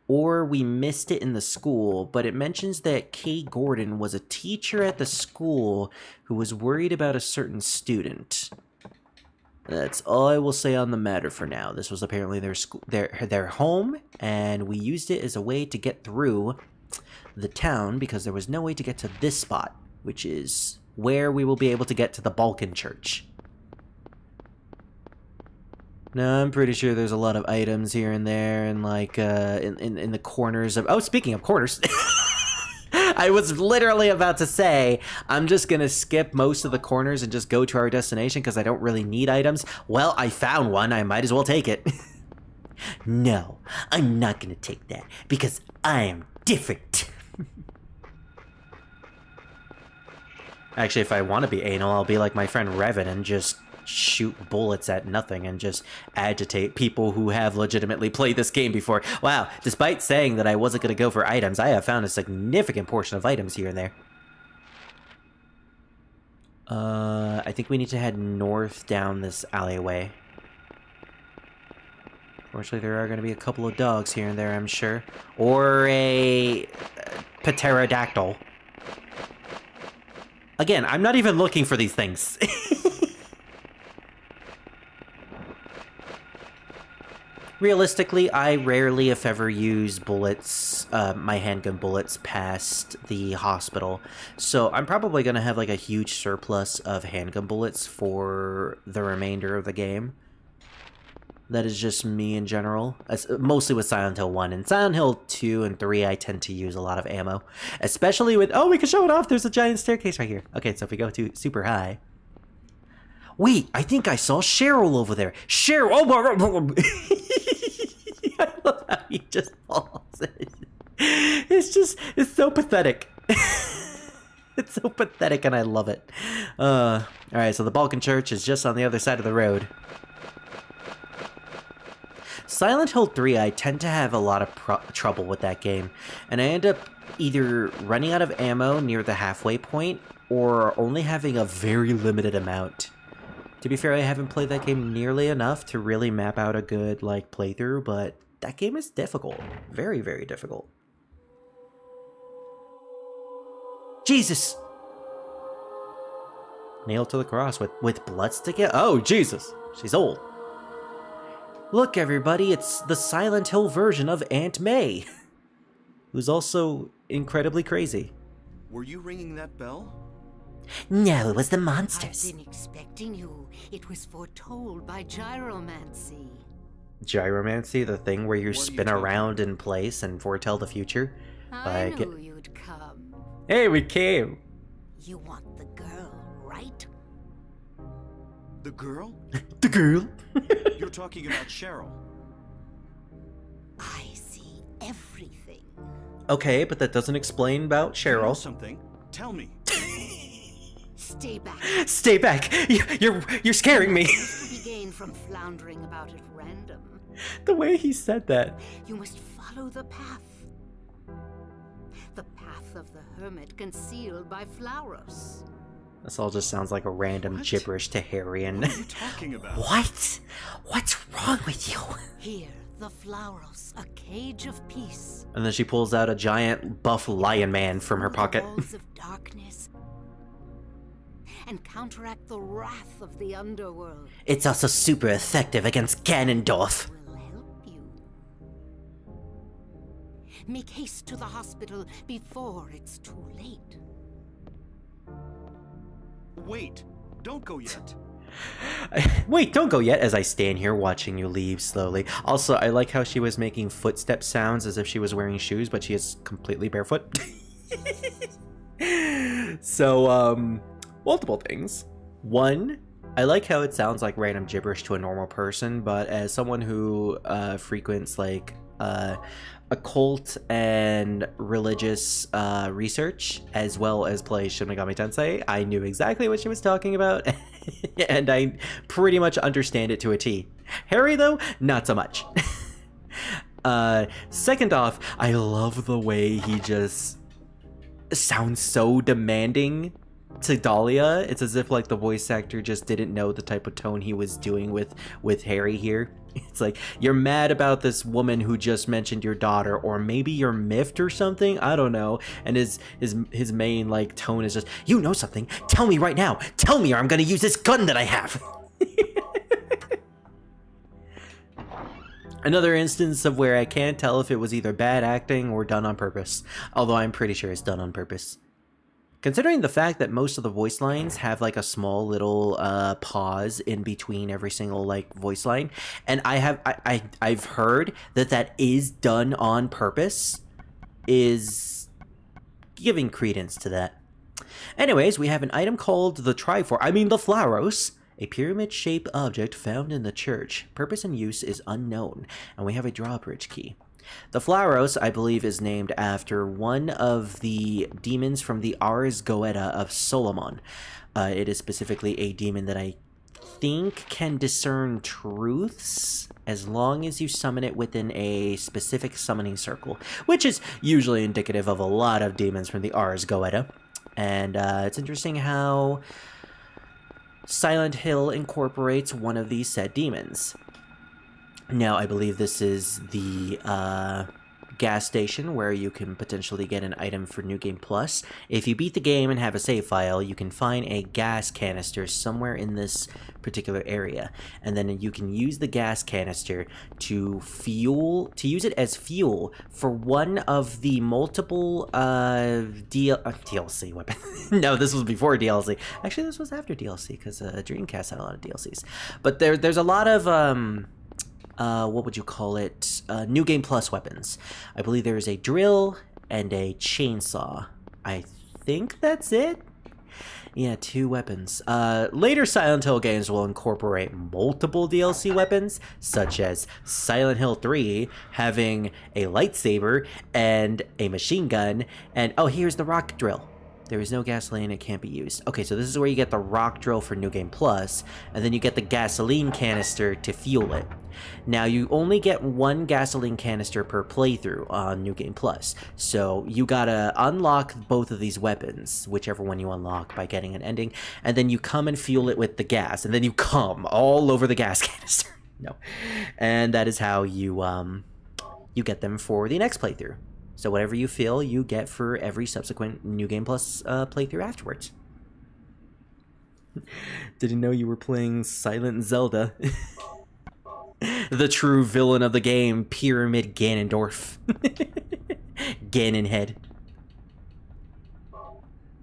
or we missed it in the school, but it mentions that Kay Gordon was a teacher at the school who was worried about a certain student. That's all I will say on the matter for now. This was apparently their school, their home, and we used it as a way to get through the town because there was no way to get to this spot, which is where we will be able to get to the Balkan Church. No, I'm pretty sure there's a lot of items here and there, and like in the corners of. Oh, speaking of corners, I was literally about to say I'm just gonna skip most of the corners and just go to our destination because I don't really need items. Well, I found one. I might as well take it. No, I'm not gonna take that because I am different. Actually, if I want to be anal, I'll be like my friend Revan and just shoot bullets at nothing and just agitate people who have legitimately played this game before. Wow, despite saying that I wasn't going to go for items, I have found a significant portion of items here and there. I think we need to head north down this alleyway. Fortunately, there are going to be a couple of dogs here and there, I'm sure. Or a pterodactyl. Again, I'm not even looking for these things. Realistically, I rarely, if ever, use bullets, my handgun bullets, past the hospital. So I'm probably going to have like a huge surplus of handgun bullets for the remainder of the game. That is just me in general, mostly with Silent Hill 1. And Silent Hill 2 and 3, I tend to use a lot of ammo. Especially with... Oh, we can show it off! There's a giant staircase right here. Okay, so if we go to super high... Wait, I think I saw Cheryl over there. Cheryl! Oh my god! I love how he just falls. It's so pathetic. It's so pathetic and I love it. Alright, so the Balkan Church is just on the other side of the road. Silent Hill 3, I tend to have a lot of trouble with that game, and I end up either running out of ammo near the halfway point, or only having a very limited amount. To be fair, I haven't played that game nearly enough to really map out a good, like, playthrough, but that game is difficult. Very, very difficult. Jesus! Nailed to the cross with blood sticking? Oh, Jesus! She's old. Look, everybody, it's the Silent Hill version of Aunt May, who's also incredibly crazy. Were you ringing that bell? No, it was the monsters. I've been expecting you. It was foretold by gyromancy. Gyromancy, the thing where you What are you spin talking around in place and foretell the future? I knew you'd come. Hey, we came! You want the girl, right? The girl? The girl? You're talking about Cheryl. I see everything. Okay, but that doesn't explain about You know Cheryl. something? Tell me. Stay back. Stay back! You're scaring me! To be gained from floundering about at random. The way he said that. You must follow the path. The path of the hermit concealed by Flauros. This all just sounds like a random What? gibberish to Harry and... What are you talking about? What? What's wrong with you? Here, the Flauros, a cage of peace. And then she pulls out a giant buff lion man from her Through pocket. The walls of darkness, and counteract the wrath of the underworld. It's also super effective against Ganondorf. Will help you. Make haste to the hospital before it's too late. Wait, don't go yet. Wait, don't go yet, as I stand here watching you leave slowly. Also, I like how she was making footstep sounds as if she was wearing shoes, but she is completely barefoot. So, multiple things. One, I like how it sounds like random gibberish to a normal person, but as someone who frequents like occult and religious research, as well as plays Shin Megami Tensei, I knew exactly what she was talking about, and I pretty much understand it to a T. Harry, though, not so much. Second off, I love the way he just sounds so demanding to Dahlia. It's as if like the voice actor just didn't know the type of tone he was doing with Harry here. It's like, you're mad about this woman who just mentioned your daughter, or maybe you're miffed or something, I don't know. And his main like tone is just, you know something, tell me right now, tell me or I'm gonna use this gun that I have. Another instance of where I can't tell if it was either bad acting or done on purpose, although I'm pretty sure it's done on purpose. Considering the fact that most of the voice lines have like a small little pause in between every single like voice line, and I've heard that is done on purpose, is giving credence to that. Anyways, we have an item called the Flauros, a pyramid-shaped object found in the church. Purpose and use is unknown, and we have a drawbridge key. The Flauros, I believe, is named after one of the demons from the Ars Goetia of Solomon. It is specifically a demon that I think can discern truths as long as you summon it within a specific summoning circle, which is usually indicative of a lot of demons from the Ars Goetia. And it's interesting how Silent Hill incorporates one of these said demons. Now, I believe this is the gas station where you can potentially get an item for New Game Plus. If you beat the game and have a save file, you can find a gas canister somewhere in this particular area, and then you can use the gas canister to use it as fuel for one of the multiple DLC weapons. No, this was before DLC. Actually, this was after DLC because Dreamcast had a lot of DLCs. But there's a lot of what would you call it? New Game Plus weapons. I believe there is a drill and a chainsaw. I think that's it? Yeah, 2 weapons. Later Silent Hill games will incorporate multiple DLC weapons, such as Silent Hill 3 having a lightsaber and a machine gun, and oh, here's the rock drill. There is no gasoline, it can't be used. Okay, so this is where you get the rock drill for New Game Plus, and then you get the gasoline canister to fuel it. Now, you only get 1 gasoline canister per playthrough on New Game Plus, so you gotta unlock both of these weapons, whichever one you unlock by getting an ending, and then you come and fuel it with the gas, and then you come all over the gas canister. No. And that is how you get them for the next playthrough. So whatever you fill, you get for every subsequent New Game Plus playthrough afterwards. Didn't know you were playing Silent Zelda. The true villain of the game, Pyramid Ganondorf. Ganonhead.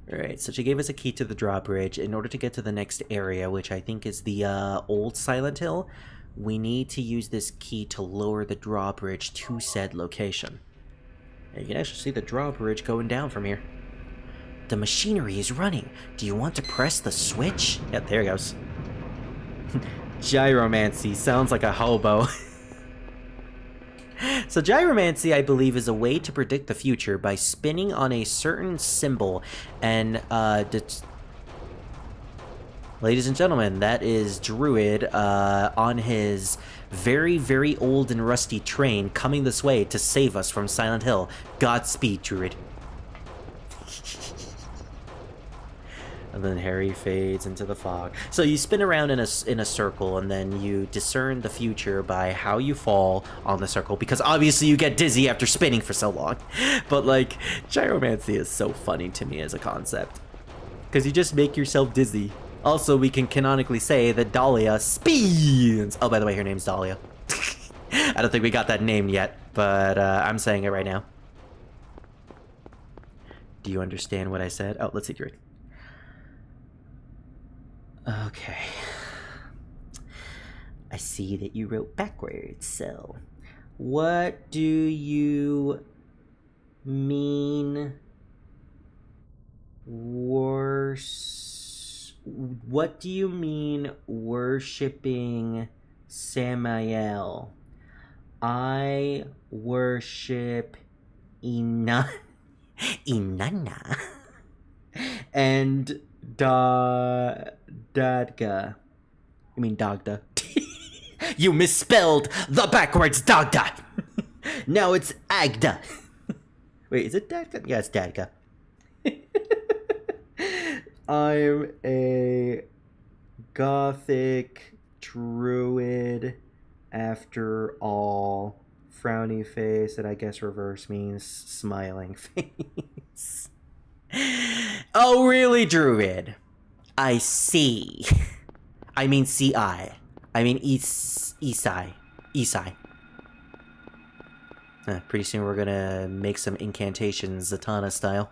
Alright, so she gave us a key to the drawbridge. In order to get to the next area, which I think is the old Silent Hill, we need to use this key to lower the drawbridge to said location. And you can actually see the drawbridge going down from here. The machinery is running. Do you want to press the switch? Yep, there it goes. Gyromancy sounds like a hobo. So gyromancy, I believe, is a way to predict the future by spinning on a certain symbol. And, ladies and gentlemen, that is Druid on his very, very old and rusty train coming this way to save us from Silent Hill. Godspeed, Druid. And then Harry fades into the fog. So you spin around in a circle, and then you discern the future by how you fall on the circle, because obviously you get dizzy after spinning for so long. But like, gyromancy is so funny to me as a concept, because you just make yourself dizzy. Also, we can canonically say that Dahlia speeds. Oh, by the way, her name's Dahlia. I don't think we got that name yet, but I'm saying it right now. Do you understand what I said? Oh, let's see, Druid. Okay. I see that you wrote backwards, so what do you mean what do you mean worshipping Samael? I worship Inanna and Dadga. I mean Dagda. You misspelled the backwards Dagda. Now it's Agda. Wait, is it Dadga? Yeah, it's Dadga. I'm a gothic druid after all. Frowny face, and I guess reverse means smiling face. Oh, really, druid? I see. I mean CI. I mean Isai. Pretty soon we're gonna make some incantations Zatanna style.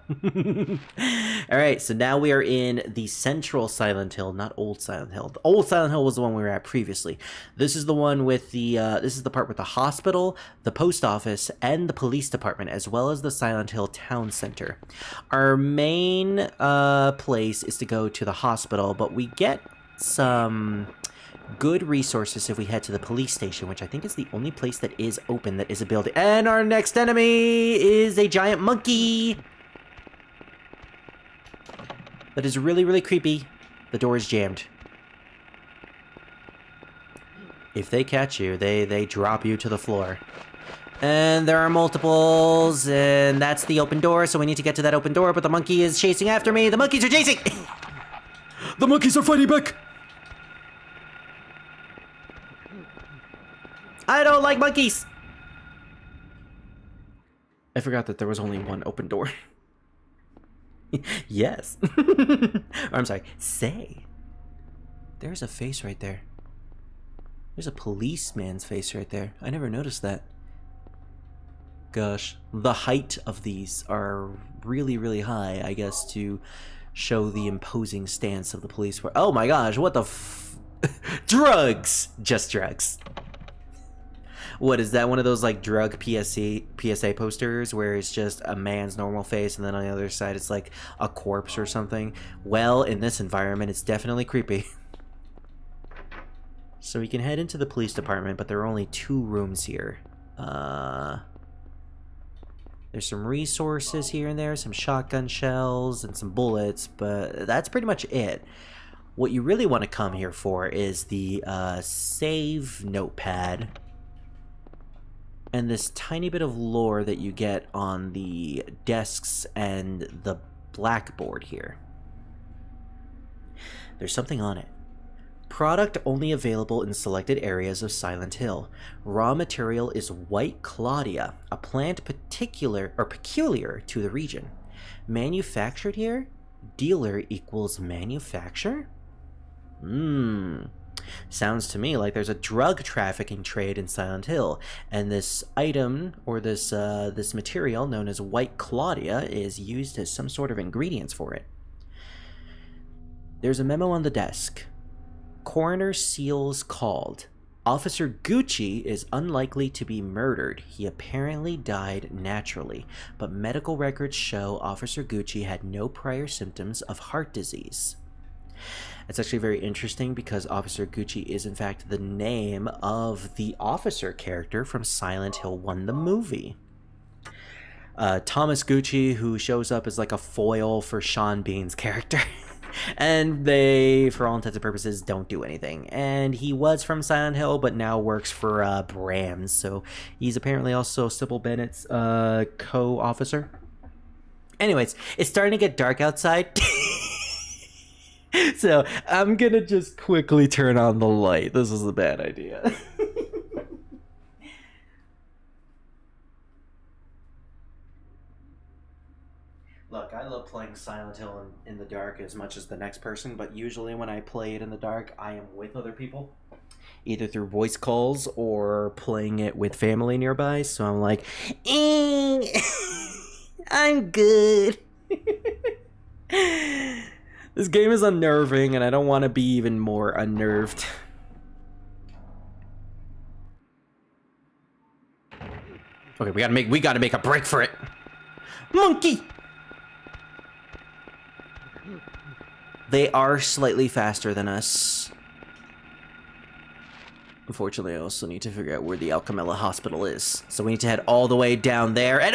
Alright, so now we are in the central Silent Hill, not Old Silent Hill. The Old Silent Hill was the one we were at previously. This is the one with the, this is the part with the hospital, the post office, and the police department, as well as the Silent Hill Town Center. Our main, place is to go to the hospital, but we get some good resources if we head to the police station, which I think is the only place that is open that is a building. And our next enemy is a giant monkey that is really, really creepy. The door is jammed. If they catch you, they drop you to the floor. And there are multiples, and that's the open door, so we need to get to that open door, but the monkey is chasing after me. The monkeys are chasing! The monkeys are fighting back! I don't like monkeys! I forgot that there was only one open door. Yes. Or, I'm sorry, say. There's a face right there. There's a policeman's face right there. I never noticed that. Gosh. The height of these are really, really high, I guess, to show the imposing stance of the police. Oh my gosh, what the Drugs! Just drugs. What is that? One of those like drug PSA posters where it's just a man's normal face and then on the other side it's like a corpse or something? Well, in this environment it's definitely creepy. So we can head into the police department, but there are only 2 rooms here. There's some resources here and there, some shotgun shells and some bullets, but that's pretty much it. What you really want to come here for is the save notepad and this tiny bit of lore that you get on the desks and the blackboard here. There's something on it. Product only available in selected areas of Silent Hill. Raw material is white Claudia, a plant peculiar to the region. Manufactured here? Dealer equals manufacture? Sounds to me like there's a drug trafficking trade in Silent Hill, and this item, or this material known as white Claudia, is used as some sort of ingredients for it. There's a memo on the desk. Coroner seals called. Officer Gucci is unlikely to be murdered. He apparently died naturally, but medical records show Officer Gucci had no prior symptoms of heart disease. It's actually very interesting because Officer Gucci is in fact the name of the officer character from Silent Hill 1, the movie. Thomas Gucci, who shows up as like a foil for Sean Bean's character. And they, for all intents and purposes, don't do anything. And he was from Silent Hill, but now works for Brams, so he's apparently also Sybil Bennett's co-officer. Anyways, it's starting to get dark outside. So I'm gonna just quickly turn on the light. This is a bad idea. Look, I love playing Silent Hill in the dark as much as the next person, but usually when I play it in the dark, I am with other people. Either through voice calls or playing it with family nearby, so I'm like, I'm good. This game is unnerving, and I don't want to be even more unnerved. Okay, we gotta make a break for it. Monkey! They are slightly faster than us. Unfortunately, I also need to figure out where the Alchemilla Hospital is. So we need to head all the way down there and...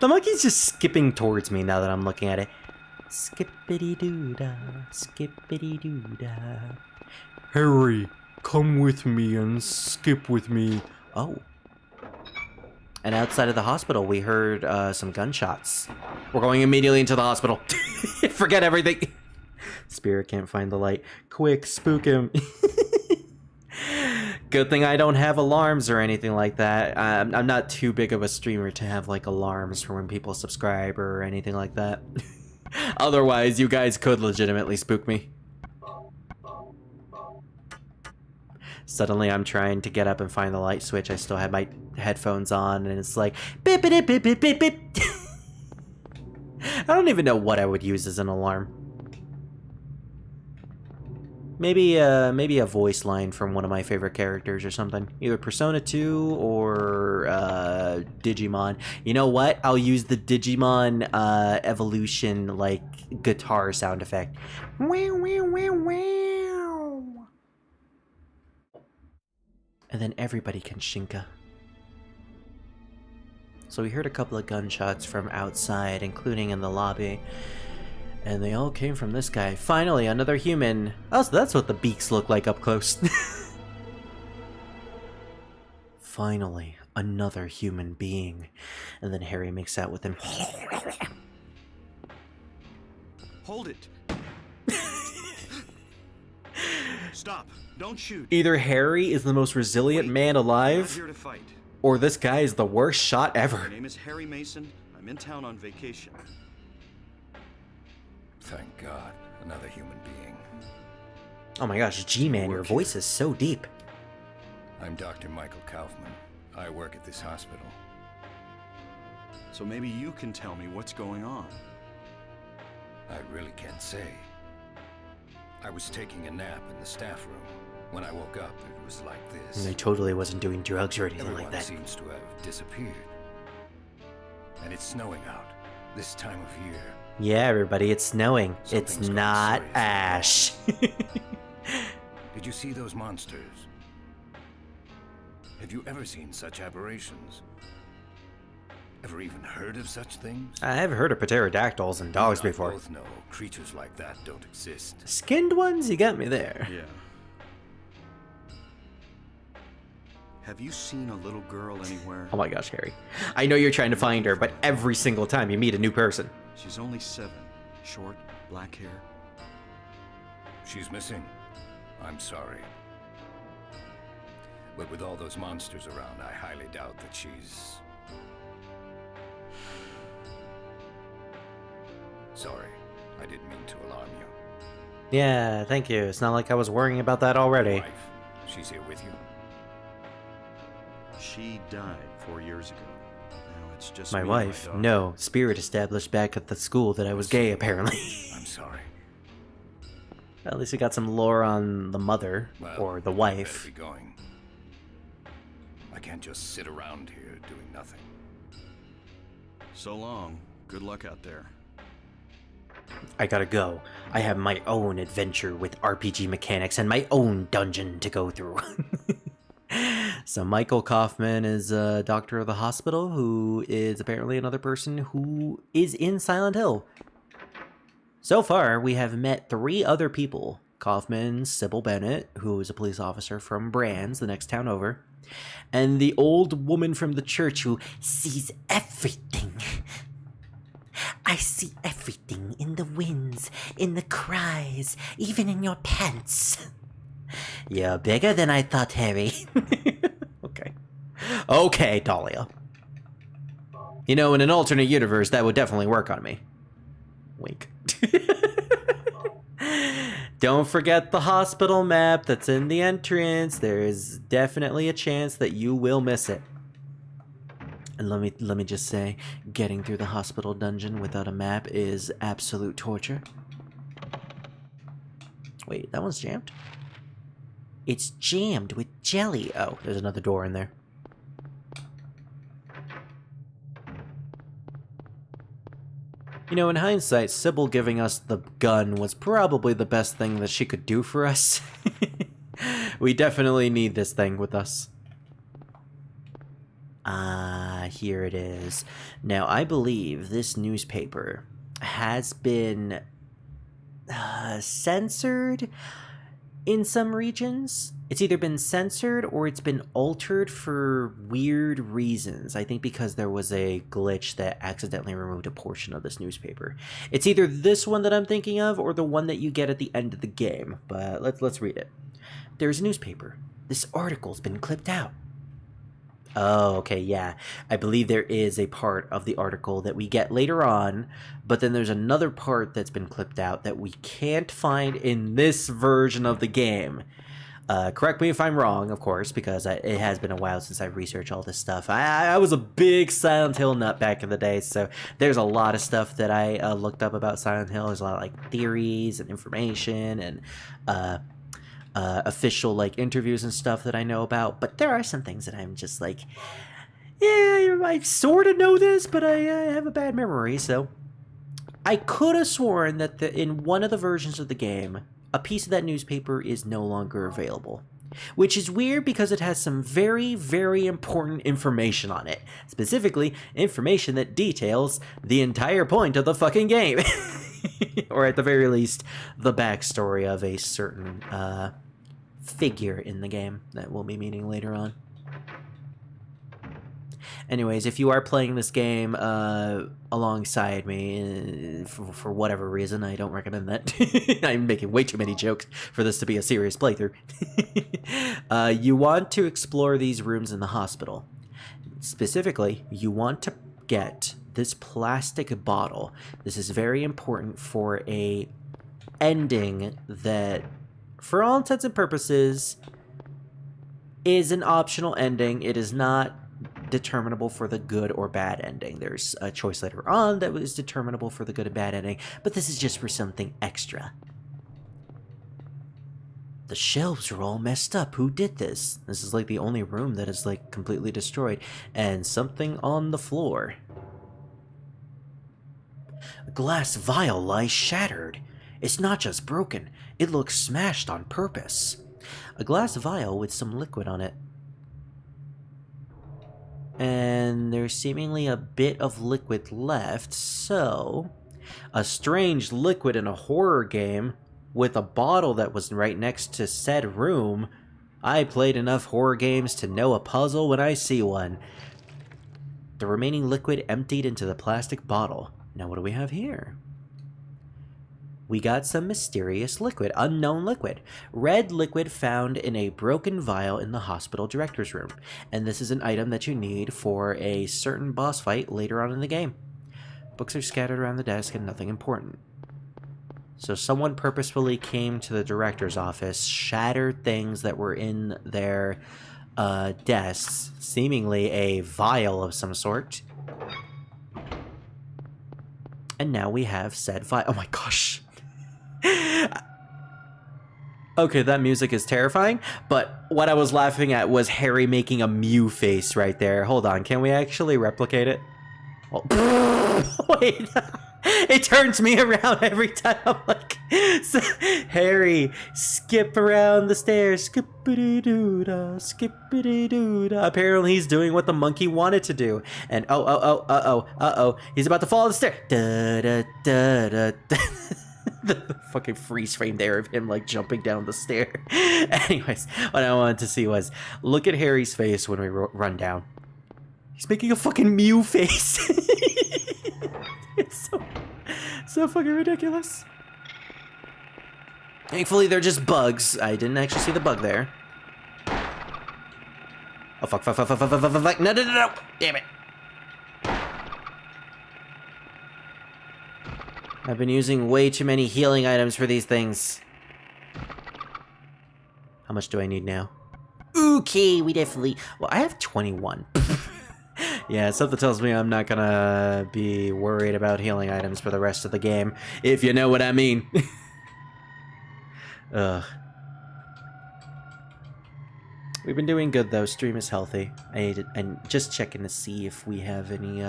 The monkey's just skipping towards me now that I'm looking at it. Skippity-doo-dah, skippity-doo-dah. Harry, come with me and skip with me. Oh. And outside of the hospital, we heard some gunshots. We're going immediately into the hospital. Forget everything. Spirit can't find the light. Quick, spook him. Good thing I don't have alarms or anything like that. I'm not too big of a streamer to have like alarms for when people subscribe or anything like that. Otherwise, you guys could legitimately spook me. Suddenly, I'm trying to get up and find the light switch. I still have my headphones on, and it's like beep beep beep beep beep beep. I don't even know what I would use as an alarm. Maybe a voice line from one of my favorite characters or something. Either Persona 2 or Digimon. You know what? I'll use the Digimon evolution like guitar sound effect. Wow, wow, wow, wow. And then everybody can shinka. So we heard a couple of gunshots from outside, including in the lobby. And they all came from this guy. Finally, another human. Oh, so that's what the beaks look like up close. Finally, another human being. And then Harry makes out with him. Hold it. Stop. Don't shoot. Either Harry is the most resilient man I'm not alive, here to fight. or this guy is the worst shot My ever. name is Harry Mason. I'm in town on vacation. Thank God, another human being. Oh my gosh, G-Man, your voice is so deep. I'm Dr. Michael Kaufman. I work at this hospital. So maybe you can tell me what's going on. I really can't say. I was taking a nap in the staff room. When I woke up, it was like this. And I totally wasn't doing drugs or anything Everyone like that. seems to have disappeared. And it's snowing out this time of year. Yeah, everybody, it's snowing. It's Something's gone not seriously ash. Did you see those monsters? Have you ever seen such aberrations? Ever even heard of such things? I've heard of pterodactyls and dogs You and I before. both know creatures like that don't exist. Skinned ones? You got me there. Yeah. Have you seen a little girl anywhere? Oh my gosh, Harry. I know you're trying to find her, but every single time you meet a new person. She's only 7. Short, black hair. She's missing. I'm sorry. But with all those monsters around, I highly doubt that she's... Sorry, I didn't mean to alarm you. Yeah, thank you. It's not like I was worrying about that already. Wife, she's here with you? She died 4 years ago. Now it's just My me and wife? daughter. No. Spirit established back at the school that I was gay, apparently. I'm sorry. At least we got some lore on the mother, Well, or the I wife. better be going. I can't just sit around here doing nothing. So long. Good luck out there. I gotta go. I have my own adventure with RPG mechanics and my own dungeon to go through. So Michael Kaufman is a doctor of the hospital who is apparently another person who is in Silent Hill. So far, we have met 3 other people. Kaufman, Sybil Bennett, who is a police officer from Brands, the next town over, and the old woman from the church who sees everything. I see everything in the winds, in the cries, even in your pants. You're bigger than I thought, Harry. Okay. Okay, Dahlia. You know, in an alternate universe, that would definitely work on me. Wink. Don't forget the hospital map that's in the entrance. There is definitely a chance that you will miss it. And let me just say, getting through the hospital dungeon without a map is absolute torture. Wait, that one's jammed? It's jammed with jelly. Oh, there's another door in there. You know, in hindsight, Sybil giving us the gun was probably the best thing that she could do for us. We definitely need this thing with us. Here it is. Now, I believe this newspaper has been censored in some regions. It's either been censored or it's been altered for weird reasons. I think because there was a glitch that accidentally removed a portion of this newspaper. It's either this one that I'm thinking of or the one that you get at the end of the game. But let's read it. There's a newspaper. This article's been clipped out. Oh, okay, yeah. I believe there is a part of the article that we get later on, but then there's another part that's been clipped out that we can't find in this version of the game. Correct me if I'm wrong, of course, because it has been a while since I researched all this stuff. I was a big Silent Hill nut back in the day, so there's a lot of stuff that I looked up about Silent Hill. There's a lot of like theories and information and official like interviews and stuff that I know about, but there are some things that I'm just like, yeah, I sort of know this, but I have a bad memory. So I could have sworn that in one of the versions of the game, a piece of that newspaper is no longer available, which is weird because it has some very, very important information on it. Specifically, information that details the entire point of the fucking game. Or at the very least, the backstory of a certain figure in the game that we'll be meeting later on. Anyways, if you are playing this game alongside me, for whatever reason, I don't recommend that. I'm making way too many jokes for this to be a serious playthrough. You want to explore these rooms in the hospital. Specifically, you want to get this plastic bottle. This is very important for a ending that, for all intents and purposes, is an optional ending. It is not determinable for the good or bad ending. There's a choice later on that was determinable for the good and bad ending, but this is just for something extra. The shelves are all messed up. Who did this? This is like the only room that is like completely destroyed. And something on the floor. A glass vial lies shattered. It's not just broken, it looks smashed on purpose. A glass vial with some liquid on it. And there's seemingly a bit of liquid left, so a strange liquid in a horror game with a bottle that was right next to said room. I played enough horror games to know a puzzle when I see one. The remaining liquid emptied into the plastic bottle. Now what do we have here? We got some mysterious liquid, unknown liquid. Red liquid found in a broken vial in the hospital director's room. And this is an item that you need for a certain boss fight later on in the game. Books are scattered around the desk and nothing important. So someone purposefully came to the director's office, shattered things that were in their desks, seemingly a vial of some sort. And now we have said vial. Oh my gosh. Okay, that music is terrifying, but what I was laughing at was Harry making a Mew face right there. Hold on, can we actually replicate it? Oh, wait, it turns me around every time. I'm like, so, Harry, skip around the stairs, skippity-doo-dah, skippity-doo-dah. Apparently he's doing what the monkey wanted to do. And he's about to fall the stair. Da-da-da-da-da. The fucking freeze frame there of him like jumping down the stair. Anyways, what I wanted to see was, look at Harry's face when we run down. He's making a fucking Mew face. It's so fucking ridiculous. Thankfully, they're just bugs. I didn't actually see the bug there. Oh, fuck. No. Damn it. I've been using way too many healing items for these things. How much do I need now? Okay, we definitely... Well, I have 21. Yeah, something tells me I'm not gonna be worried about healing items for the rest of the game, if you know what I mean. Ugh. We've been doing good though. Stream is healthy. I'm just checking to see if we have any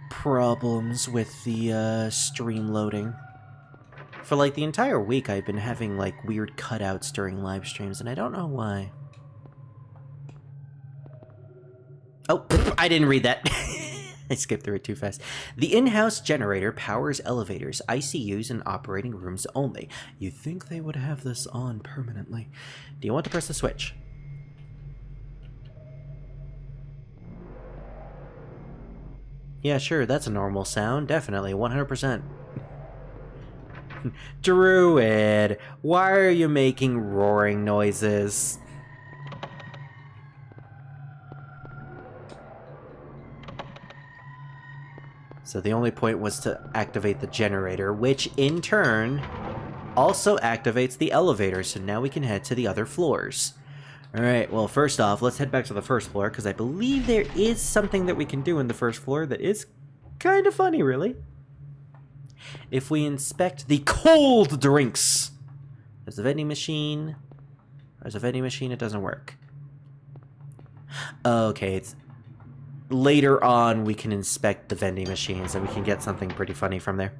problems with the stream loading. For like the entire week, I've been having like weird cutouts during live streams, and I don't know why. Oh, I didn't read that. I skipped through it too fast. The in-house generator powers elevators, ICUs, and operating rooms only. You'd think they would have this on permanently. Do you want to press the switch? Yeah, sure, that's a normal sound. Definitely, 100%. Druid, why are you making roaring noises? So the only point was to activate the generator, which in turn also activates the elevator, so now we can head to the other floors. Alright, well first off, let's head back to the first floor, because I believe there is something that we can do in the first floor that is kind of funny, really. If we inspect the cold drinks. There's a vending machine. There's a vending machine, it doesn't work. Okay, it's... Later on, we can inspect the vending machines, and we can get something pretty funny from there.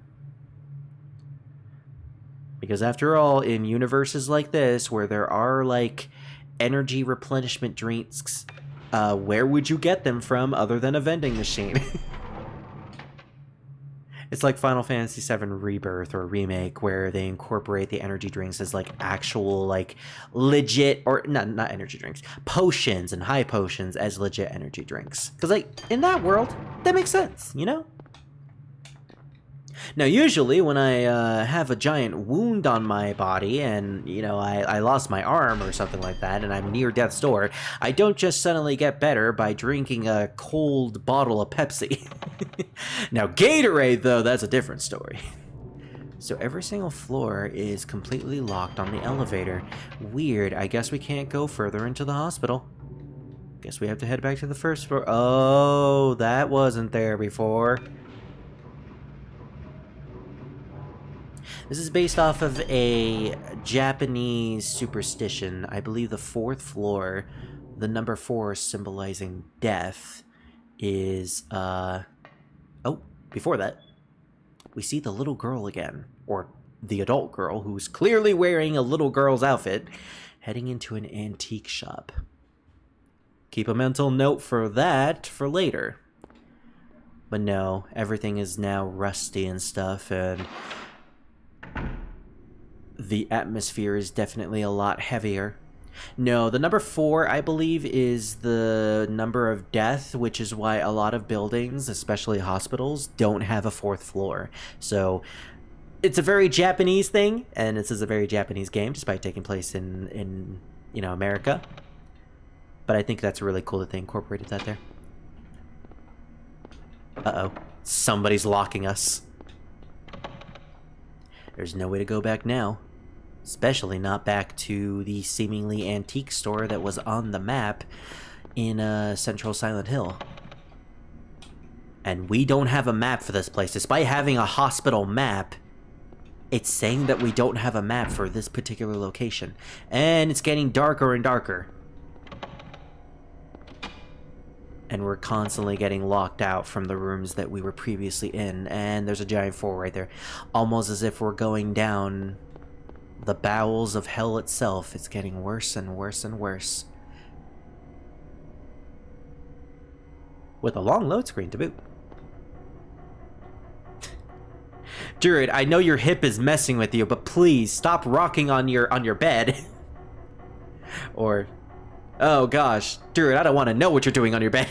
Because after all, in universes like this, where there are, like, energy replenishment drinks, where would you get them from other than a vending machine? It's like Final Fantasy VII Rebirth or Remake, where they incorporate the energy drinks as, like, actual, like, legit, or not energy drinks, potions and high potions as legit energy drinks. Because, like, in that world, that makes sense, you know? Now, usually, when I have a giant wound on my body and, you know, I lost my arm or something like that and I'm near death's door, I don't just suddenly get better by drinking a cold bottle of Pepsi. Now, Gatorade, though, that's a different story. So every single floor is completely locked on the elevator. Weird, I guess we can't go further into the hospital. Guess we have to head back to the first floor. Oh, that wasn't there before. This is based off of a Japanese superstition. I believe the fourth floor, the number 4 symbolizing death, is, oh, before that, we see the little girl again, or the adult girl, who's clearly wearing a little girl's outfit, heading into an antique shop. Keep a mental note for that for later. But no, everything is now rusty and stuff, and the atmosphere is definitely a lot heavier. No, the number 4, I believe, is the number of death, which is why a lot of buildings, especially hospitals, don't have a 4th floor. So it's a very Japanese thing, and this is a very Japanese game, despite taking place in you know, America. But I think that's really cool that they incorporated that there. Uh-oh. Somebody's locking us. There's no way to go back now. Especially not back to the seemingly antique store that was on the map in Central Silent Hill. And we don't have a map for this place. Despite having a hospital map, it's saying that we don't have a map for this particular location. And it's getting darker and darker. And we're constantly getting locked out from the rooms that we were previously in. And there's a giant 4 right there. Almost as if we're going down the bowels of hell itself. It's getting worse and worse and worse. With a long load screen to boot. Druid, I know your hip is messing with you, but please stop rocking on your bed. Or, oh gosh, Druid, I don't want to know what you're doing on your bed.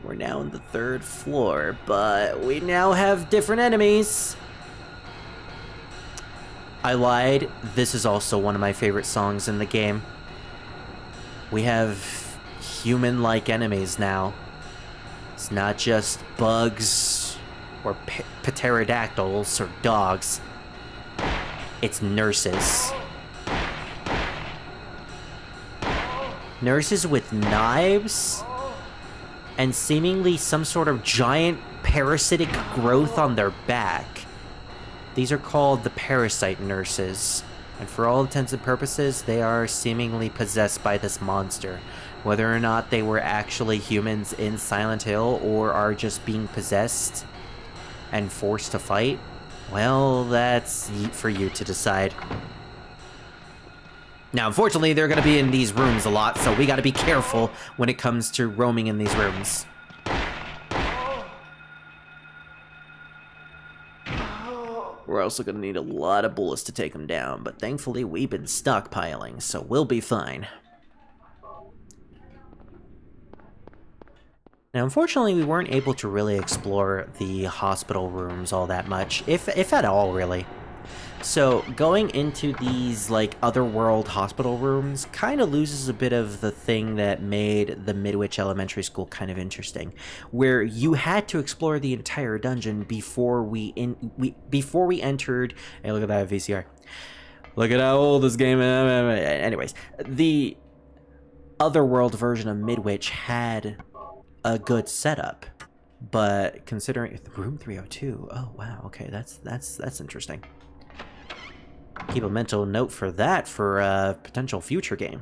We're now on the 3rd floor, but we now have different enemies. I lied. This is also one of my favorite songs in the game. We have human-like enemies now. It's not just bugs or pterodactyls or dogs. It's nurses. Nurses with knives and seemingly some sort of giant parasitic growth on their back. These are called the parasite nurses. And for all intents and purposes, they are seemingly possessed by this monster. Whether or not they were actually humans in Silent Hill or are just being possessed and forced to fight, well, that's for you to decide. Now, unfortunately, they're going to be in these rooms a lot, so we got to be careful when it comes to roaming in these rooms. We're also going to need a lot of bullets to take them down, but thankfully we've been stockpiling, so we'll be fine. Now, unfortunately, we weren't able to really explore the hospital rooms all that much, if at all, really. So, going into these, like, otherworld hospital rooms kind of loses a bit of the thing that made the Midwich Elementary School kind of interesting, where you had to explore the entire dungeon before we entered. Hey, look at that VCR. Look at how old this game is. Anyways, the otherworld version of Midwich had a good setup, but considering room 302, oh wow, okay, that's interesting. Keep a mental note for that for a potential future game.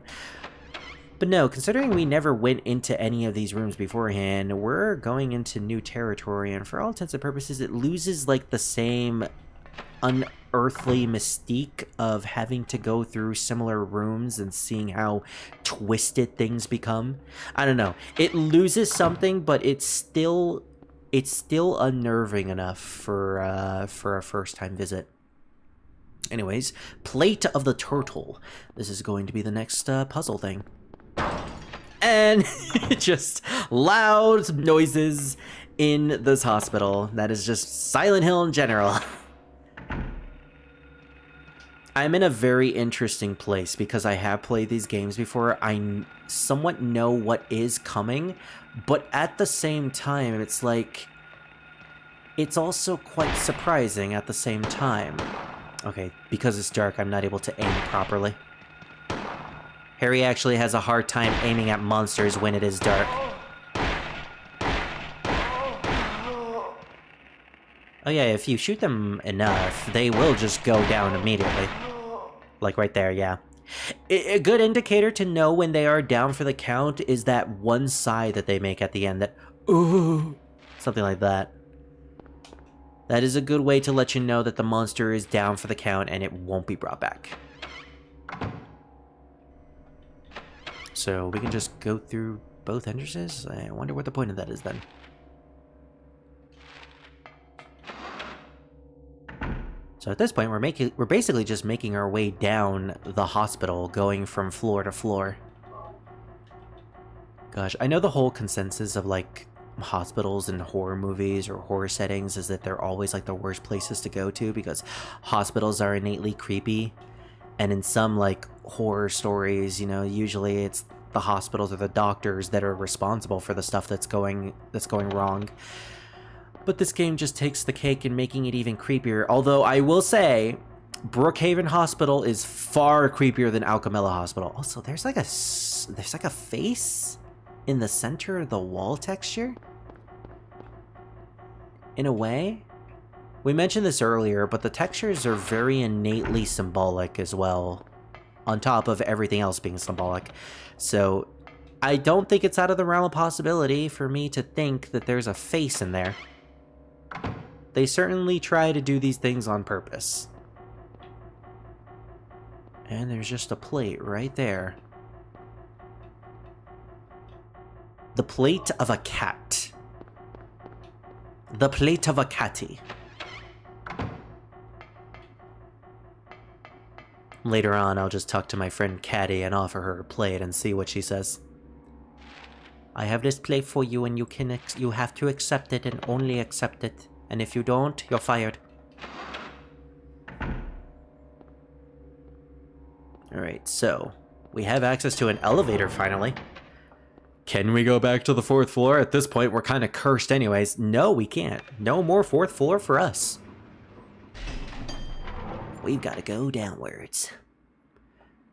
But no, considering we never went into any of these rooms beforehand, we're going into new territory, and for all intents and purposes, it loses like the same unearthly mystique of having to go through similar rooms and seeing how twisted things become. I don't know. It loses something, but it's still unnerving enough for a first-time visit. Anyways, Plate of the Turtle. This is going to be the next puzzle thing. And just loud noises in this hospital. That is just Silent Hill in general. I'm in a very interesting place because I have played these games before. I somewhat know what is coming, but at the same time, it's like, it's also quite surprising at the same time. Okay, because it's dark, I'm not able to aim properly. Harry actually has a hard time aiming at monsters when it is dark. Oh yeah, if you shoot them enough, they will just go down immediately. Like right there, yeah. A good indicator to know when they are down for the count is that one sigh that they make at the end, that ooh, something like that. That is a good way to let you know that the monster is down for the count and it won't be brought back. So we can just go through both entrances? I wonder what the point of that is then. So at this point, we're basically just making our way down the hospital, going from floor to floor. Gosh, I know the whole consensus of like hospitals in horror movies or horror settings is that they're always like the worst places to go to because hospitals are innately creepy, and in some like horror stories, you know, usually it's the hospitals or the doctors that are responsible for the stuff that's going wrong. But this game just takes the cake in making it even creepier, although I will say Brookhaven Hospital is far creepier than Alchemilla Hospital. Also, there's like a face in the center of the wall texture? In a way? We mentioned this earlier, but the textures are very innately symbolic as well, on top of everything else being symbolic. So, I don't think it's out of the realm of possibility for me to think that there's a face in there. They certainly try to do these things on purpose. And there's just a plate right there. The plate of a cat. The plate of a catty. Later on, I'll just talk to my friend Catty and offer her a plate and see what she says. I have this plate for you and you have to accept it and only accept it. And if you don't, you're fired. Alright, so we have access to an elevator finally. Can we go back to the 4th floor? At this point, we're kind of cursed anyways. No, we can't. No more 4th floor for us. We've got to go downwards.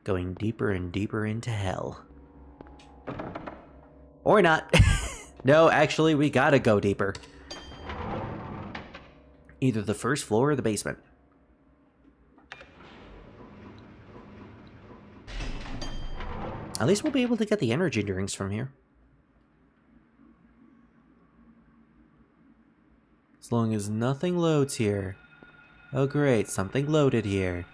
Going deeper and deeper into hell. Or not. No, actually, we gotta go deeper. Either the 1st floor or the basement. At least we'll be able to get the energy drinks from here. As long as nothing loads here. Oh great, something loaded here.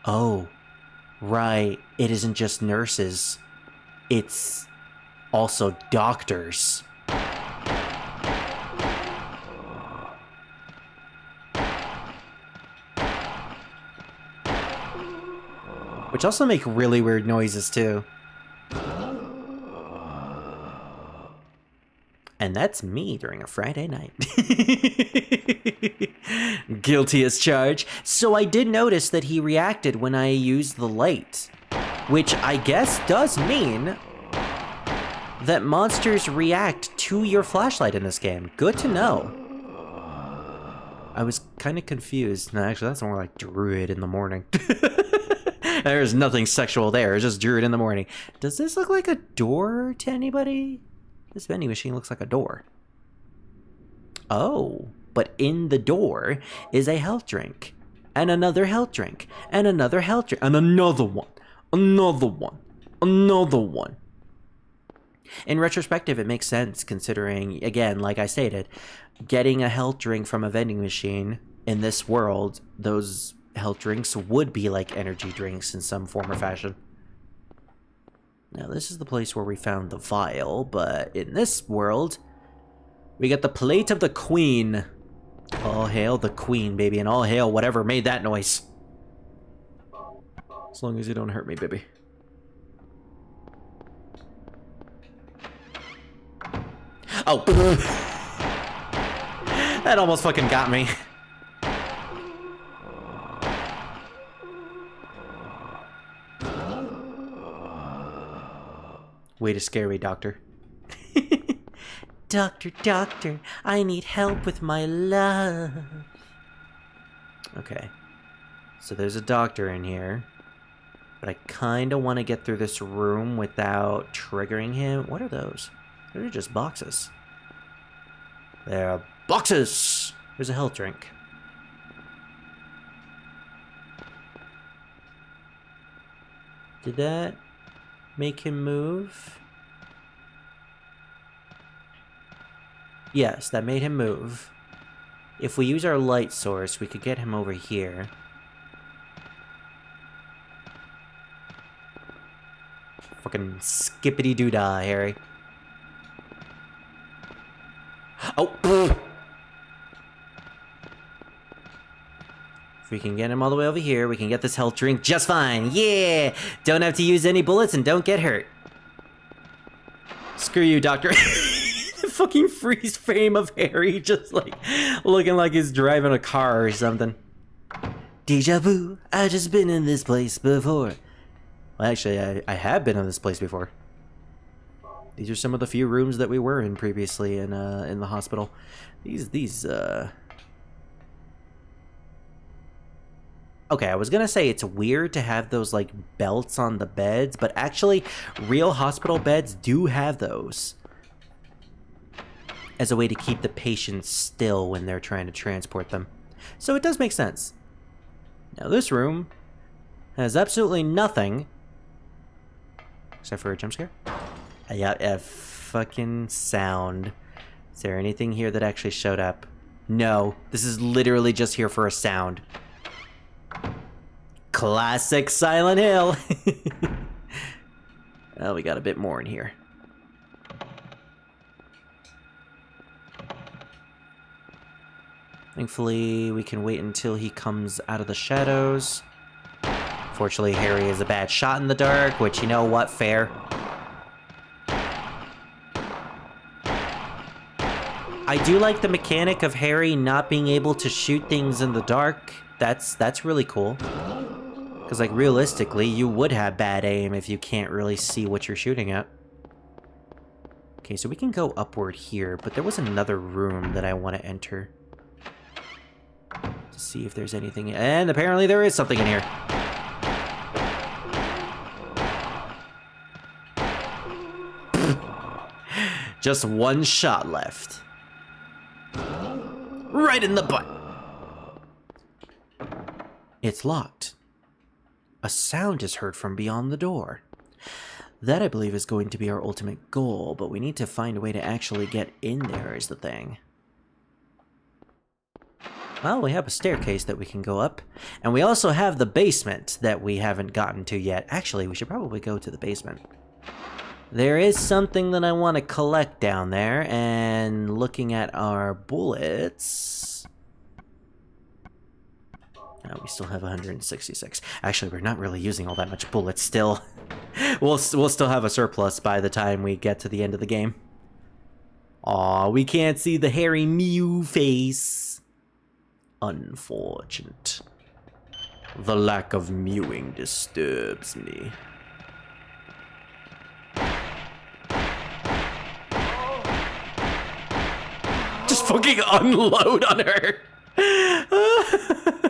Oh, right. It isn't just nurses. It's also doctors. Which also make really weird noises too. And that's me during a Friday night. Guilty as charged. So I did notice that he reacted when I used the light. Which I guess does mean that monsters react to your flashlight in this game. Good to know. I was kind of confused. No, actually, that's more like Druid in the morning. There's nothing sexual there. It's just Druid in the morning. Does this look like a door to anybody? This vending machine looks like a door. Oh, but in the door is a health drink. And another health drink. And another health drink. And another one. Another one. Another one. In retrospective, it makes sense considering, again, like I stated, getting a health drink from a vending machine in this world, those health drinks would be like energy drinks in some form or fashion. Now, this is the place where we found the vial, but in this world, we got the plate of the queen. All hail the queen, baby, and all hail whatever made that noise. As long as you don't hurt me, baby. Oh! That almost fucking got me. Way to scare me, doctor. Doctor, doctor, I need help with my love. Okay. So there's a doctor in here. But I kind of want to get through this room without triggering him. What are those? Those are just boxes. They're boxes! There's a health drink. Did that make him move? Yes, that made him move. If we use our light source, we could get him over here. Fucking skippity-doo-dah, Harry. Oh! If we can get him all the way over here, we can get this health drink just fine. Yeah! Don't have to use any bullets and don't get hurt. Screw you, doctor. The fucking freeze frame of Harry just like looking like he's driving a car or something. Deja vu, I just been in this place before. Well, actually, I have been in this place before. These are some of the few rooms that we were in previously in the hospital. Okay, I was gonna say it's weird to have those like belts on the beds, but actually, real hospital beds do have those as a way to keep the patients still when they're trying to transport them. So it does make sense. Now this room has absolutely nothing except for a jump scare. Yeah, a fucking sound. Is there anything here that actually showed up? No, this is literally just here for a sound. Classic Silent Hill. Well, we got a bit more in here. Thankfully, we can wait until he comes out of the shadows. Fortunately, Harry is a bad shot in the dark, which, you know what, fair. I do like the mechanic of Harry not being able to shoot things in the dark. That's really cool. Because, like, realistically, you would have bad aim if you can't really see what you're shooting at. Okay, so we can go upward here, but there was another room that I want to enter. To see if there's anything... And apparently there is something in here. Just one shot left. Right in the butt. It's locked. A sound is heard from beyond the door. That, I believe, is going to be our ultimate goal, but we need to find a way to actually get in there is the thing. Well, we have a staircase that we can go up, and we also have the basement that we haven't gotten to yet. Actually, we should probably go to the basement. There is something that I want to collect down there, and looking at our bullets... Oh, we still have 166. Actually, we're not really using all that much bullets still. We'll still have a surplus by the time we get to the end of the game. Aw, we can't see the hairy Mew face. Unfortunate. The lack of mewing disturbs me. Just fucking unload on her.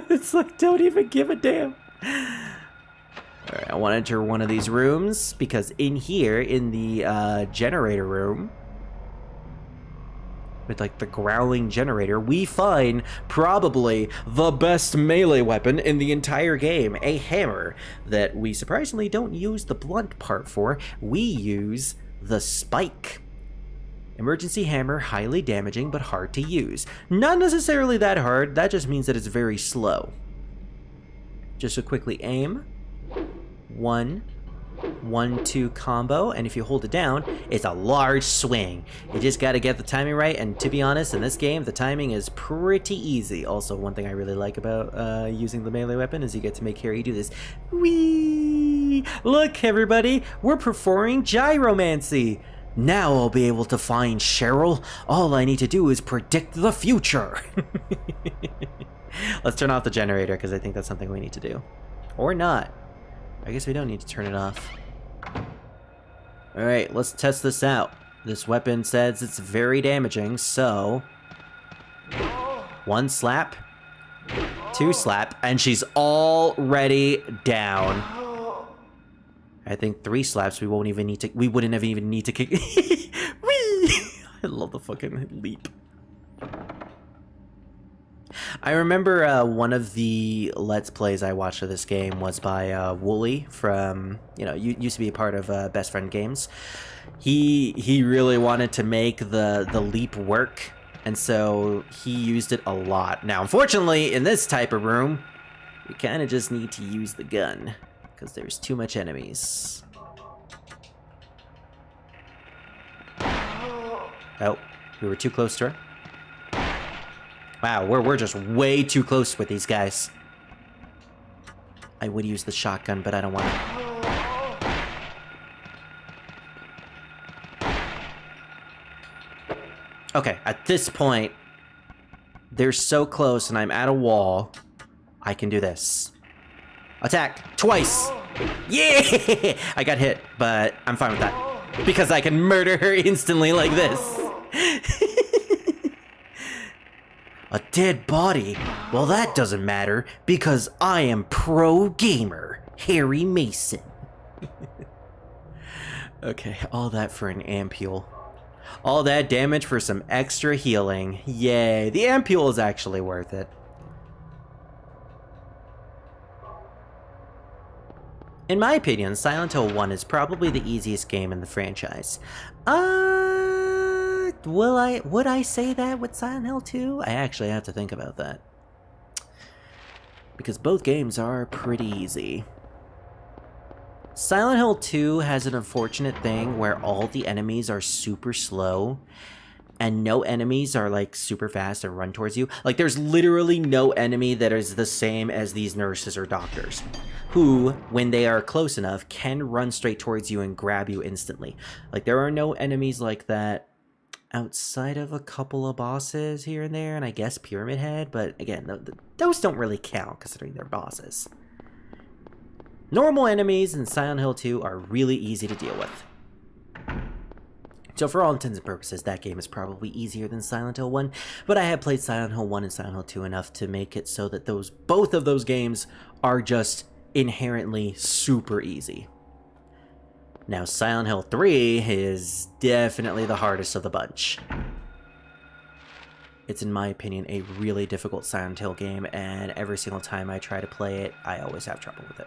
It's like, don't even give a damn. Alright, I want to enter one of these rooms because in here, in the generator room, with like the growling generator, we find probably the best melee weapon in the entire game, a hammer that we surprisingly don't use the blunt part for. We use the spike. Emergency hammer, highly damaging but hard to use. Not necessarily that hard, that just means that it's very slow. Just to quickly aim. 1, 1, 2 combo, and if you hold it down, it's a large swing. You just gotta get the timing right, and to be honest, in this game, the timing is pretty easy. Also, one thing I really like about using the melee weapon is you get to make Harry do this. Whee! Look, everybody, we're performing gyromancy. Now I'll be able to find Cheryl. All I need to do is predict the future. Let's turn off the generator, because I think that's something we need to do. Or not. I guess we don't need to turn it off. Alright, let's test this out. This weapon says it's very damaging, so... 1 slap. 2 slap, and she's already down. I think 3 slaps we wouldn't even need to kick. Whee! I love the fucking leap. I remember one of the Let's Plays I watched of this game was by Wooly from, used to be a part of Best Friend Games. He really wanted to make the leap work, and so he used it a lot. Now, unfortunately, in this type of room, we kind of just need to use the gun, because there's too much enemies. Oh, we were too close to her. Wow, we're just way too close with these guys. I would use the shotgun, but I don't want to. Okay, at this point, they're so close and I'm at a wall, I can do this. Attack! Twice! Yeah! I got hit, but I'm fine with that. Because I can murder her instantly like this. A dead body? Well, that doesn't matter, because I am pro gamer, Harry Mason. Okay, all that for an ampule. All that damage for some extra healing. Yay, the ampule is actually worth it. In my opinion, Silent Hill 1 is probably the easiest game in the franchise. Would I say that with Silent Hill 2? I actually have to think about that. Because both games are pretty easy. Silent Hill 2 has an unfortunate thing where all the enemies are super slow, and no enemies are like super fast and run towards you. Like, there's literally no enemy that is the same as these nurses or doctors, who, when they are close enough, can run straight towards you and grab you instantly. Like, there are no enemies like that outside of a couple of bosses here and there, and I guess Pyramid Head, but again, those don't really count considering they're bosses. Normal enemies in Silent Hill 2 are really easy to deal with. So for all intents and purposes, that game is probably easier than Silent Hill 1, but I have played Silent Hill 1 and Silent Hill 2 enough to make it so that both of those games are just inherently super easy. Now, Silent Hill 3 is definitely the hardest of the bunch. It's, in my opinion, a really difficult Silent Hill game, and every single time I try to play it, I always have trouble with it.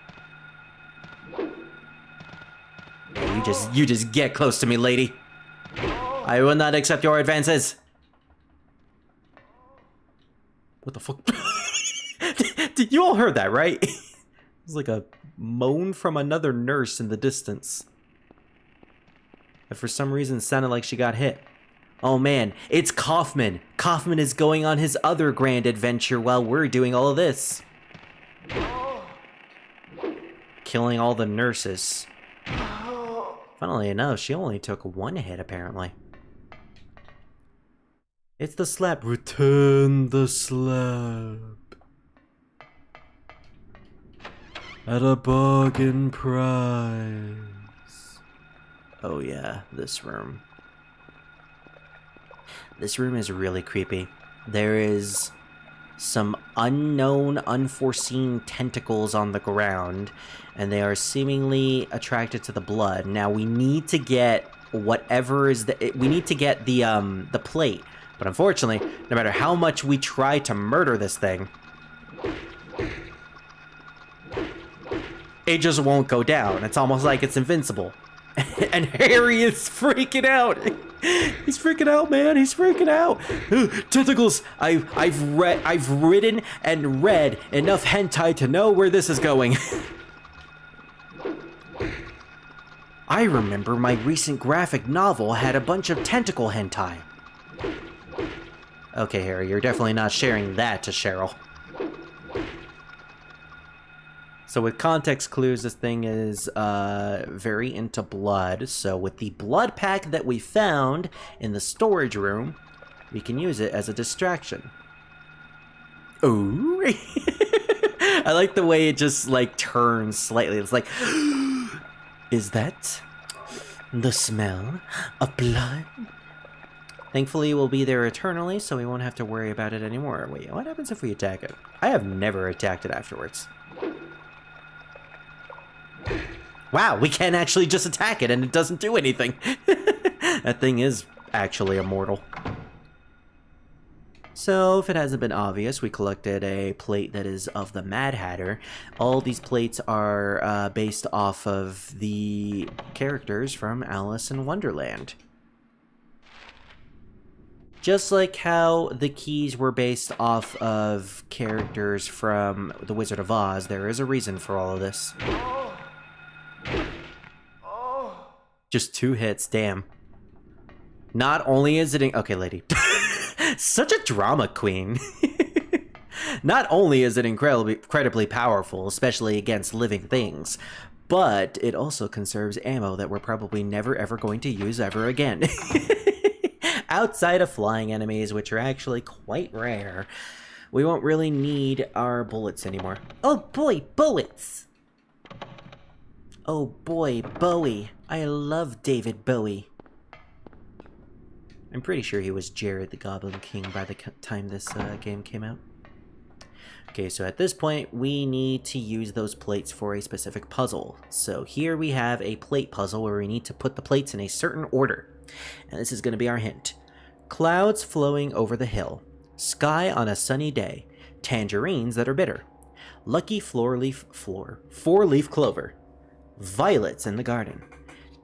you just get close to me, lady. I will not accept your advances. What the fuck? Did you all heard that, right? It was like a moan from another nurse in the distance. That for some reason sounded like she got hit. Oh man, it's Kaufman. Kaufman is going on his other grand adventure while we're doing all of this. Killing all the nurses. Funnily enough, she only took one hit, apparently. It's the slap. Return the slap. At a bargain price. Oh yeah, this room. This room is really creepy. There is some unknown, unforeseen tentacles on the ground, and they are seemingly attracted to the blood. Now we need to get whatever is we need to get the plate, but unfortunately, no matter how much we try to murder this thing, it just won't go down. It's almost like it's invincible. And Harry is freaking out. He's freaking out, man. He's freaking out. Tentacles. I've written and read enough hentai to know where this is going. I remember my recent graphic novel had a bunch of tentacle hentai. Okay, Harry, you're definitely not sharing that to Cheryl. So with context clues, this thing is very into blood. So with the blood pack that we found in the storage room, we can use it as a distraction. Ooh. I like the way it just like turns slightly. It's like, is that the smell of blood? Thankfully, we'll be there eternally, so we won't have to worry about it anymore. Wait, what happens if we attack it? I have never attacked it afterwards. Wow, we can actually just attack it and it doesn't do anything. That thing is actually immortal. So, if it hasn't been obvious, we collected a plate that is of the Mad Hatter. All these plates are based off of the characters from Alice in Wonderland. Just like how the keys were based off of characters from The Wizard of Oz, there is a reason for all of this. Just 2 hits, damn. Not only is it okay, lady. Such a drama queen. Not only is it incredibly powerful, especially against living things, but it also conserves ammo that we're probably never ever going to use ever again. Outside of flying enemies, which are actually quite rare, we won't really need our bullets anymore. Oh boy, bullets! Oh boy, Bowie. I love David Bowie. I'm pretty sure he was Jared the Goblin King by the time this game came out. Okay, so at this point, we need to use those plates for a specific puzzle. So here we have a plate puzzle where we need to put the plates in a certain order. And this is going to be our hint. Clouds flowing over the hill. Sky on a sunny day. Tangerines that are bitter. Lucky four-leaf clover. Violets in the garden.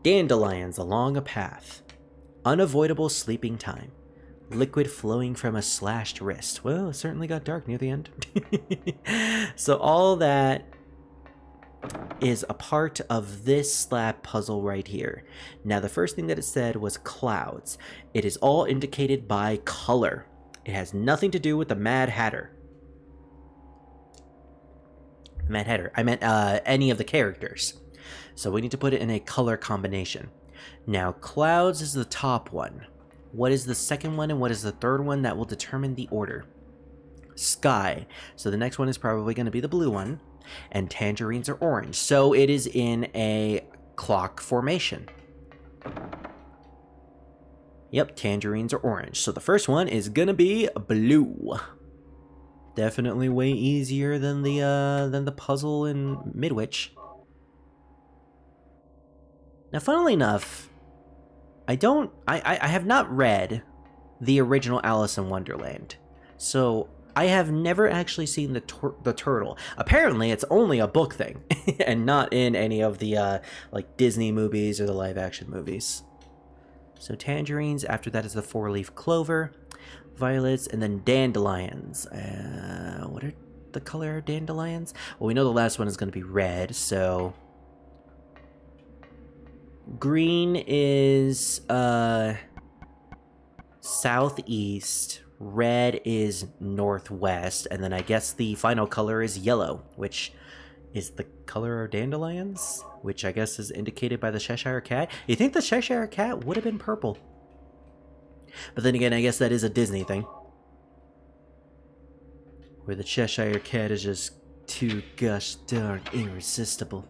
Dandelions along a path. Unavoidable sleeping time. Liquid flowing from a slashed wrist. Well, it certainly got dark near the end. So all that is a part of this slab puzzle right here. Now, the first thing that it said was clouds. It is all indicated by color. It has nothing to do with the Mad Hatter. Mad Hatter. I meant any of the characters. So we need to put it in a color combination. Now, clouds is the top one. What is the second one and what is the third one? That will determine the order. Sky. So the next one is probably going to be the blue one. And tangerines are orange. So it is in a clock formation. Yep, tangerines are orange. So the first one is going to be blue. Definitely way easier than the puzzle in Midwich. Now, funnily enough, I have not read the original Alice in Wonderland. So I have never actually seen the turtle. Apparently, it's only a book thing, and not in any of the like Disney movies or the live-action movies. So tangerines. After that is the four-leaf clover, violets, and then dandelions. What are the color of dandelions? Well, we know the last one is going to be red, so green is southeast, red is northwest, and then I guess the final color is yellow, which is the color of dandelions, which I guess is indicated by the Cheshire Cat. You think the Cheshire Cat would have been purple? But then again, I guess that is a Disney thing, where the Cheshire Cat is just too gosh darn irresistible.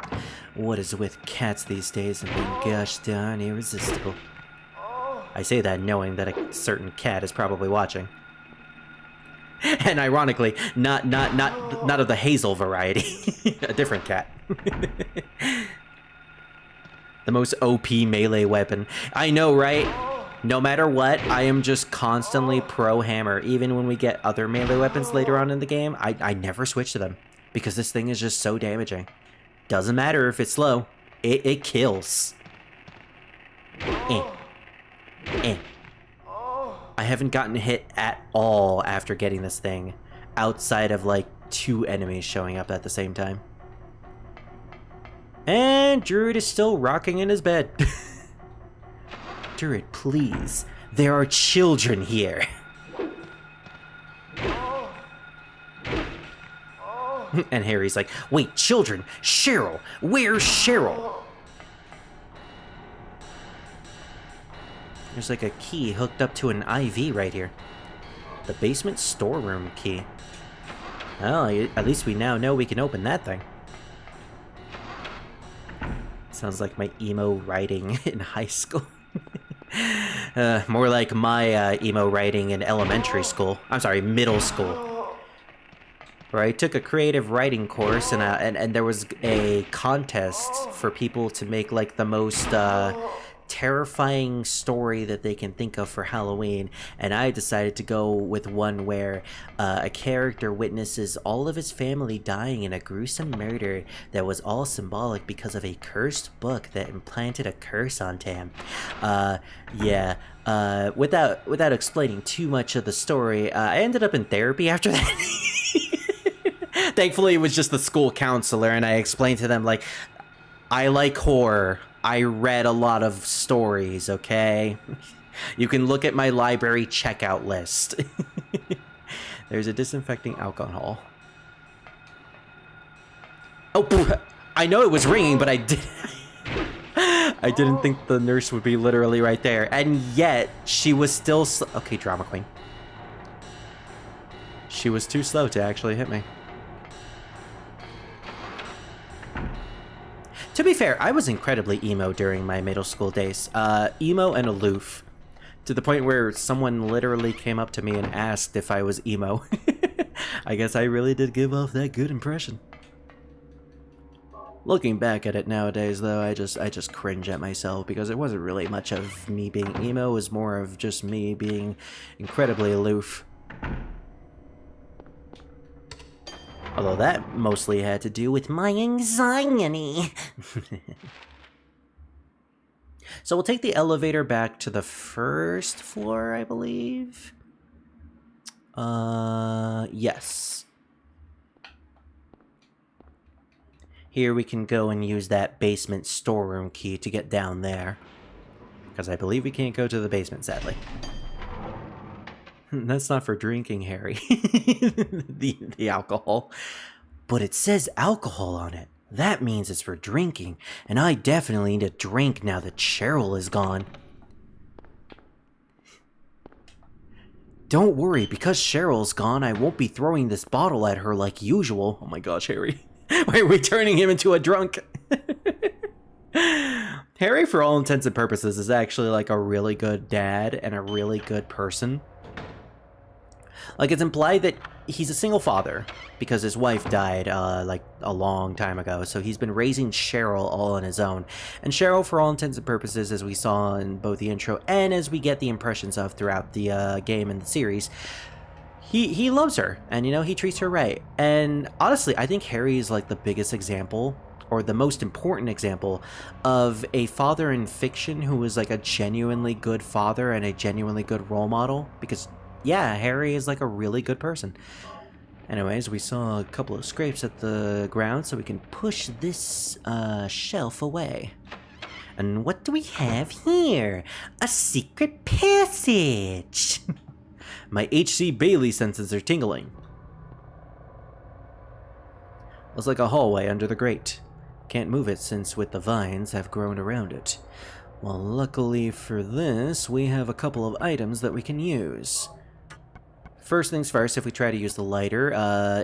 What is with cats these days and being gosh darn irresistible? I say that knowing that a certain cat is probably watching. And ironically, not of the Hazel variety. A different cat. The most OP melee weapon. I know, right? No matter what, I am just constantly pro hammer. Even when we get other melee weapons later on in the game, I never switch to them. Because this thing is just so damaging. Doesn't matter if it's slow. It kills. I haven't gotten hit at all after getting this thing, outside of like 2 enemies showing up at the same time. And Druid is still rocking in his bed. Druid, please. There are children here. And Harry's like, wait, children? Cheryl? Where's Cheryl? There's like a key hooked up to an IV right here. The basement storeroom key. Well, at least we now know we can open that thing. Sounds like my emo writing in high school. More like my emo writing in elementary school. I'm sorry, middle school. Where I took a creative writing course and there was a contest for people to make like the most terrifying story that they can think of for Halloween, and I decided to go with one where a character witnesses all of his family dying in a gruesome murder that was all symbolic because of a cursed book that implanted a curse onto him. Without explaining too much of the story, I ended up in therapy after that. Thankfully, it was just the school counselor, and I explained to them, like, I like horror. I read a lot of stories, okay? You can look at my library checkout list. There's a disinfecting alcohol. Oh, I know it was ringing, but I didn't think the nurse would be literally right there. And yet, she was still... Okay, drama queen. She was too slow to actually hit me. To be fair, I was incredibly emo during my middle school days. Emo and aloof. To the point where someone literally came up to me and asked if I was emo. I guess I really did give off that good impression. Looking back at it nowadays, though, I just cringe at myself because it wasn't really much of me being emo. It was more of just me being incredibly aloof. Although that mostly had to do with my anxiety. So we'll take the elevator back to the first floor, I believe. Yes. Here we can go and use that basement storeroom key to get down there. Because I believe we can't go to the basement, sadly. That's not for drinking, Harry. the alcohol. But it says alcohol on it. That means it's for drinking. And I definitely need a drink now that Cheryl is gone. Don't worry, because Cheryl's gone, I won't be throwing this bottle at her like usual. Oh my gosh, Harry. Why are we turning him into a drunk? Harry, for all intents and purposes, is actually like a really good dad and a really good person. Like, it's implied that he's a single father because his wife died, like, a long time ago. So he's been raising Cheryl all on his own. And Cheryl, for all intents and purposes, as we saw in both the intro and as we get the impressions of throughout the game and the series, he loves her, and he treats her right. And honestly, I think Harry is like the biggest example, or the most important example, of a father in fiction who is like a genuinely good father and a genuinely good role model. Because yeah, Harry is like a really good person. Anyways, we saw a couple of scrapes at the ground, so we can push this shelf away. And what do we have here? A secret passage! My H.C. Bailey senses are tingling. Looks like a hallway under the grate. Can't move it since with the vines have grown around it. Well, luckily for this, we have a couple of items that we can use. First things first, if we try to use the lighter,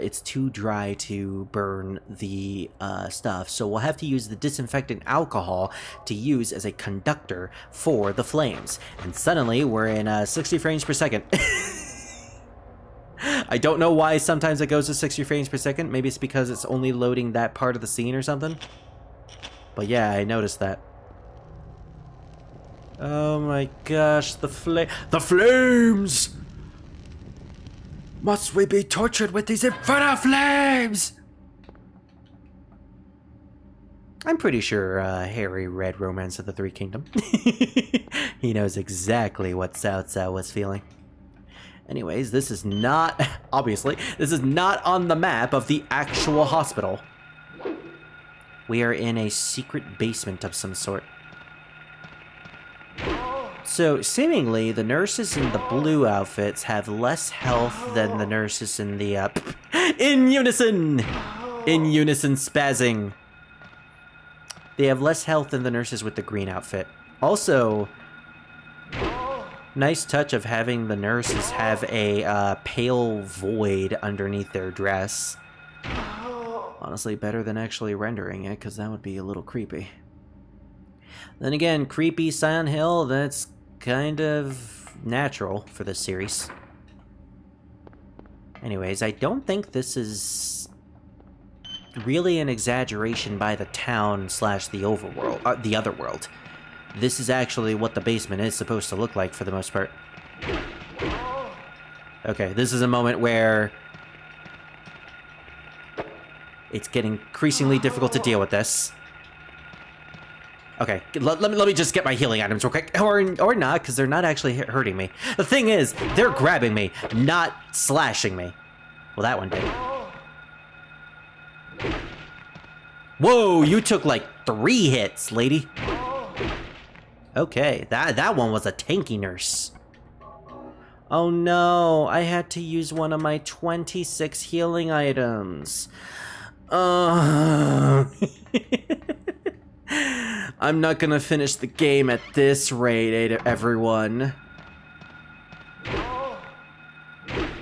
it's too dry to burn the stuff, so we'll have to use the disinfectant alcohol to use as a conductor for the flames. And suddenly, we're in 60 frames per second. I don't know why sometimes it goes to 60 frames per second. Maybe it's because it's only loading that part of the scene or something. But yeah, I noticed that. Oh my gosh, the flames! Must we be tortured with these infernal flames? I'm pretty sure Harry read Romance of the Three Kingdoms. He knows exactly what Cao Cao was feeling. Anyways, this is not, obviously, this is not on the map of the actual hospital. We are in a secret basement of some sort. So, seemingly, the nurses in the blue outfits have less health than the nurses in the, in unison! In unison spazzing. They have less health than the nurses with the green outfit. Also, nice touch of having the nurses have a, pale void underneath their dress. Honestly, better than actually rendering it, because that would be a little creepy. Then again, creepy Silent Hill, that's kind of natural for this series. Anyways, I don't think this is really an exaggeration by the town slash the overworld, the other world. This is actually what the basement is supposed to look like for the most part. Okay, this is a moment where it's getting increasingly difficult to deal with this. Okay, let me just get my healing items real quick. Or not, because they're not actually hurting me. The thing is, they're grabbing me, not slashing me. Well, that one did. Whoa, you took like 3 hits, lady. Okay, that one was a tanky nurse. Oh no, I had to use one of my 26 healing items. I'm not gonna finish the game at this rate, everyone.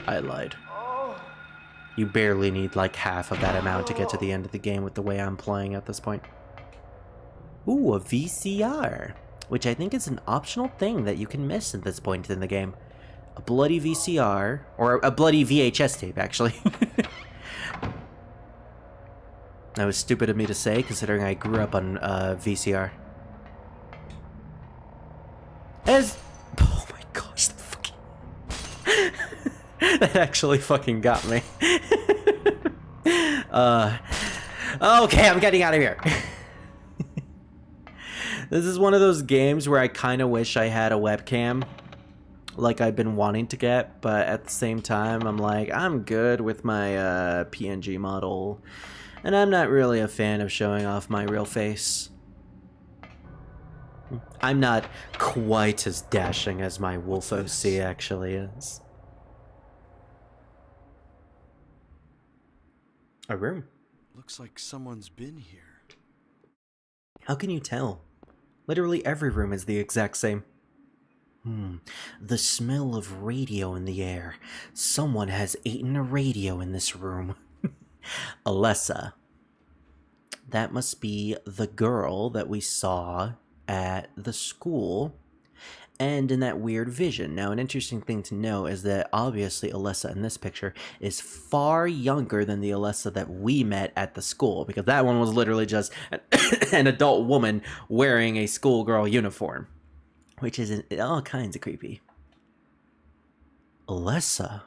I lied. You barely need like half of that amount to get to the end of the game with the way I'm playing at this point. Ooh, a VCR, which I think is an optional thing that you can miss at this point in the game. A bloody VCR, or a bloody VHS tape, actually. That was stupid of me to say, considering I grew up on VCR. Oh my gosh, that actually fucking got me. Okay, I'm getting out of here. This is one of those games where I kind of wish I had a webcam, like I've been wanting to get, but at the same time, I'm like, I'm good with my PNG model. And I'm not really a fan of showing off my real face. I'm not quite as dashing as my Wolf OC actually is. A room. Looks like someone's been here. How can you tell? Literally every room is the exact same. The smell of radio in the air. Someone has eaten a radio in this room. Alessa. That must be the girl that we saw at the school and in that weird vision. Now, an interesting thing to know is that obviously Alessa in this picture is far younger than the Alessa that we met at the school, because that one was literally just an adult woman wearing a schoolgirl uniform, which is all kinds of creepy. Alessa.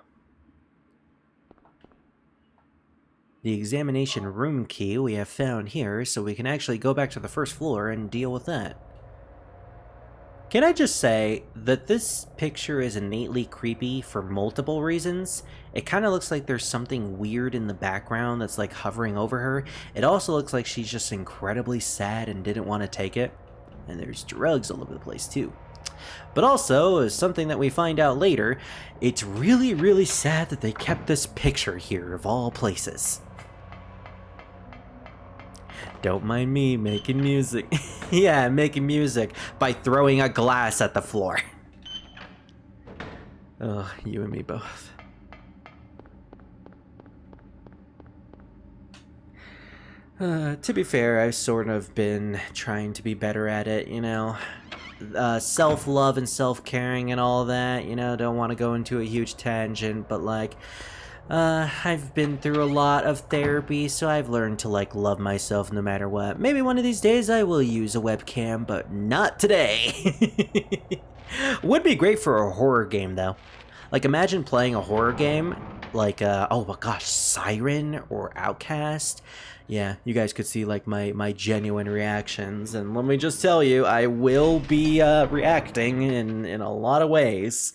the examination room key we have found here, so we can actually go back to the first floor and deal with that. Can I just say that this picture is innately creepy for multiple reasons? It kind of looks like there's something weird in the background that's like hovering over her. It also looks like she's just incredibly sad and didn't want to take it. And there's drugs all over the place too. But also, as something that we find out later, it's really, really sad that they kept this picture here of all places. Don't mind me making music. Yeah, making music by throwing a glass at the floor. Oh, you and me both. To be fair, I've sort of been trying to be better at it, you know. Self-love and self-caring and all that, you know, don't want to go into a huge tangent, but like, I've been through a lot of therapy, so I've learned to like love myself no matter what. Maybe one of these days I will use a webcam, but not today. Would be great for a horror game though. Like imagine playing a horror game like oh my gosh, Siren or Outcast. Yeah, you guys could see like my genuine reactions, and let me just tell you, I will be reacting in a lot of ways.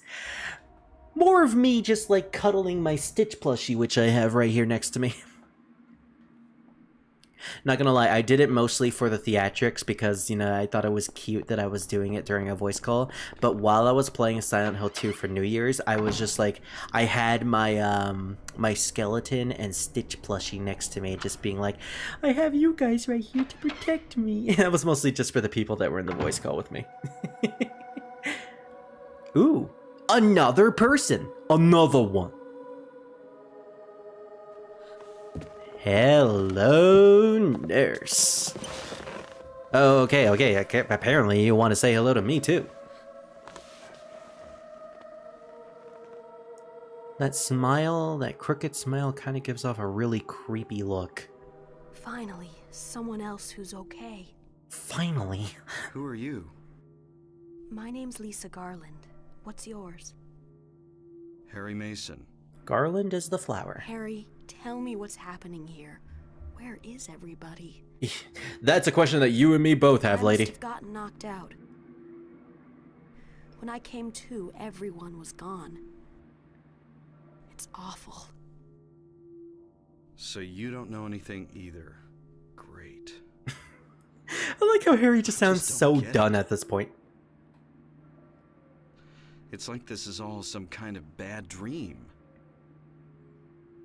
More of me just like cuddling my Stitch plushie, which I have right here next to me. Not gonna lie, I did it mostly for the theatrics because, you know, I thought it was cute that I was doing it during a voice call. But while I was playing Silent Hill 2 for New Year's, I was just like, I had my my skeleton and Stitch plushie next to me, just being like, I have you guys right here to protect me. That was mostly just for the people that were in the voice call with me. Ooh. Another person. Another one. Hello, nurse. Oh, okay. Apparently you want to say hello to me, too. That smile, that crooked smile, kind of gives off a really creepy look. Finally, someone else who's okay. Finally. Who are you? My name's Lisa Garland. What's yours? Harry Mason. Garland is the flower. Harry, tell me what's happening here. Where is everybody? That's a question that you and me both have, I lady. must have gotten knocked out. When I came to, everyone was gone. It's awful. So you don't know anything either. Great. I like how Harry just sounds Just so don't get done it. at this point. It's like this is all some kind of bad dream.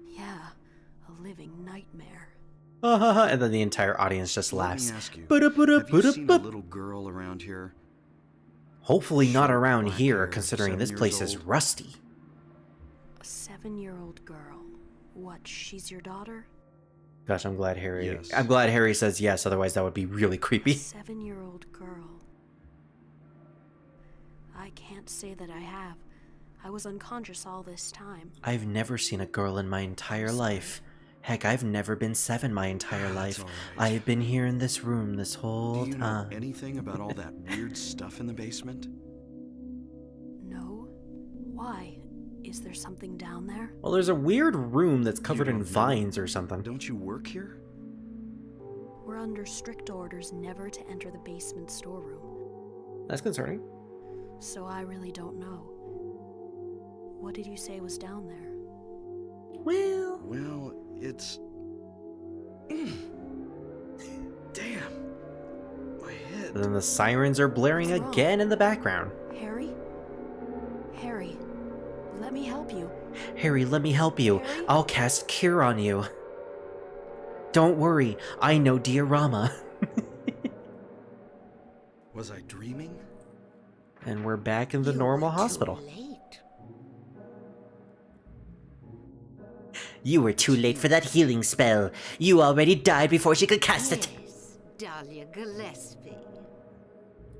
Yeah, a living nightmare. And then the entire audience just Let laughs. me ask you, have you seen a little girl around here? Hopefully not Short around black here, hair, considering 7 this years place is old. rusty. A 7-year-old girl. What, she's your daughter? Gosh, I'm glad Harry. Yes. I'm glad Harry says yes. Otherwise, that would be really A creepy. 7-year-old girl. I can't say that I have. I was unconscious all this time. I've never seen a girl in my entire life. Heck, I've never been 7 my entire That's life. all right. I've been here in this room this whole Do you know time. anything about all that weird stuff in the basement? No? Why? Is there something down there? Well, there's a weird room that's covered in don't know? vines or something. Don't you work here? We're under strict orders never to enter the basement storeroom. That's concerning. So I really don't know. What did you say was down there? Well, it's... Damn. My head. And then the sirens are blaring What's wrong? again in the background. Harry? Harry, let me help you. Harry, let me help you. Harry? I'll cast Cure on you. Don't worry, I know Diorama. Was I dreaming? And we're back in the normal hospital. You were too late for that healing spell. You already died before she could cast it. Yes, Dahlia Gillespie.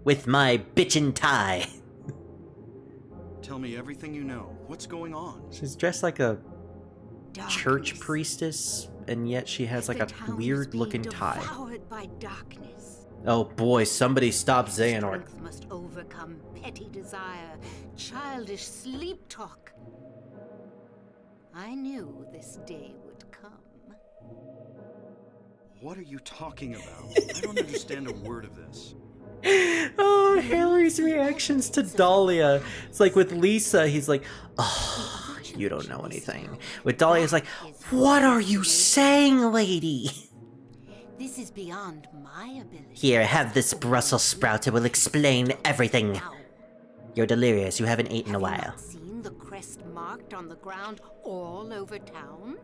With my bitchin' tie. Tell me everything you know. What's going on? She's dressed like a church Darkness. priestess, and yet she has like The a town is weird looking being tie. devoured by darkness. Oh boy, somebody stop Xehanort. Strength must overcome petty desire, childish sleep talk. I knew this day would come. What are you talking about? I don't understand a word of this. Oh, Harry's reactions to Dahlia. It's like with Lisa, he's like, oh, you don't know anything. With Dahlia, it's like, what are you saying, lady? This is beyond my ability. Here, have this Brussels sprout. It will explain everything. Now, You're delirious. You haven't eaten in a have you while. not seen the crest marked on the ground all over town?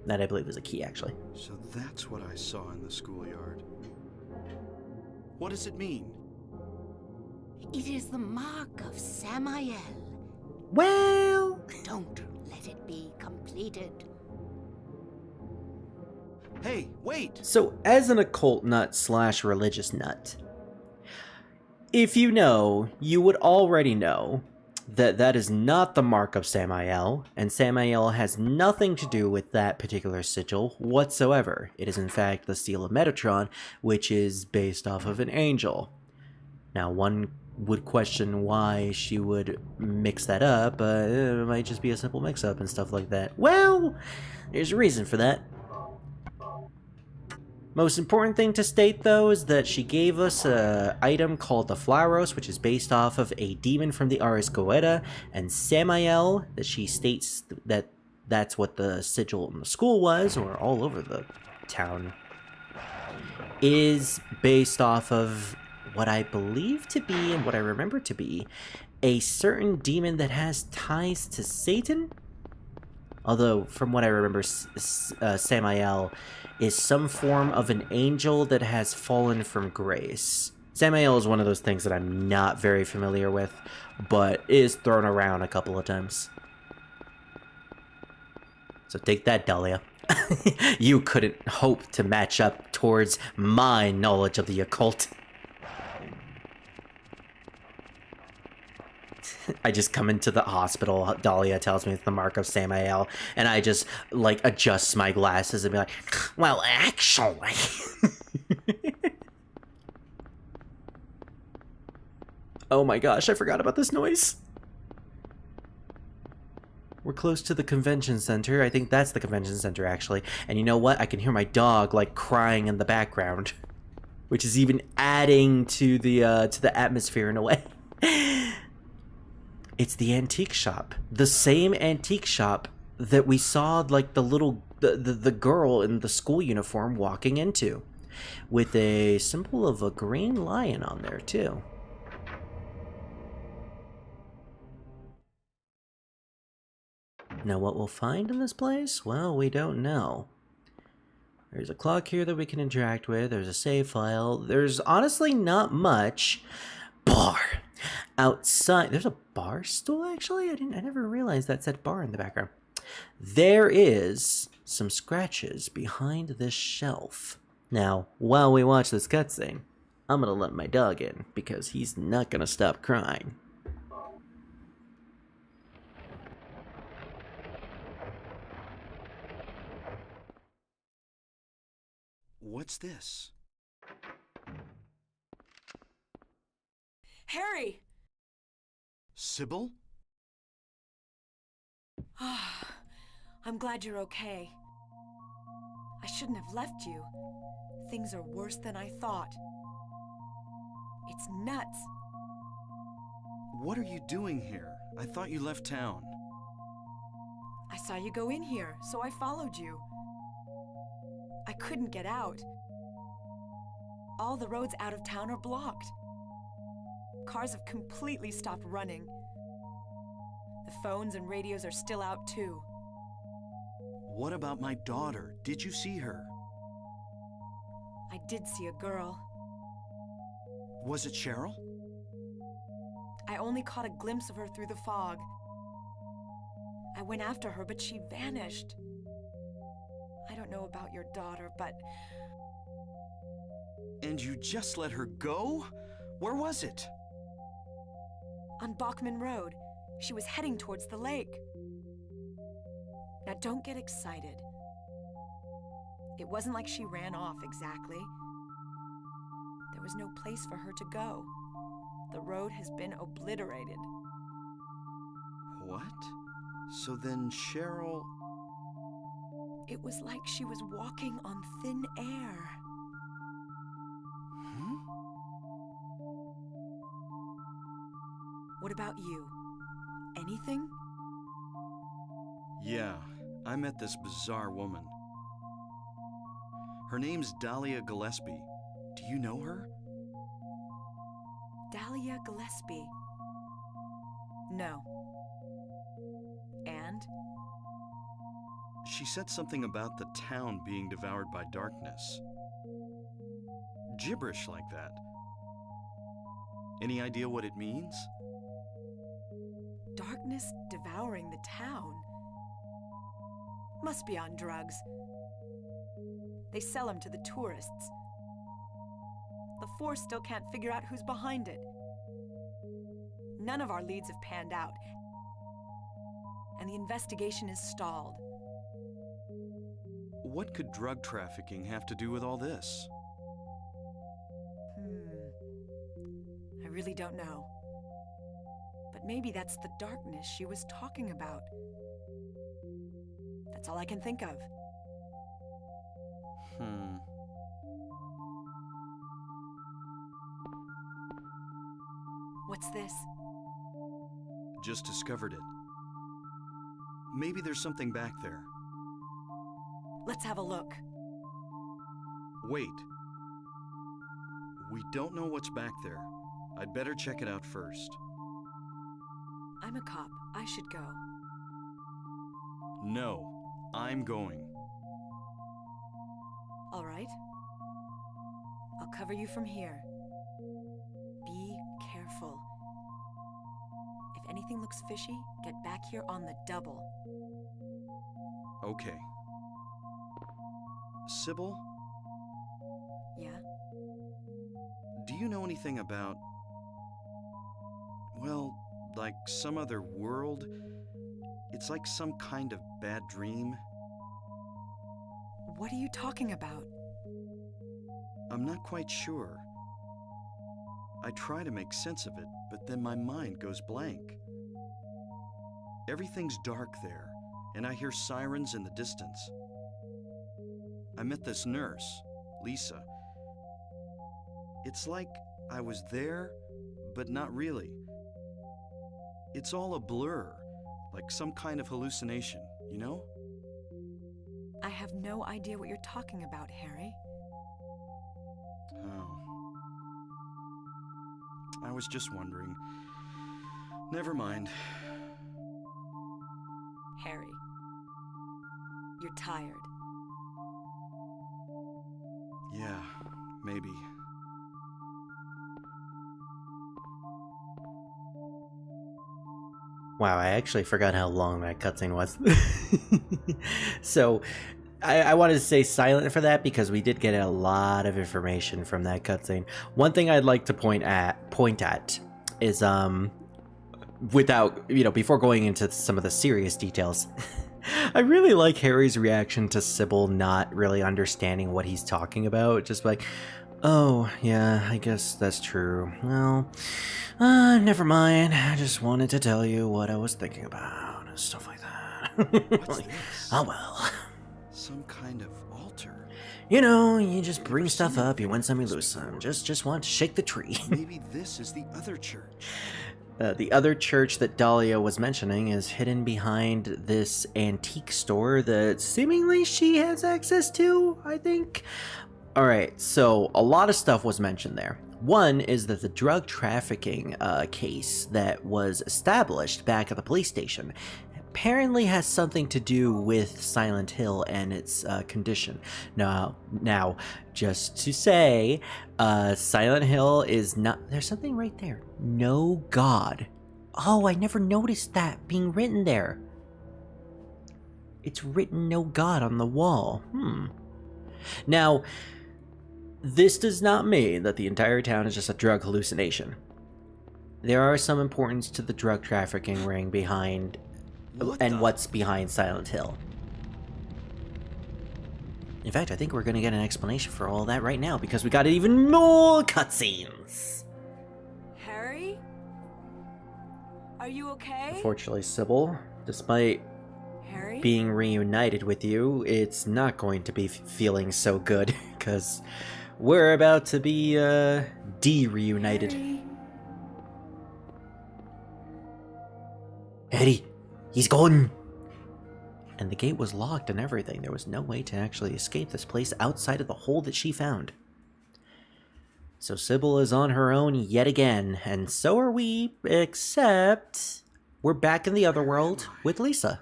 That, I believe, is a key, actually. So that's what I saw in the schoolyard. What does it mean? It is the mark of Samael. Well... Don't let it be completed. Hey, wait! So, as an occult nut / religious nut, if you know, you would already know that that is not the mark of Samael, and Samael has nothing to do with that particular sigil whatsoever. It is in fact the seal of Metatron, which is based off of an angel. Now, one would question why she would mix that up, it might just be a simple mix-up and stuff like that. Well, there's a reason for that. Most important thing to state, though, is that she gave us an item called the Flauros, which is based off of a demon from the Ars Goetia, and Samael, that she states that that's what the sigil in the school was, or all over the town, is based off of what I believe to be, and what I remember to be, a certain demon that has ties to Satan? Although, from what I remember, Samael is some form of an angel that has fallen from grace. Samael is one of those things that I'm not very familiar with, but is thrown around a couple of times. So take that, Dahlia. You couldn't hope to match up towards my knowledge of the occult. I just come into the hospital, Dahlia tells me it's the mark of Samael, and I just, like, adjust my glasses and be like, well, actually... Oh my gosh, I forgot about this noise. We're close to the convention center. I think that's the convention center, actually. And you know what? I can hear my dog, like, crying in the background, which is even adding to the atmosphere in a way. It's the antique shop. The same antique shop that we saw, like, the girl in the school uniform walking into. With a symbol of a green lion on there, too. Now, what we'll find in this place? Well, we don't know. There's a clock here that we can interact with. There's a save file. There's honestly not much. Bar. Outside, there's a bar stool, actually? I never realized that said bar in the background. There is some scratches behind this shelf. Now, while we watch this cutscene, I'm gonna let my dog in, because he's not gonna stop crying. What's this? Harry! Sybil? I'm glad you're okay. I shouldn't have left you. Things are worse than I thought. It's nuts. What are you doing here? I thought you left town. I saw you go in here, so I followed you. I couldn't get out. All the roads out of town are blocked. Cars have completely stopped running. The phones and radios are still out too. What about my daughter? Did you see her? I did see a girl. Was it Cheryl? I only caught a glimpse of her through the fog. I went after her, but she vanished. I don't know about your daughter, but... And you just let her go? Where was it? On Bachman Road. She was heading towards the lake. Now don't get excited. It wasn't like she ran off exactly. There was no place for her to go. The road has been obliterated. What? So then Cheryl... It was like she was walking on thin air. Hmm? What about you? Anything? Yeah, I met this bizarre woman. Her name's Dahlia Gillespie. Do you know her? Dahlia Gillespie. No. And? She said something about the town being devoured by darkness. Gibberish like that. Any idea what it means? Darkness devouring the town. Must be on drugs. They sell them to the tourists. The force still can't figure out who's behind it. None of our leads have panned out, and the investigation is stalled. What could drug trafficking have to do with all this? I really don't know. But maybe that's the darkness she was talking about. That's all I can think of. What's this? Just discovered it. Maybe there's something back there. Let's have a look. Wait. We don't know what's back there. I'd better check it out first. I'm a cop. I should go. No, I'm going. All right. I'll cover you from here. Be careful. If anything looks fishy, get back here on the double. Okay. Sybil, Yeah? do you know anything about... well, like some other world? It's like some kind of bad dream. What are you talking about? I'm not quite sure. I try to make sense of it, but then my mind goes blank. Everything's dark there, and I hear sirens in the distance. I met this nurse, Lisa. It's like I was there, but not really. It's all a blur, like some kind of hallucination, you know? I have no idea what you're talking about, Harry. Oh. I was just wondering. Never mind. Harry. You're tired. Yeah, maybe. Wow, I actually forgot how long that cutscene was. So, I wanted to stay silent for that because we did get a lot of information from that cutscene. One thing I'd like to point at is, without, before going into some of the serious details, I really like Harry's reaction to Sybil not really understanding what he's talking about. Just like, oh, yeah, I guess that's true. Well, never mind. I just wanted to tell you what I was thinking about and stuff like that. What's Like, this? oh, well. Some kind of altar. You just bring stuff up, you win some, you lose some. Just want to shake the tree. Maybe this is the other church. The other church that Dahlia was mentioning is hidden behind this antique store that seemingly she has access to, I think. Alright, so a lot of stuff was mentioned there. One is that the drug trafficking case that was established back at the police station apparently has something to do with Silent Hill and its condition. Now, just to say, Silent Hill is not... There's something right there. No God. Oh, I never noticed that being written there. It's written no God on the wall. Now, this does not mean that the entire town is just a drug hallucination. There are some importance to the drug trafficking ring behind... what's behind Silent Hill. In fact, I think we're going to get an explanation for all that right now, because we got even more cutscenes! Harry? Are you okay? Unfortunately, Sybil, despite Harry? being reunited with you, it's not going to be feeling so good, because we're about to be, de-reunited. Harry? Eddie, he's gone! And the gate was locked and everything. There was no way to actually escape this place outside of the hole that she found. So Sybil is on her own yet again, and so are we, except we're back in the other world with Lisa.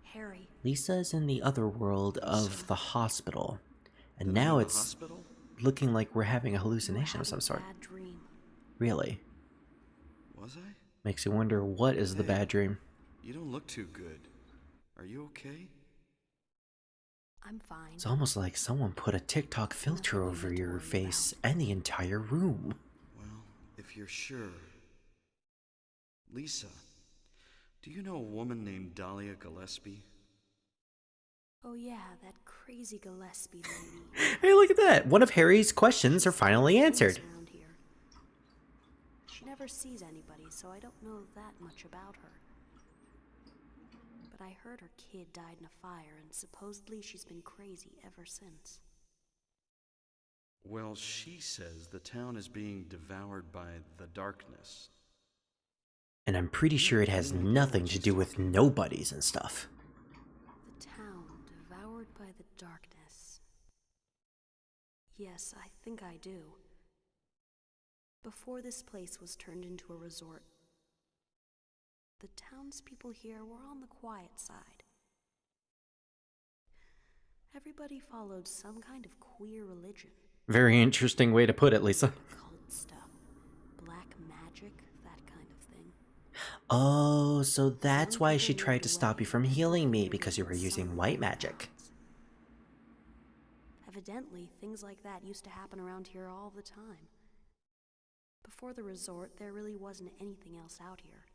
Harry. Lisa is in the other world of the hospital, and Did I now in the it's hospital? looking like we're having a You were hallucination of having some a sort. bad dream. Really? Was I? Makes you wonder, what is the Hey. bad dream? You don't look too good. Are you okay? I'm fine. It's almost like someone put a TikTok filter Nothing we over need to your worry face and the entire room. Well, if you're sure. Lisa, do you know a woman named Dahlia Gillespie? Oh yeah, that crazy Gillespie lady. Hey, look at that! One of Harry's questions are finally answered. Around here. She never sees anybody, so I don't know that much about her. But I heard her kid died in a fire, and supposedly she's been crazy ever since. Well, she says the town is being devoured by the darkness. And I'm pretty sure it has nothing to do with nobodies and stuff. The town devoured by the darkness. Yes, I think I do. Before this place was turned into a resort, the townspeople here were on the quiet side. Everybody followed some kind of queer religion. Very interesting way to put it, Lisa. Cult stuff. Black magic, that kind of thing. Oh, so that's Some why people she moved tried to stop you away from and healing me, believed because you in were using some white other magic. gods. Evidently, things like that used to happen around here all the time. Before the resort, there really wasn't anything else out here.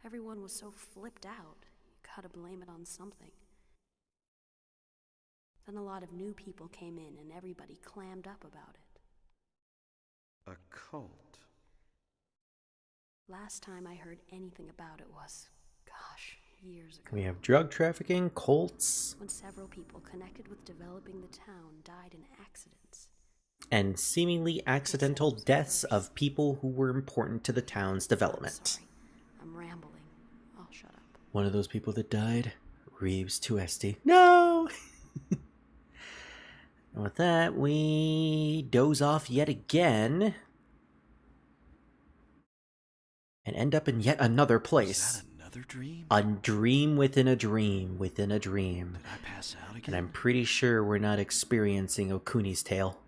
Everyone was so flipped out, you gotta blame it on something. Then a lot of new people came in and everybody clammed up about it. A cult. Last time I heard anything about it was, gosh, years ago. We have drug trafficking, cults, When several people connected with developing the town died in accidents. and seemingly accidental deaths of people who were important to the town's development. Sorry, I'm rambling. I'll shut up. One of those people that died, Reeves Tuesti. No! And with that, we doze off yet again. And end up in yet another Is place. that another dream? A dream within a dream within a dream. Did I pass out And again? I'm pretty sure we're not experiencing Okuni's tale.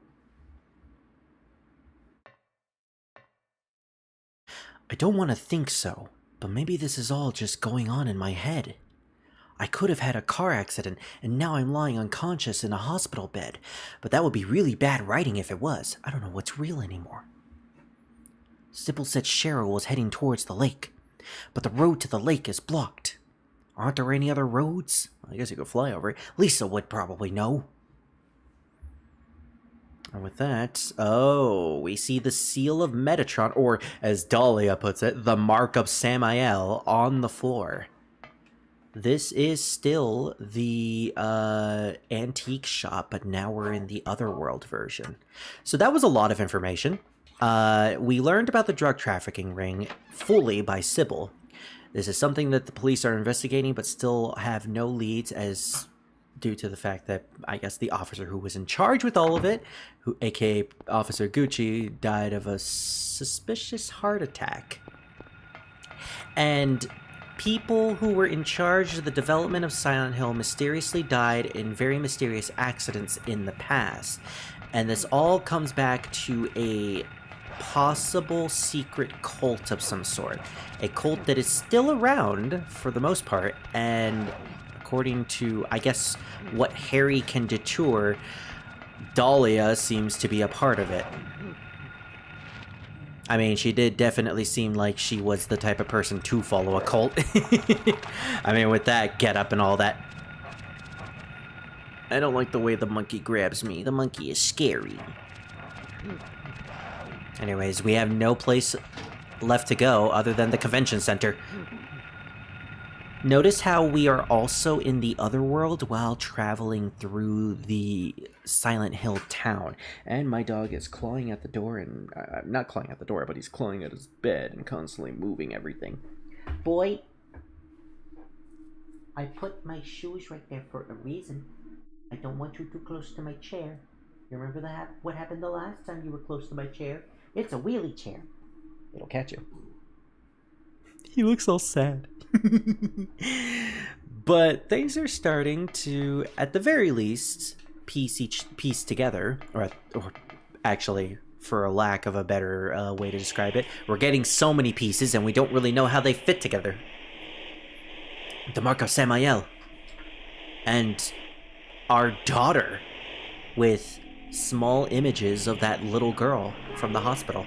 I don't want to think so, but maybe this is all just going on in my head. I could have had a car accident, and now I'm lying unconscious in a hospital bed, but that would be really bad writing if it was. I don't know what's real anymore. Sybil said Cheryl was heading towards the lake, but the road to the lake is blocked. Aren't there any other roads? I guess you could fly over it. Lisa would probably know. And with that, oh, we see the seal of Metatron, or as Dahlia puts it, the mark of Samael on the floor. This is still the antique shop, but now we're in the Otherworld version. So that was a lot of information. We learned about the drug trafficking ring fully by Sybil. This is something that the police are investigating, but still have no leads, as due to the fact that, I guess, the officer who was in charge with all of it, who, aka Officer Gucci, died of a suspicious heart attack. And people who were in charge of the development of Silent Hill mysteriously died in very mysterious accidents in the past. And this all comes back to a possible secret cult of some sort. A cult that is still around for the most part, and according to, I guess, what Harry can detour, Dahlia seems to be a part of it. I mean, she did definitely seem like she was the type of person to follow a cult. I mean, with that getup and all that. I don't like the way the monkey grabs me. The monkey is scary. Anyways, we have no place left to go other than the convention center. Notice how we are also in the other world while traveling through the Silent Hill town. And my dog is clawing at the door, and not clawing at the door, but he's clawing at his bed and constantly moving everything. Boy, I put my shoes right there for a reason. I don't want you too close to my chair. You remember what happened the last time you were close to my chair? It's a wheelie chair. It'll catch you. He looks all sad. But things are starting to, at the very least, piece together, or actually, for a lack of a better way to describe it, we're getting so many pieces and we don't really know how they fit together. The Mark of Samael. And our daughter with small images of that little girl from the hospital.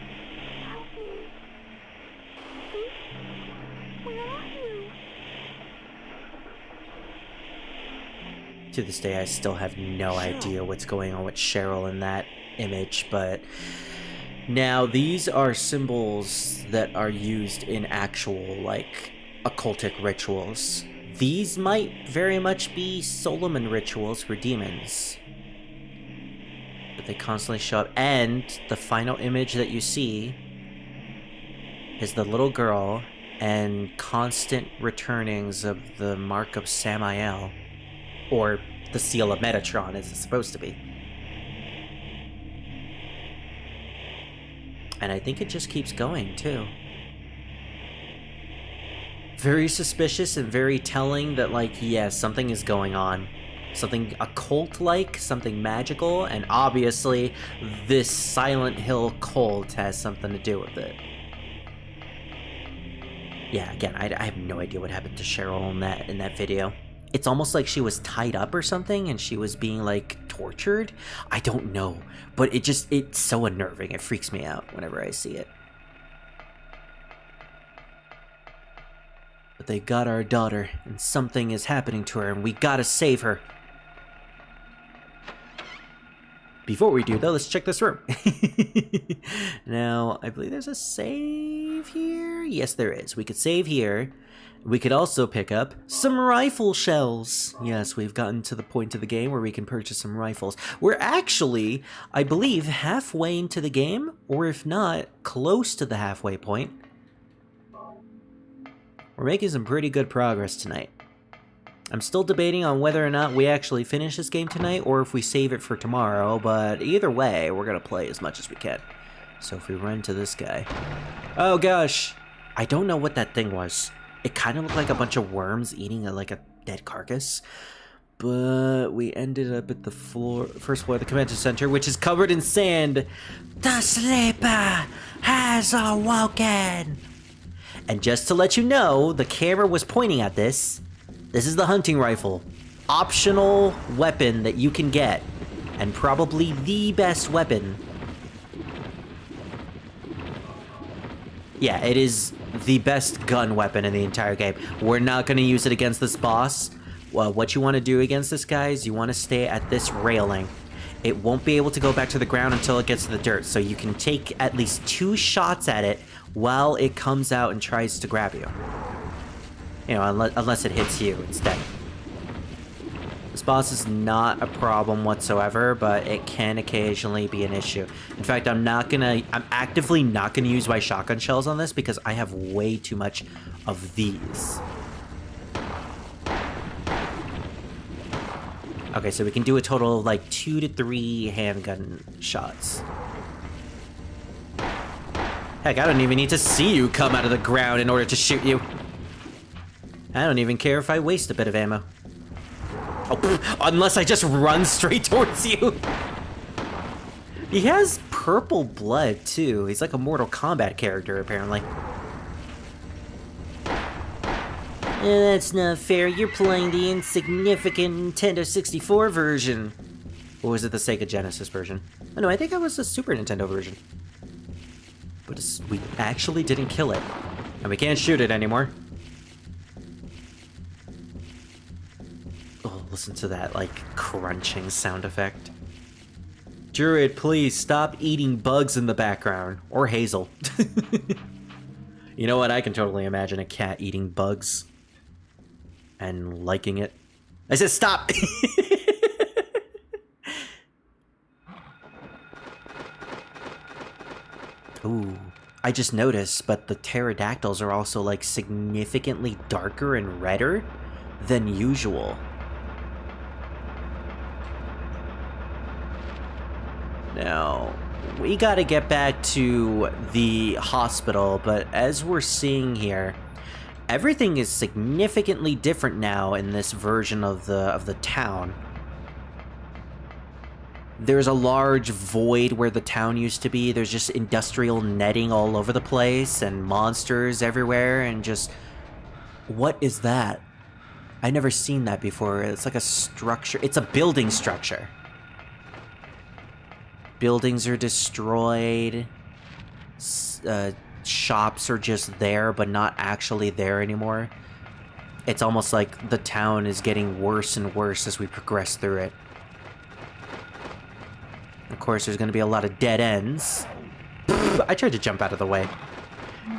To this day, I still have no idea what's going on with Cheryl in that image, but now these are symbols that are used in actual, like, occultic rituals. These might very much be Solomon rituals for demons. But they constantly show up, and the final image that you see is the little girl and constant returnings of the Mark of Samael. Or the Seal of Metatron, as it's supposed to be. And I think it just keeps going, too. Very suspicious and very telling that, like, yes, something is going on. Something occult-like, something magical, and obviously this Silent Hill cult has something to do with it. Yeah, again, I have no idea what happened to Cheryl in that video. It's almost like she was tied up or something and she was being, like, tortured. I don't know, but it's so unnerving. It freaks me out whenever I see it. But they got our daughter, and something is happening to her, and we gotta save her. Before we do, though, let's check this room. Now, I believe there's a save here. Yes, there is. We could save here. We could also pick up some rifle shells. Yes, we've gotten to the point of the game where we can purchase some rifles. We're actually, I believe, halfway into the game, or if not, close to the halfway point. We're making some pretty good progress tonight. I'm still debating on whether or not we actually finish this game tonight, or if we save it for tomorrow, but either way, we're gonna play as much as we can. So if we run to this guy... Oh gosh! I don't know what that thing was. It kind of looked like a bunch of worms eating like a dead carcass. But we ended up at the first floor of the convention center, which is covered in sand. The sleeper has awoken! And just to let you know, the camera was pointing at this. This is the hunting rifle. Optional weapon that you can get. And probably the best weapon. Yeah, it is the best gun weapon in the entire game. We're not going to use it against this boss. Well, what you want to do against this guy is you want to stay at this railing. It won't be able to go back to the ground until it gets to the dirt, so you can take at least 2 shots at it while it comes out and tries to grab you. You know, unless it hits you instead. This boss is not a problem whatsoever, but it can occasionally be an issue. In fact, I'm actively not gonna use my shotgun shells on this because I have way too much of these. Okay, so we can do a total of like 2 to 3 handgun shots. Heck, I don't even need to see you come out of the ground in order to shoot you. I don't even care if I waste a bit of ammo. Oh, unless I just run straight towards you. He has purple blood, too. He's like a Mortal Kombat character, apparently. That's not fair. You're playing the insignificant Nintendo 64 version. Or was it the Sega Genesis version? Oh, no, I think it was the Super Nintendo version. But we actually didn't kill it. And we can't shoot it anymore. Oh, listen to that, like, crunching sound effect. Druid, please stop eating bugs in the background. Or Hazel. You know what? I can totally imagine a cat eating bugs. and liking it. I said stop! Ooh, I just noticed, but the pterodactyls are also like significantly darker and redder than usual. Now, we gotta get back to the hospital, but as we're seeing here, everything is significantly different now in this version of the town. There's a large void where the town used to be. There's just industrial netting all over the place and monsters everywhere and just... What is that? I've never seen that before. It's like a structure. It's a building structure. Buildings are destroyed. Shops are just there, but not actually there anymore. It's almost like the town is getting worse and worse as we progress through it. Of course, there's going to be a lot of dead ends. I tried to jump out of the way.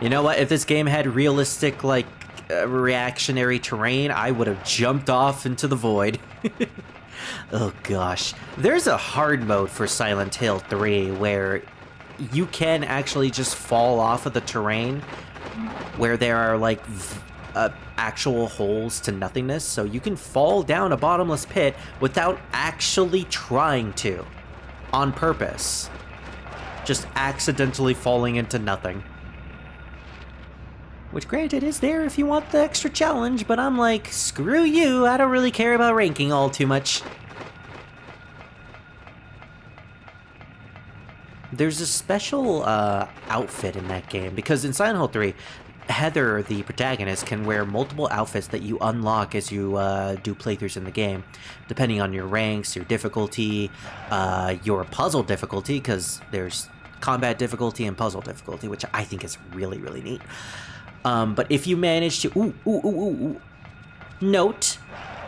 You know what? If this game had realistic, like, reactionary terrain, I would have jumped off into the void. Oh gosh. There's a hard mode for Silent Hill 3 where you can actually just fall off of the terrain where there are like actual holes to nothingness, so you can fall down a bottomless pit without actually trying to, on purpose. Just accidentally falling into nothing. Which, granted, is there if you want the extra challenge, but I'm like, screw you, I don't really care about ranking all too much. There's a special outfit in that game, because in Silent Hill 3, Heather, the protagonist, can wear multiple outfits that you unlock as you do playthroughs in the game, depending on your ranks, your difficulty, your puzzle difficulty, because there's combat difficulty and puzzle difficulty, which I think is really, really neat. But if you manage to... Note,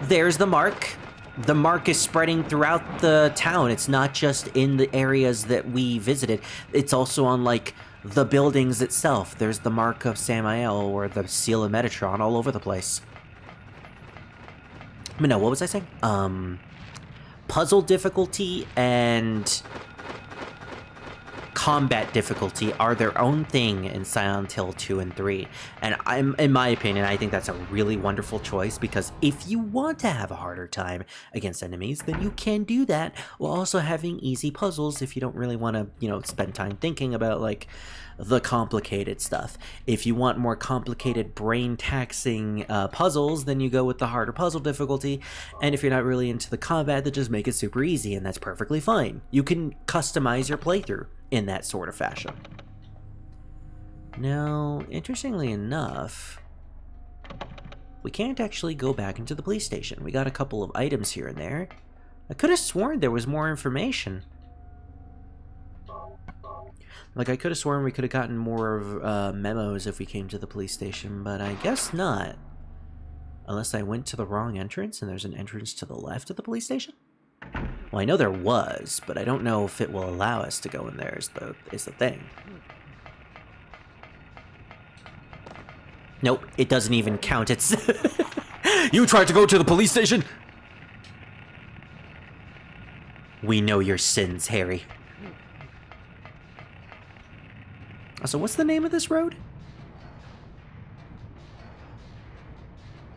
there's the mark. The mark is spreading throughout the town. It's not just in the areas that we visited. It's also on, like, the buildings itself. There's the mark of Samael or the seal of Metatron all over the place. But no, what was I saying? Puzzle difficulty and combat difficulty are their own thing in Silent Hill 2 and 3. And in my opinion, I think that's a really wonderful choice, because if you want to have a harder time against enemies, then you can do that while also having easy puzzles if you don't really want to, you know, spend time thinking about, like, the complicated stuff. If you want more complicated brain-taxing puzzles, then you go with the harder puzzle difficulty. And if you're not really into the combat, then just make it super easy, and that's perfectly fine. You can customize your playthrough in that sort of fashion. Now, interestingly enough, we can't actually go back into the police station. We got a couple of items here and there. I could have sworn there was more information. Like, I could have sworn we could have gotten more of memos if we came to the police station, but I guess not. Unless I went to the wrong entrance and there's an entrance to the left of the police station? Well, I know there was, but I don't know if it will allow us to go in there is the thing. Nope, it doesn't even count. It's... You tried to go to the police station? We know your sins, Harry. So what's the name of this road?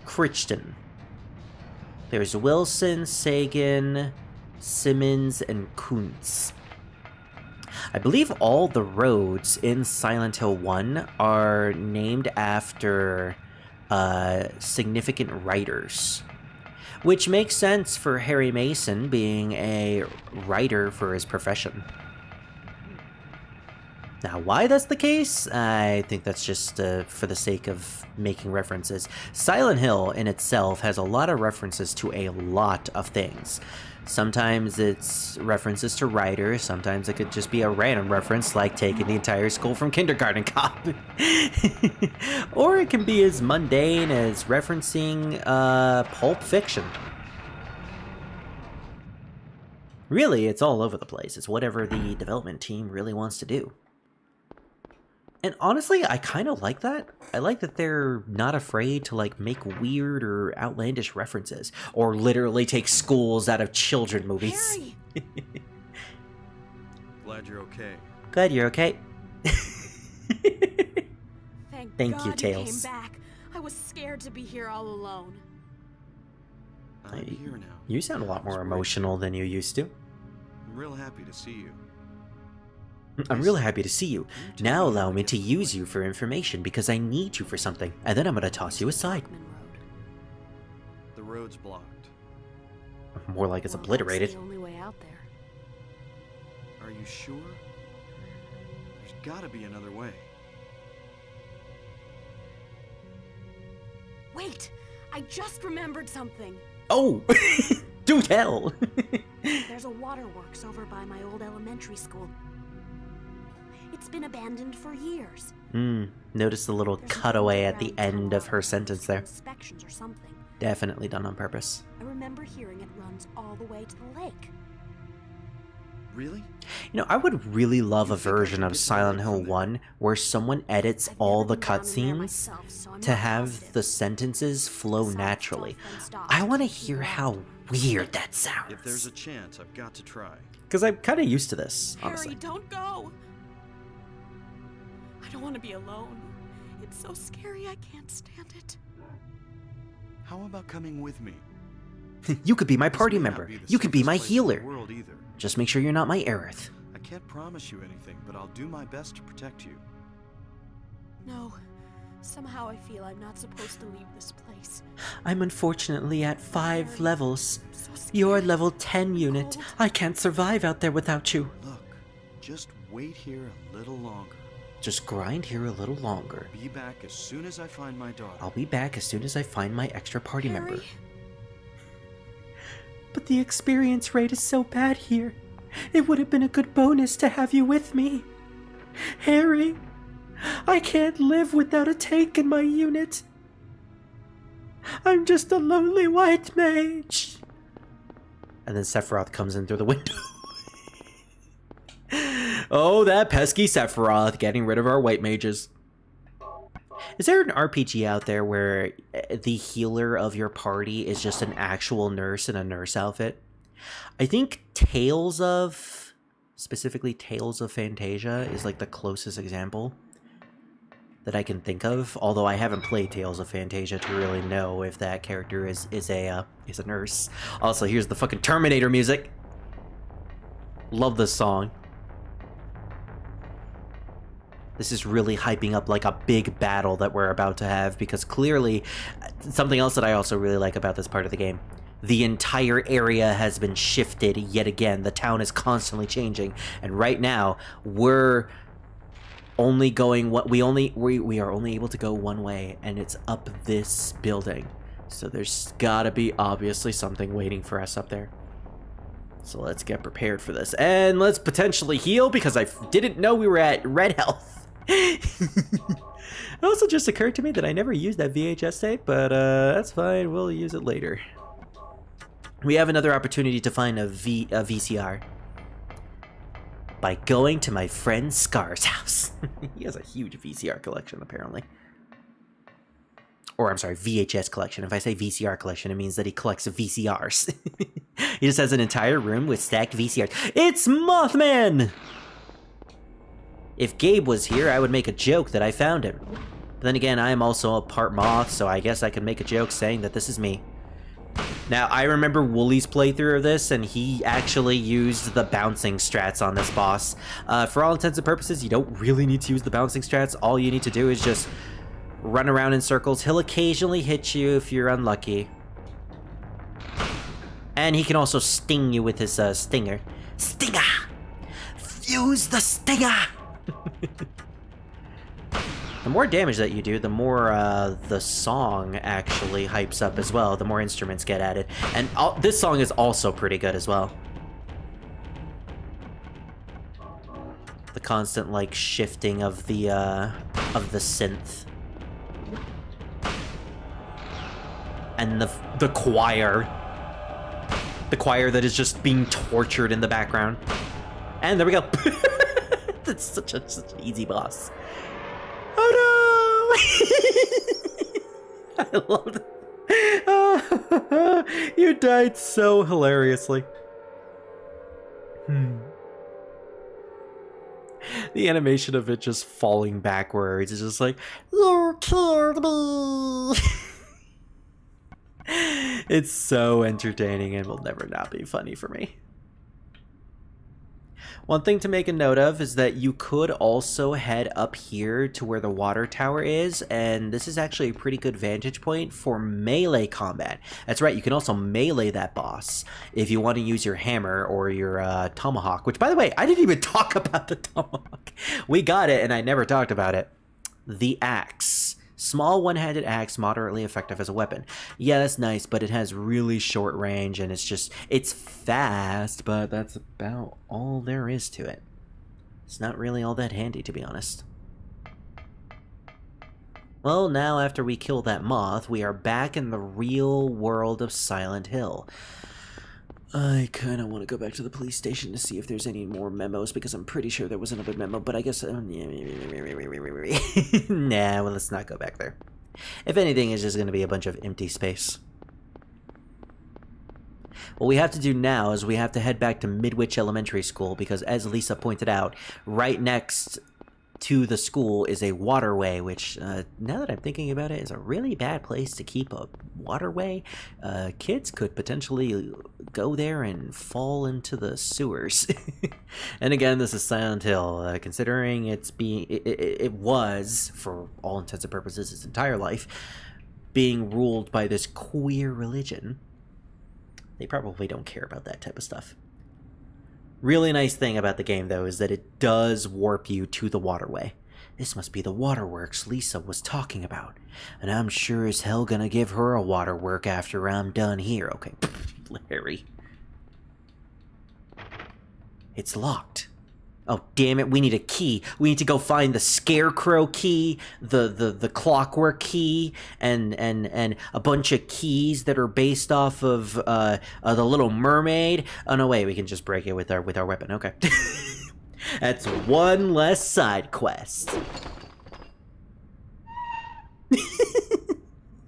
Crichton. There's Wilson, Sagan, Simmons, and Kuntz. I believe all the roads in Silent Hill 1 are named after significant writers. Which makes sense for Harry Mason being a writer for his profession. Now, why that's the case? I think that's just for the sake of making references. Silent Hill in itself has a lot of references to a lot of things. Sometimes it's references to writers, sometimes it could just be a random reference, like taking the entire school from Kindergarten Cop. Or it can be as mundane as referencing Pulp Fiction. Really, it's all over the place. It's whatever the development team really wants to do. And honestly, I kind of like that. I like that they're not afraid to like make weird or outlandish references, or literally take schools out of children movies. Harry! Glad you're okay. Glad you're okay. Thank you, God Tails. You came back. I was scared to be here all alone. I'm here now. You sound a lot I was more worried. emotional than you used to. I'm real happy to see you. I'm really happy to see you. Now allow me to use you for information because I need you for something, and then I'm gonna toss you aside. Bachman Road. The road's blocked. More like it's Well, obliterated. That's the only way out there. Are you sure? There's gotta be another way. Wait! I just remembered something. Oh! Do tell! There's a waterworks over by my old elementary school. It's been abandoned for years. Notice the little There's a cutaway building at the around end of town her for sentence there. Inspections or something. Definitely done on purpose. I remember hearing it runs all the way to the lake. Really? You know, I would really love a You think I version could of get Silent away Hill from that? 1 where someone edits I've all never the been down in there cutscenes myself, so I'm to not have positive. the sentences flow Besides, naturally. it's all fenced off, I want to so keep hear you how out. weird that If there's sounds. a chance, I've got to try. Because I'm kind of used to this, honestly. Harry, don't go! I don't want to be alone. It's so scary, I can't stand it. How about coming with me? You could be my This party may not member. be the You could be safest my place in the healer. world either. Just make sure you're not my Aerith. I can't promise you anything, but I'll do my best to protect you. No. Somehow I feel I'm not supposed to leave this place. I'm unfortunately at 5 Harry, levels. I'm so scared. You're level 10 unit. Cold. I can't survive out there without you. Look, just wait here a little longer. Just grind here a little longer. Be back as soon as I find my daughter. I'll be back as soon as I find my extra party Harry, member. But the experience rate is so bad here. It would have been a good bonus to have you with me. Harry, I can't live without a tank in my unit. I'm just a lonely white mage. And then Sephiroth comes in through the window. Oh, that pesky Sephiroth getting rid of our white mages. Is there an RPG out there where the healer of your party is just an actual nurse in a nurse outfit? I think specifically Tales of Fantasia is like the closest example that I can think of. Although I haven't played Tales of Fantasia to really know if that character is a nurse. Also, here's the fucking Terminator music. Love this song. This is really hyping up like a big battle that we're about to have, because clearly, something else that I also really like about this part of the game, the entire area has been shifted yet again. The town is constantly changing, and right now we're only going we are only able to go one way, and it's up this building. So there's gotta be obviously something waiting for us up there. So let's get prepared for this, and let's potentially heal because I didn't know we were at red health. It also just occurred to me that I never used that VHS tape, but that's fine, we'll use it later. We have another opportunity to find a VCR by going to my friend Scar's house. He has a huge VCR collection, apparently. Or, I'm sorry, VHS collection. If I say VCR collection, it means that he collects VCRs. He just has an entire room with stacked VCRs. It's Mothman! If Gabe was here, I would make a joke that I found him. But then again, I am also a part moth, so I guess I could make a joke saying that this is me. Now, I remember Wooly's playthrough of this, and he actually used the bouncing strats on this boss. For all intents and purposes, you don't really need to use the bouncing strats. All you need to do is just run around in circles. He'll occasionally hit you if you're unlucky. And he can also sting you with his stinger. Stinger! Fuse the stinger! The more damage that you do, the more the song actually hypes up as well. The more instruments get added. And this song is also pretty good as well. The constant, like, shifting of the synth. And the choir. The choir that is just being tortured in the background. And there we go. That's such an easy boss. I love that. You died so hilariously. The animation of it just falling backwards is just like, you killed me. It's so entertaining and will never not be funny for me. One thing to make a note of is that you could also head up here to where the water tower is, and this is actually a pretty good vantage point for melee combat. That's right, you can also melee that boss if you want to use your hammer or your tomahawk, which, by the way, I didn't even talk about the tomahawk. We got it, and I never talked about it. The axe. Small one-handed axe, moderately effective as a weapon. Yeah, that's nice, but it has really short range, and it's fast, but that's about all there is to it. It's not really all that handy, to be honest. Well, now after we kill that moth, we are back in the real world of Silent Hill. I kind of want to go back to the police station to see if there's any more memos, because I'm pretty sure there was another memo, but I guess... nah, well, let's not go back there. If anything, it's just going to be a bunch of empty space. What we have to do now is we have to head back to Midwich Elementary School, because as Lisa pointed out, right next to the school is a waterway, which, now that I'm thinking about it, is a really bad place to keep a waterway. Kids could potentially go there and fall into the sewers. And again, this is Silent Hill. Considering it was, for all intents and purposes, its entire life, being ruled by this queer religion, they probably don't care about that type of stuff. Really nice thing about the game, though, is that it does warp you to the waterway. This must be the waterworks Lisa was talking about. And I'm sure as hell gonna give her a waterwork after I'm done here. Okay, Larry. It's locked. Oh, damn it, we need a key. We need to go find the scarecrow key, the clockwork key, and a bunch of keys that are based off of the Little Mermaid. Oh, no, wait, we can just break it with our weapon. Okay. That's one less side quest.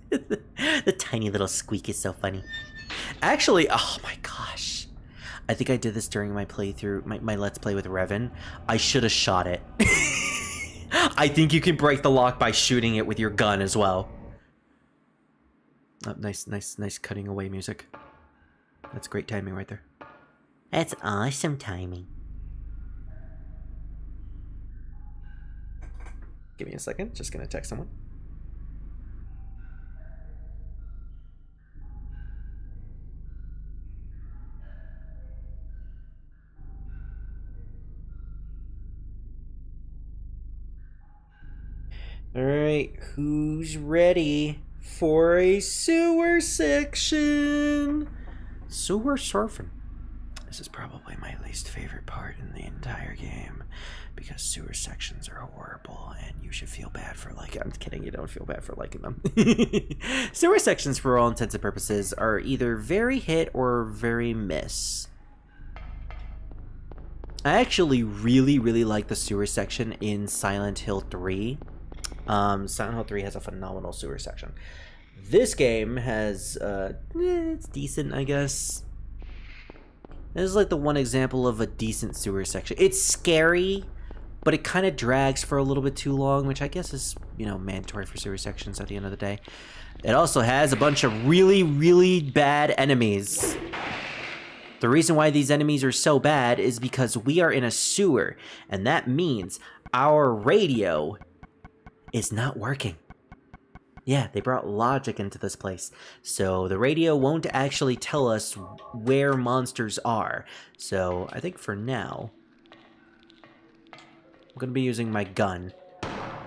The tiny little squeak is so funny. Actually, oh my gosh. I think I did this during my playthrough, my Let's Play with Revan. I should have shot it. I think you can break the lock by shooting it with your gun as well. Oh, nice cutting away music. That's great timing right there. That's awesome timing. Give me a second, just gonna text someone. Alright, who's ready for a sewer section? Sewer surfing. This is probably my least favorite part in the entire game, because sewer sections are horrible and you should feel bad for liking them. I'm kidding, you don't feel bad for liking them. Sewer sections, for all intents and purposes, are either very hit or very miss. I actually really like the sewer section in Silent Hill 3. Silent Hill 3 has a phenomenal sewer section. This game has, it's decent, I guess. This is like the one example of a decent sewer section. It's scary, but it kind of drags for a little bit too long, which I guess is, you know, mandatory for sewer sections at the end of the day. It also has a bunch of really bad enemies. The reason why these enemies are so bad is because we are in a sewer, and that means our radio is not working. Yeah, they brought logic into this place. So the radio won't actually tell us where monsters are. So I think for now, I'm gonna be using my gun.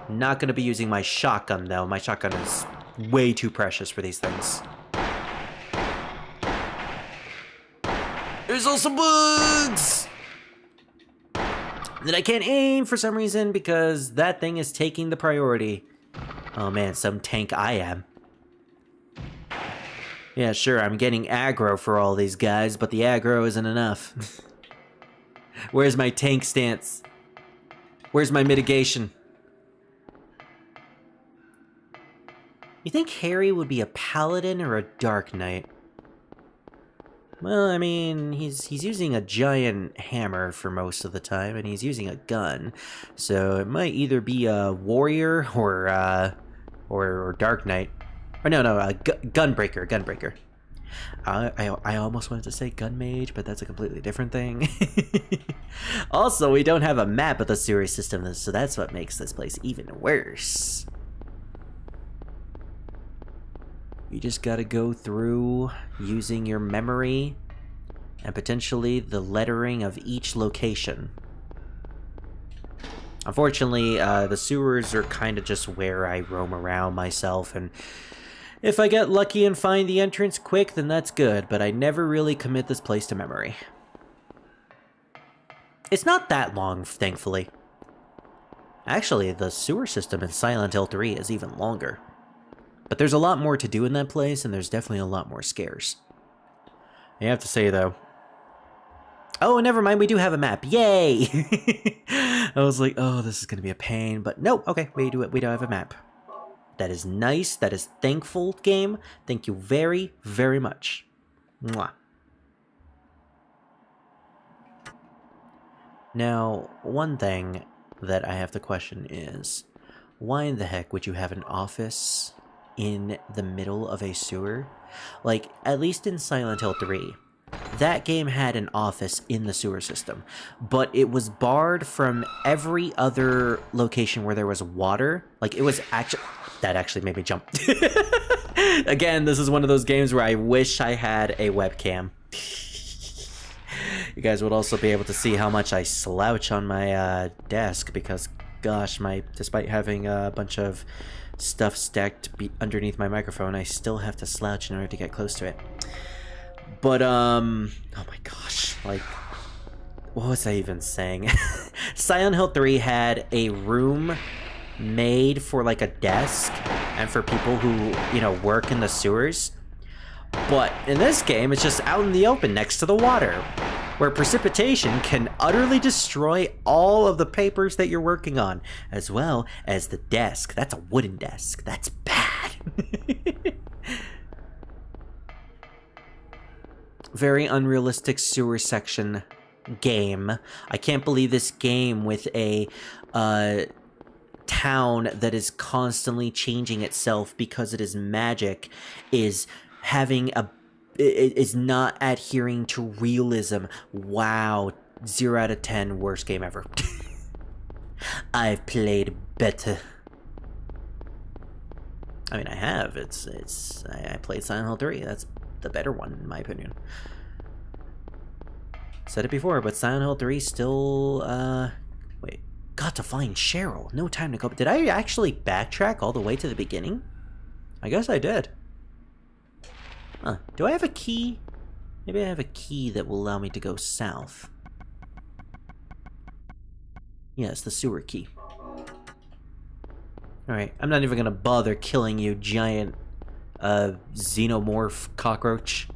Not gonna be using my shotgun though. My shotgun is way too precious for these things. There's also bugs! That I can't aim for some reason because that thing is taking the priority. Oh man, some tank I am. Yeah, sure, I'm getting aggro for all these guys, but the aggro isn't enough. Where's my tank stance? Where's my mitigation? You think Harry would be a paladin or a dark knight? Well, I mean, he's using a giant hammer for most of the time, and he's using a gun, so it might either be a warrior or dark knight. Or no, gunbreaker. I almost wanted to say gun mage, but that's a completely different thing. Also, we don't have a map of the sewer system, so that's what makes this place even worse. You just gotta go through using your memory and potentially the lettering of each location. Unfortunately, the sewers are kind of just where I roam around myself, and if I get lucky and find the entrance quick, then that's good, but I never really commit this place to memory. It's not that long, thankfully. Actually, the sewer system in Silent Hill 3 is even longer. But there's a lot more to do in that place, and there's definitely a lot more scares. I have to say, though... Oh, never mind, we do have a map. Yay! I was like, oh, this is going to be a pain. But nope, okay, we don't have a map. That is nice. That is thankful, game. Thank you very, very much. Mwah. Now, one thing that I have to question is, why in the heck would you have an office in the middle of a sewer? Like, at least in Silent Hill 3, that game had an office in the sewer system, but it was barred from every other location where there was water. Like, it was actually... That actually made me jump. Again, this is one of those games where I wish I had a webcam. You guys would also be able to see how much I slouch on my desk, because, gosh, despite having a bunch of stuff stacked underneath my microphone, I still have to slouch in order to get close to it. But, oh my gosh, like, what was I even saying? Silent Hill 3 had a room made for, like, a desk and for people who, you know, work in the sewers. But in this game, it's just out in the open next to the water, where precipitation can utterly destroy all of the papers that you're working on, as well as the desk. That's a wooden desk. That's bad. Very unrealistic sewer section game. I can't believe this game with a town that is constantly changing itself because it is magic is not adhering to realism. Wow, 0 out of 10, worst game ever. I've played better. I mean, I have. I played Silent Hill 3. That's the better one, in my opinion. Said it before, but Silent Hill 3 still, wait. Got to find Cheryl. No time to go. Did I actually backtrack all the way to the beginning? I guess I did. Huh. Do I have a key? Maybe I have a key that will allow me to go south. Yes, the sewer key. Alright, I'm not even gonna bother killing you, giant, xenomorph cockroach.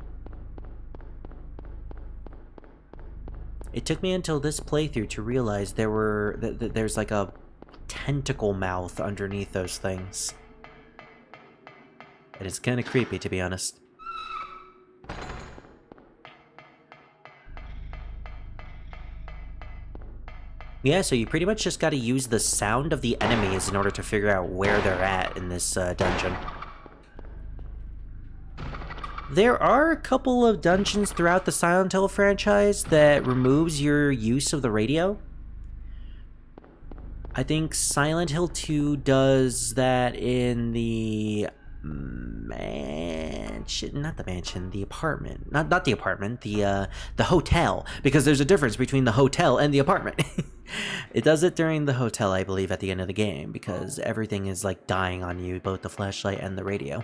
It took me until this playthrough to realize there's like a tentacle mouth underneath those things. It is kind of creepy, to be honest. Yeah, so you pretty much just gotta use the sound of the enemies in order to figure out where they're at in this dungeon. There are a couple of dungeons throughout the Silent Hill franchise that removes your use of the radio. I think Silent Hill 2 does that in the mansion, not the mansion, the apartment. Not the apartment, the hotel, because there's a difference between the hotel and the apartment. It does it during the hotel, I believe, at the end of the game, because everything is like dying on you, both the flashlight and the radio.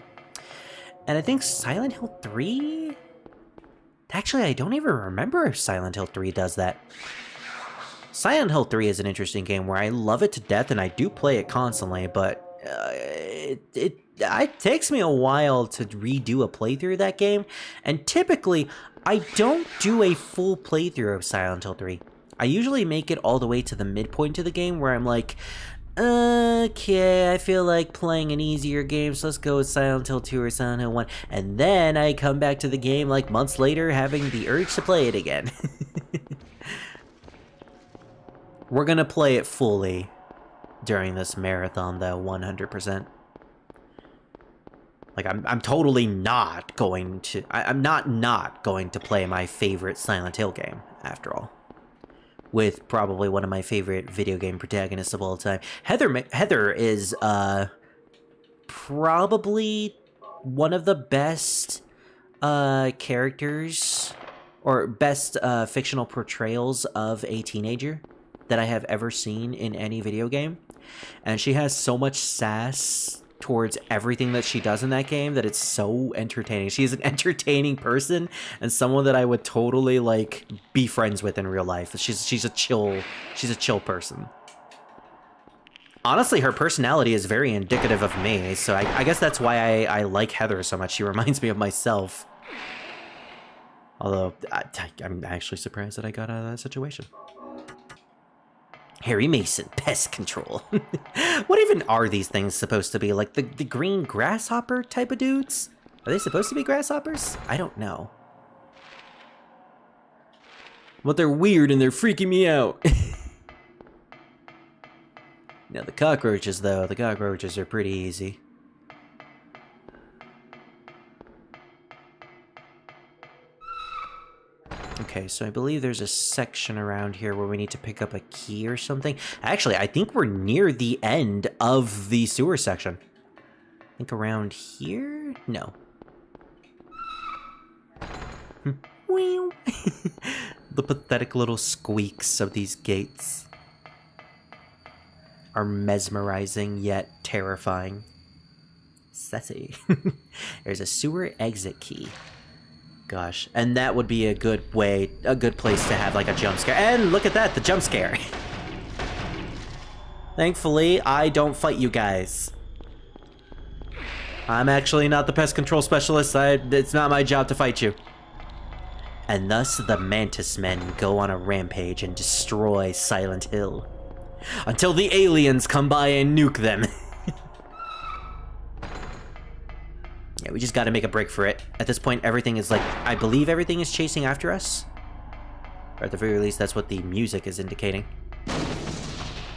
And I think Silent Hill 3? Actually, I don't even remember if Silent Hill 3 does that. Silent Hill 3 is an interesting game where I love it to death and I do play it constantly, but it takes me a while to redo a playthrough of that game. And typically, I don't do a full playthrough of Silent Hill 3. I usually make it all the way to the midpoint of the game where I'm like, okay, I feel like playing an easier game, so let's go with Silent Hill 2 or Silent Hill 1. And then I come back to the game like months later, having the urge to play it again. We're gonna play it fully during this marathon, though, 100%. Like, I'm totally not going to... I'm not going to play my favorite Silent Hill game, after all. With probably one of my favorite video game protagonists of all time. Heather is, probably one of the best, characters, or best, fictional portrayals of a teenager that I have ever seen in any video game. And she has so much sass towards everything that she does in that game that it's so entertaining. She's an entertaining person and someone that I would totally like be friends with in real life. She's a chill person. Honestly, her personality is very indicative of me, so I guess that's why I like Heather so much. She reminds me of myself. Although I'm actually surprised that I got out of that situation. Harry Mason, pest control. What even are these things supposed to be? Like the green grasshopper type of dudes? Are they supposed to be grasshoppers? I don't know. But they're weird and they're freaking me out. Now the cockroaches, though. The cockroaches are pretty easy. Okay, so I believe there's a section around here where we need to pick up a key or something. Actually, I think we're near the end of the sewer section. I think around here? No. The pathetic little squeaks of these gates are mesmerizing yet terrifying. Sassy. There's a sewer exit key. Gosh, and that would be a good place to have like a jump scare. And look at that, the jump scare. Thankfully, I don't fight you guys. I'm actually not the pest control specialist. It's not my job to fight you. And thus, the Mantis Men go on a rampage and destroy Silent Hill. Until the aliens come by and nuke them. Yeah, we just gotta make a break for it. At this point, everything is like... I believe everything is chasing after us. Or at the very least, that's what the music is indicating.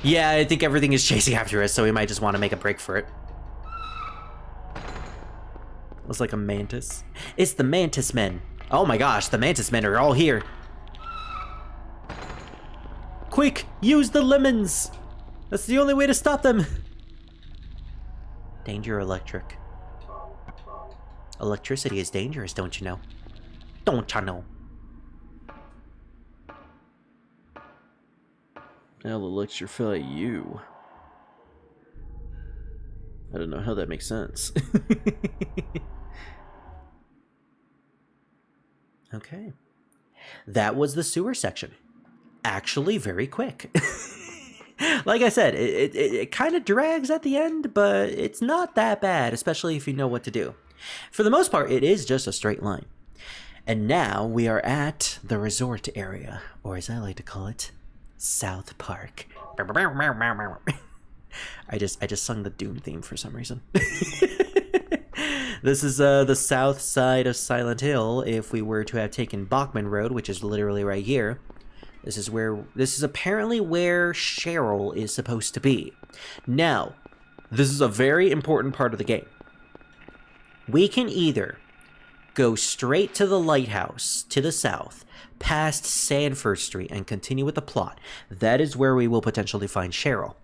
Yeah, I think everything is chasing after us, so we might just want to make a break for it. Looks like a mantis. It's the Mantis Men. Oh my gosh, the Mantis Men are all here. Quick, use the lemons! That's the only way to stop them. Danger electric. Electricity is dangerous, don't you know? Don't you know? I'll electrify you. I don't know how that makes sense. Okay. That was the sewer section. Actually, very quick. Like I said, it kind of drags at the end, but it's not that bad, especially if you know what to do. For the most part, it is just a straight line. And now we are at the resort area, or as I like to call it, South Park. I just sung the Doom theme for some reason. This is the south side of Silent Hill. If we were to have taken Bachman Road, which is literally right here, this is apparently where Cheryl is supposed to be. Now, this is a very important part of the game. We can either go straight to the lighthouse to the south, past Sanford Street, and continue with the plot. That is where we will potentially find Cheryl.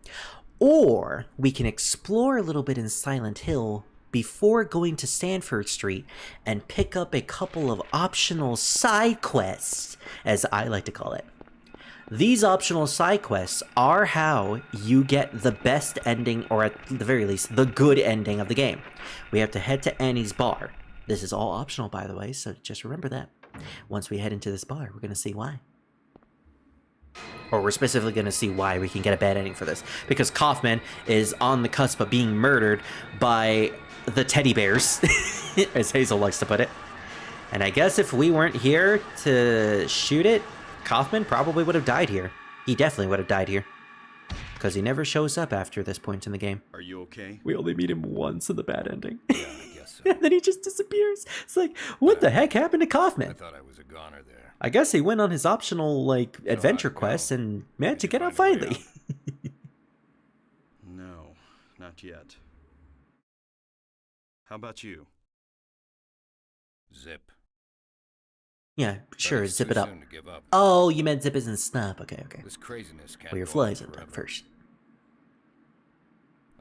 Or we can explore a little bit in Silent Hill before going to Sanford Street and pick up a couple of optional side quests, as I like to call it. These optional side quests are how you get the best ending, or at the very least, the good ending of the game. We have to head to Annie's bar. This is all optional, by the way, so just remember that. Once we head into this bar, we're going to see why. Or we're specifically going to see why we can get a bad ending for this. Because Kaufman is on the cusp of being murdered by the teddy bears, as Hazel likes to put it. And I guess if we weren't here to shoot it, Kaufman probably would have died here. He definitely would have died here. because he never shows up after this point in the game. Are you okay? We only meet him once in the bad ending. Yeah, I guess so. And then he just disappears. It's like, what the heck happened to I Kaufman? thought I was a goner there. I guess he went on his optional, like, adventure how'd it go? quest and managed to Did you get out find a way finally. No, not yet. How about you? Zip. Yeah, But sure, it's zip too it up. soon to give up. Oh, you meant zip as in snap. Okay, okay. This craziness can't Well, your go on flies on forever. top first.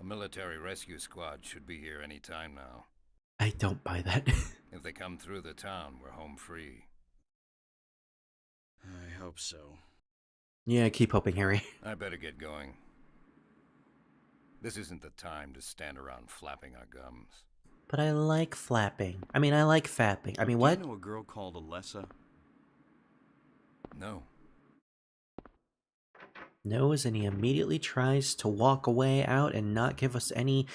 A military rescue squad should be here any time now. I don't buy that. If they come through the town, we're home free. I hope so. Yeah, keep hoping, Harry. I better get going. This isn't the time to stand around flapping our gums. But I like flapping. I mean, I like fapping. I mean, what? Do you know a girl called Alessa? No. Knows, and he immediately tries to walk away out and not give us any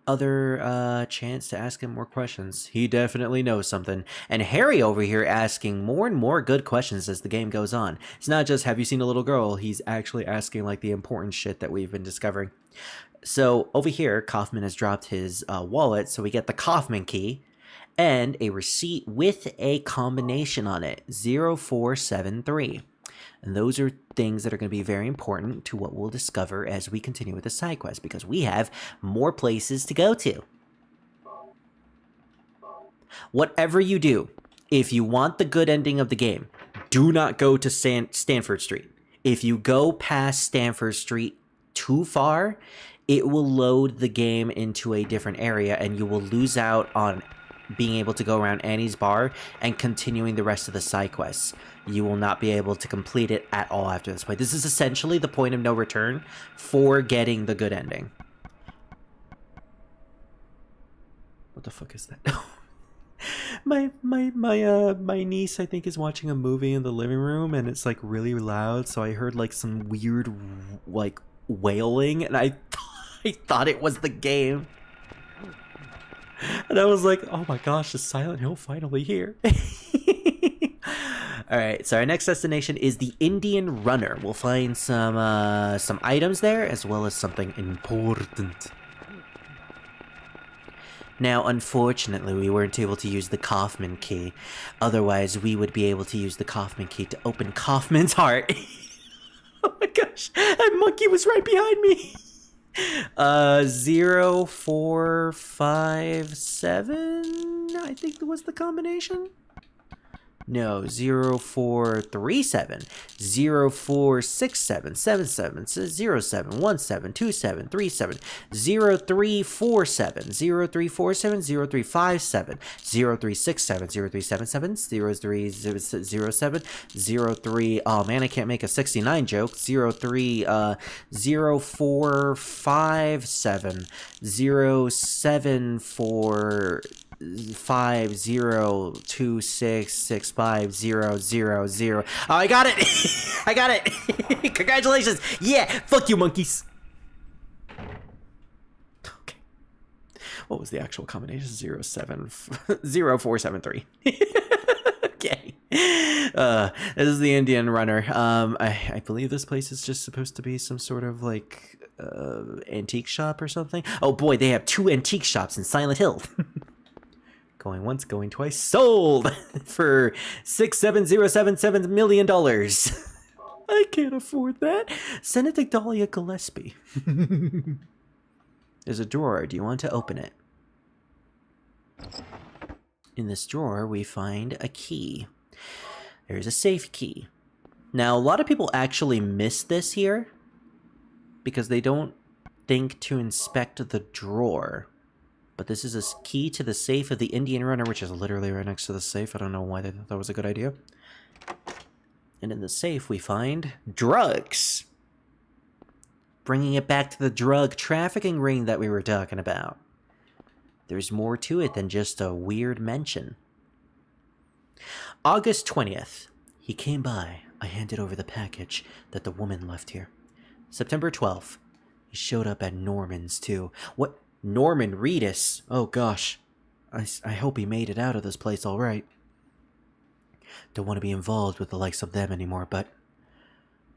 other chance to ask him more questions. He definitely knows something. And Harry over here asking more and more good questions as the game goes on. It's not just, have you seen a little girl? He's actually asking, like, the important shit that we've been discovering. So over here, Kaufman has dropped his wallet, so we get the Kaufman key and a receipt with a combination on it, 0473. And those are things that are going to be very important to what we'll discover as we continue with the side quest, because we have more places to go to. Whatever you do, if you want the good ending of the game, do not go to Stanford Street. If you go past Stanford Street too far, it will load the game into a different area and you will lose out on being able to go around Annie's bar and continuing the rest of the side quests. You will not be able to complete it at all after this point. This is essentially the point of no return for getting the good ending. What the fuck is that? my niece, I think, is watching a movie in the living room and it's like really loud, so I heard like some weird like wailing and I thought it was the game. And I was like, oh my gosh, is Silent Hill finally here? Alright, so our next destination is the Indian Runner. We'll find some items there, as well as something important. Now, unfortunately, we weren't able to use the Kaufman key. Otherwise, we would be able to use the Kaufman key to open Kaufman's heart. Oh my gosh, that monkey was right behind me! 0457, I think was the combination. No, 0437, 0467, 77, 07, 17, 27, 37, 0347, 0347, 0357, 0367, 0377, 0307, 03, oh man, I can't make a 69 joke, 03, 0457, 074, 50266500. Oh, I got it! I got it! Congratulations! Yeah! Fuck you, monkeys! Okay. What was the actual combination? 0473. Okay. This is the Indian Runner. I believe this place is just supposed to be some sort of like antique shop or something. Oh boy, they have 2 antique shops in Silent Hill. Going once, going twice. Sold for $67077 million. I can't afford that. Send it to Dahlia Gillespie. There's a drawer. Do you want to open it? In this drawer, we find a key. There's a safe key. Now, a lot of people actually miss this here because they don't think to inspect the drawer. But this is a key to the safe of the Indian Runner, which is literally right next to the safe. I don't know why they thought that was a good idea. And in the safe, we find drugs. Bringing it back to the drug trafficking ring that we were talking about. There's more to it than just a weird mention. August 20th. He came by. I handed over the package that the woman left here. September 12th. He showed up at Norman's, too. What? Norman Reedus. Oh gosh. I hope he made it out of this place all right. Don't want to be involved with the likes of them anymore, but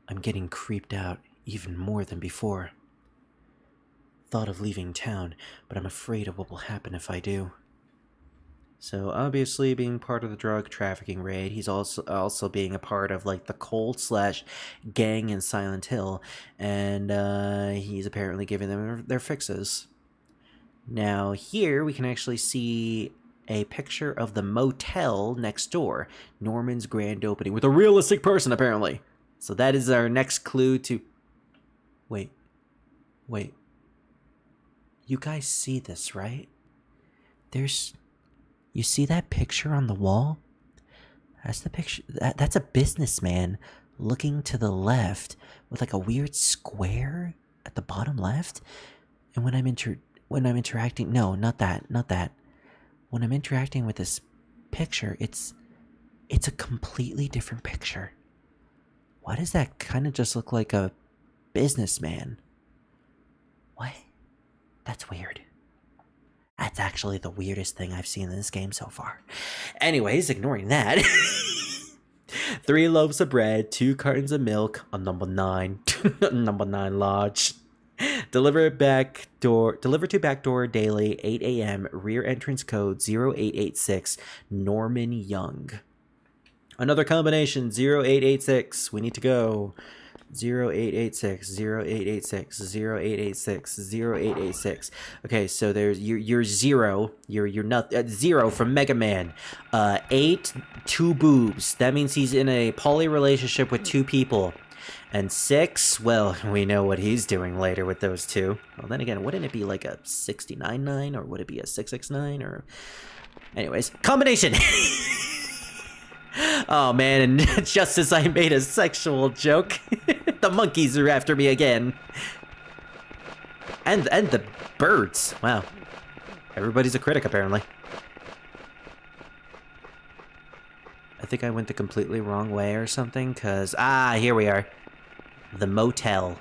I'm getting creeped out even more than before. Thought of leaving town, but I'm afraid of what will happen if I do. So obviously, being part of the drug trafficking raid, he's also being a part of like the cult/gang in Silent Hill, and he's apparently giving them their fixes. Now here we can actually see a picture of the motel next door, Norman's grand opening, with a realistic person apparently. So that is our next clue to. Wait. You guys see this, right? You see that picture on the wall? That's the picture. That's a businessman looking to the left with like a weird square at the bottom left. And when I'm interacting, no, not that. When I'm interacting with this picture, it's a completely different picture. Why does that kind of just look like a businessman? What? That's weird. That's actually the weirdest thing I've seen in this game so far. Anyways, ignoring that. 3 loaves of bread, 2 cartons of milk, a number 9. Number 9 large. Deliver to back door daily, 8 a.m. Rear entrance code 0886. Norman Young. Another combination, 0886. We need to go. 0886, 0886, 0886, 0886. Okay, so there's you're 0. You're not 0 from Mega Man. 8, 2 boobs. That means he's in a poly relationship with 2 people. And 6, well, we know what he's doing later with those 2. Well, then again, wouldn't it be like a 69-9, or would it be a 669, or... Anyways, combination! Oh man, and just as I made a sexual joke, the monkeys are after me again. And the birds. Wow. Everybody's a critic, apparently. I think I went the completely wrong way or something, because... here we are. The motel.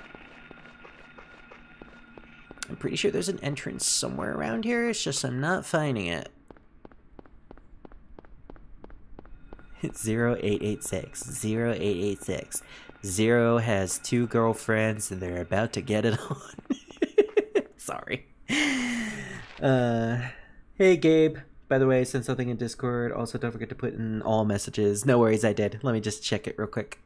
I'm pretty sure there's an entrance somewhere around here, it's just I'm not finding it. 0886. 0886. 0 has 2 girlfriends and they're about to get it on. Sorry. Hey Gabe. By the way, I sent something in Discord. Also, don't forget to put in all messages. No worries, I did. Let me just check it real quick.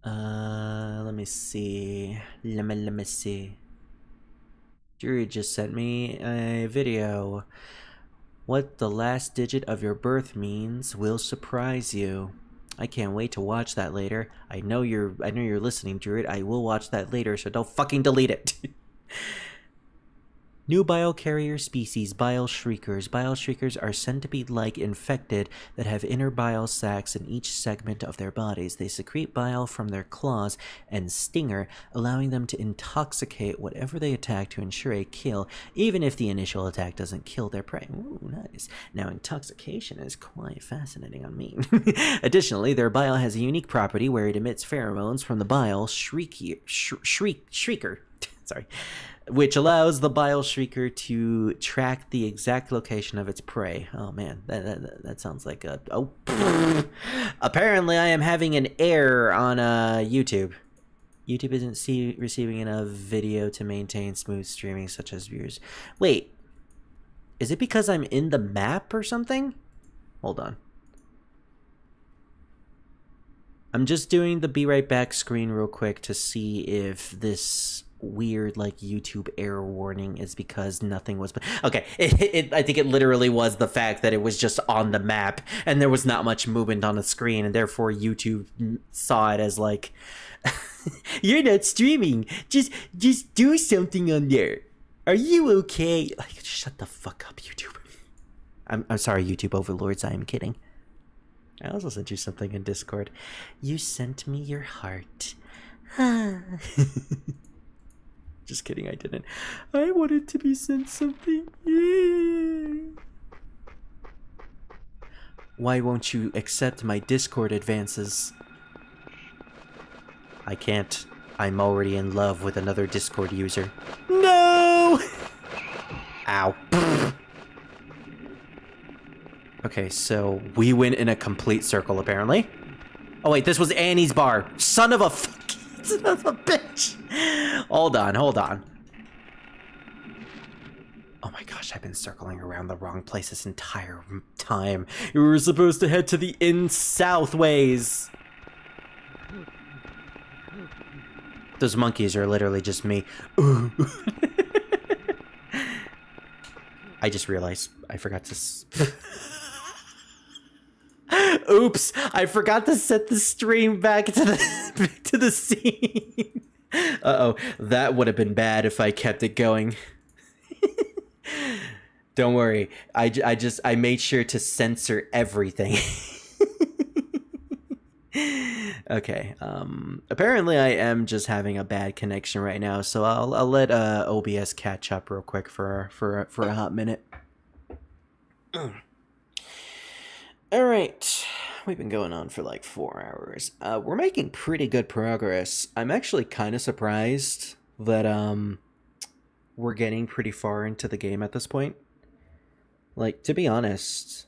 Let me see. Let me see. Jury just sent me a video. What the last digit of your birth means will surprise you. I can't wait to watch that later. I know you're listening, Druid. I will watch that later, so don't fucking delete it. New bile carrier species, bile shriekers. Bile shriekers are centipede-like infected that have inner bile sacs in each segment of their bodies. They secrete bile from their claws and stinger, allowing them to intoxicate whatever they attack to ensure a kill, even if the initial attack doesn't kill their prey. Ooh, nice. Now, intoxication is quite fascinating on me. Additionally, their bile has a unique property where it emits pheromones from the bile shrieker. Sorry. Which allows the bile shrieker to track the exact location of its prey. Oh man, that sounds like a... Oh, apparently I am having an error on YouTube. YouTube isn't receiving enough video to maintain smooth streaming such as viewers. Wait, is it because I'm in the map or something? Hold on. I'm just doing the be right back screen real quick to see if this weird like YouTube error warning is because nothing was... Okay, I think it literally was the fact that it was just on the map and there was not much movement on the screen, and therefore YouTube saw it as like, you're not streaming, just do something on there, are you okay? Like, shut the fuck up, YouTube. I'm sorry, YouTube overlords, I am kidding. I also sent you something in Discord. You sent me your heart. Just kidding, I didn't. I wanted to be sent something. Yeah. Why won't you accept my Discord advances? I can't. I'm already in love with another Discord user. No! Ow. Okay, so we went in a complete circle, apparently. Oh wait, this was Annie's bar. Son of a fucking son of a bitch. Hold on, hold on. Oh my gosh, I've been circling around the wrong place this entire time. We were supposed to head to the in-south ways. Those monkeys are literally just me. Ooh. I just realized I forgot to... Oops! I forgot to set the stream back to the scene. Uh-oh, that would have been bad if I kept it going. Don't worry, I made sure to censor everything. Okay, apparently I am just having a bad connection right now, so I'll let OBS catch up real quick for a hot minute. Alright, we've been going on for like 4 hours. We're making pretty good progress. I'm actually kind of surprised that we're getting pretty far into the game at this point. Like, to be honest,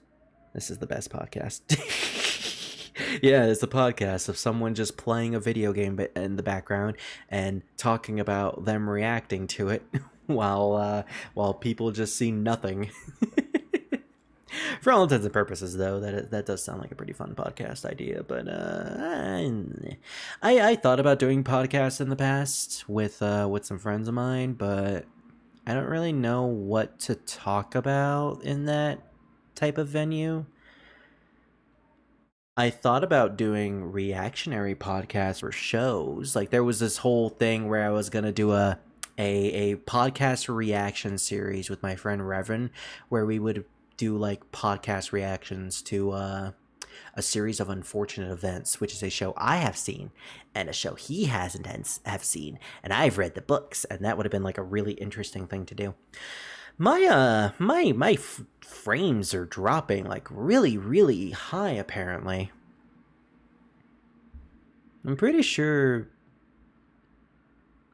this is the best podcast. Yeah, it's a podcast of someone just playing a video game in the background and talking about them reacting to it while people just see nothing. For all intents and purposes, though, that does sound like a pretty fun podcast idea. But I thought about doing podcasts in the past with some friends of mine, but I don't really know what to talk about in that type of venue. I thought about doing reactionary podcasts or shows. Like, there was this whole thing where I was gonna do a podcast reaction series with my friend Revan, where we would do like podcast reactions to a series of unfortunate events, which is a show I have seen and a show he hasn't have seen, and I've read the books, and that would have been like a really interesting thing to do. My frames are dropping like really high apparently. I'm pretty sure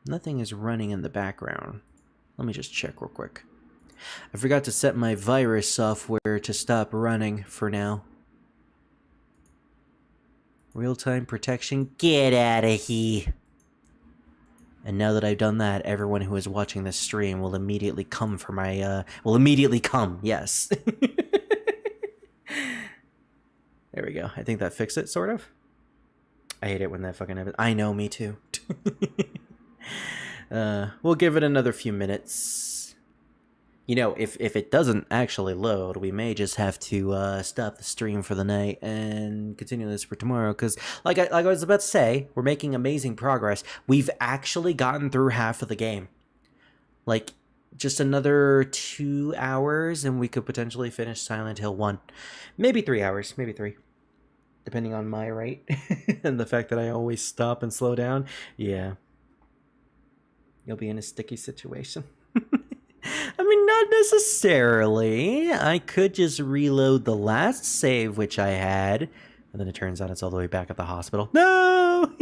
nothing is running in the background. Let me just check real quick. I forgot to set my virus software to stop running for now. Real-time protection, get out of here. And now that I've done that, everyone who is watching this stream will immediately come for my, yes. There we go. I think that fixed it, sort of. I hate it when that fucking happens. I know, me too. We'll give it another few minutes. You know, if it doesn't actually load, we may just have to stop the stream for the night and continue this for tomorrow. Because, like I was about to say, we're making amazing progress. We've actually gotten through half of the game. Like, just another 2 hours, and we could potentially finish Silent Hill 1. Maybe 3 hours, maybe 3. Depending on my rate. And the fact that I always stop and slow down. Yeah. You'll be in a sticky situation. I mean, not necessarily. I could just reload the last save, which I had, and then it turns out it's all the way back at the hospital. No!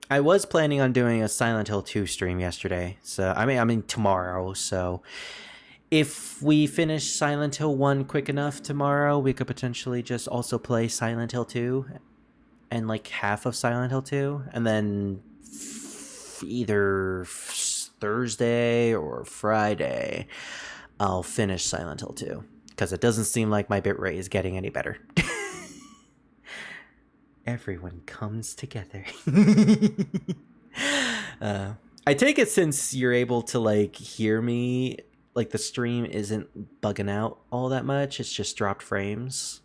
I was planning on doing a Silent Hill 2 stream yesterday, so I mean tomorrow, so if we finish Silent Hill 1 quick enough tomorrow, we could potentially just also play Silent Hill 2 and like half of Silent Hill 2, and then either Thursday or Friday I'll finish Silent Hill 2, because it doesn't seem like my bitrate is getting any better. Everyone comes together. I take it since you're able to like hear me, like the stream isn't bugging out all that much, it's just dropped frames.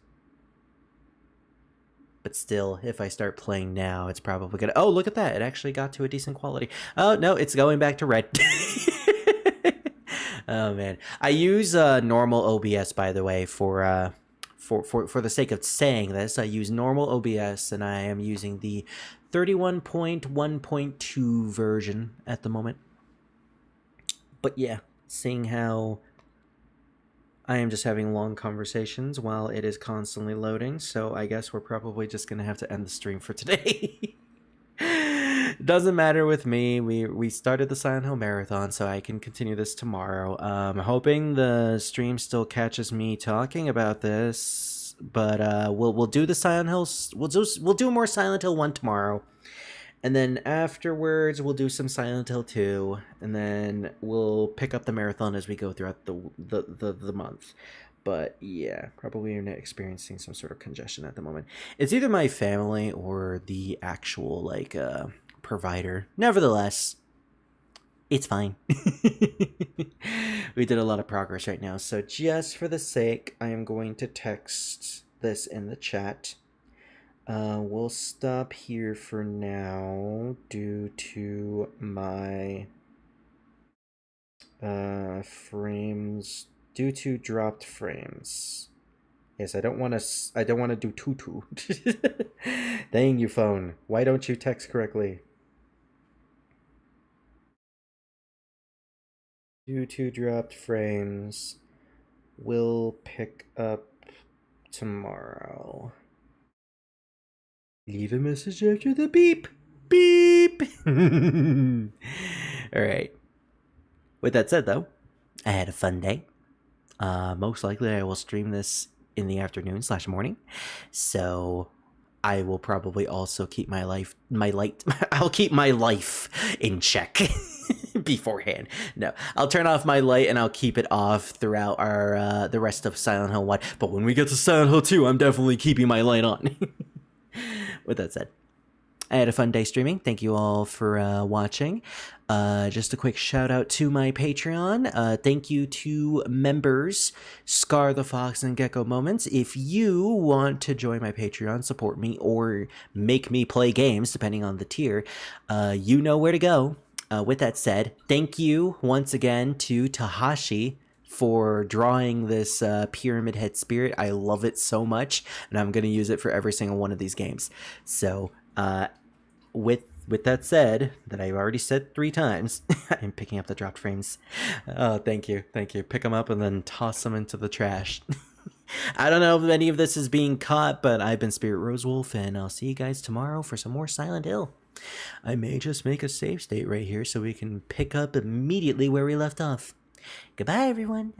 But still, if I start playing now, it's probably gonna... Oh, look at that. It actually got to a decent quality. Oh, no, it's going back to red. Oh, man. I use normal OBS, by the way, for the sake of saying this. I use normal OBS, and I am using the 31.1.2 version at the moment. But yeah, seeing how I am just having long conversations while it is constantly loading, so I guess we're probably just going to have to end the stream for today. It doesn't matter with me. We started the Silent Hill Marathon, so I can continue this tomorrow. Hoping the stream still catches me talking about this, but we'll do the Silent Hills. We'll do more Silent Hill 1 tomorrow. And then afterwards, we'll do some Silent Hill 2, and then we'll pick up the marathon as we go throughout the month. But yeah, probably you're experiencing some sort of congestion at the moment. It's either my family or the actual like provider. Nevertheless, it's fine. We did a lot of progress right now. So just for the sake, I am going to text this in the chat. We'll stop here for now due to my frames, due to dropped frames. Yes, I don't want to do tutu. Dang you, phone. Why don't you text correctly? Due to dropped frames, we'll pick up tomorrow. Leave a message after the beep. Beep. All right. With that said, though, I had a fun day. Most likely I will stream this in the afternoon / morning. So I will probably also keep I'll keep my life in check beforehand. No, I'll turn off my light and I'll keep it off throughout our the rest of Silent Hill 1. But when we get to Silent Hill 2, I'm definitely keeping my light on. With that said, I had a fun day streaming. Thank you all for watching. Just a quick shout out to my Patreon. Thank you to members Scar the Fox and Gecko Moments. If you want to join my Patreon, support me, or make me play games, depending on the tier, you know where to go. With that said, thank you once again to Tahashi for drawing this pyramid head spirit. I love it so much, and I'm going to use it for every single one of these games. So, with that said, that I've already said 3 times, I'm picking up the dropped frames. Oh, thank you. Pick them up and then toss them into the trash. I don't know if any of this is being caught, but I've been Spirit Rosewolf, and I'll see you guys tomorrow for some more Silent Hill. I may just make a save state right here so we can pick up immediately where we left off. Goodbye, everyone.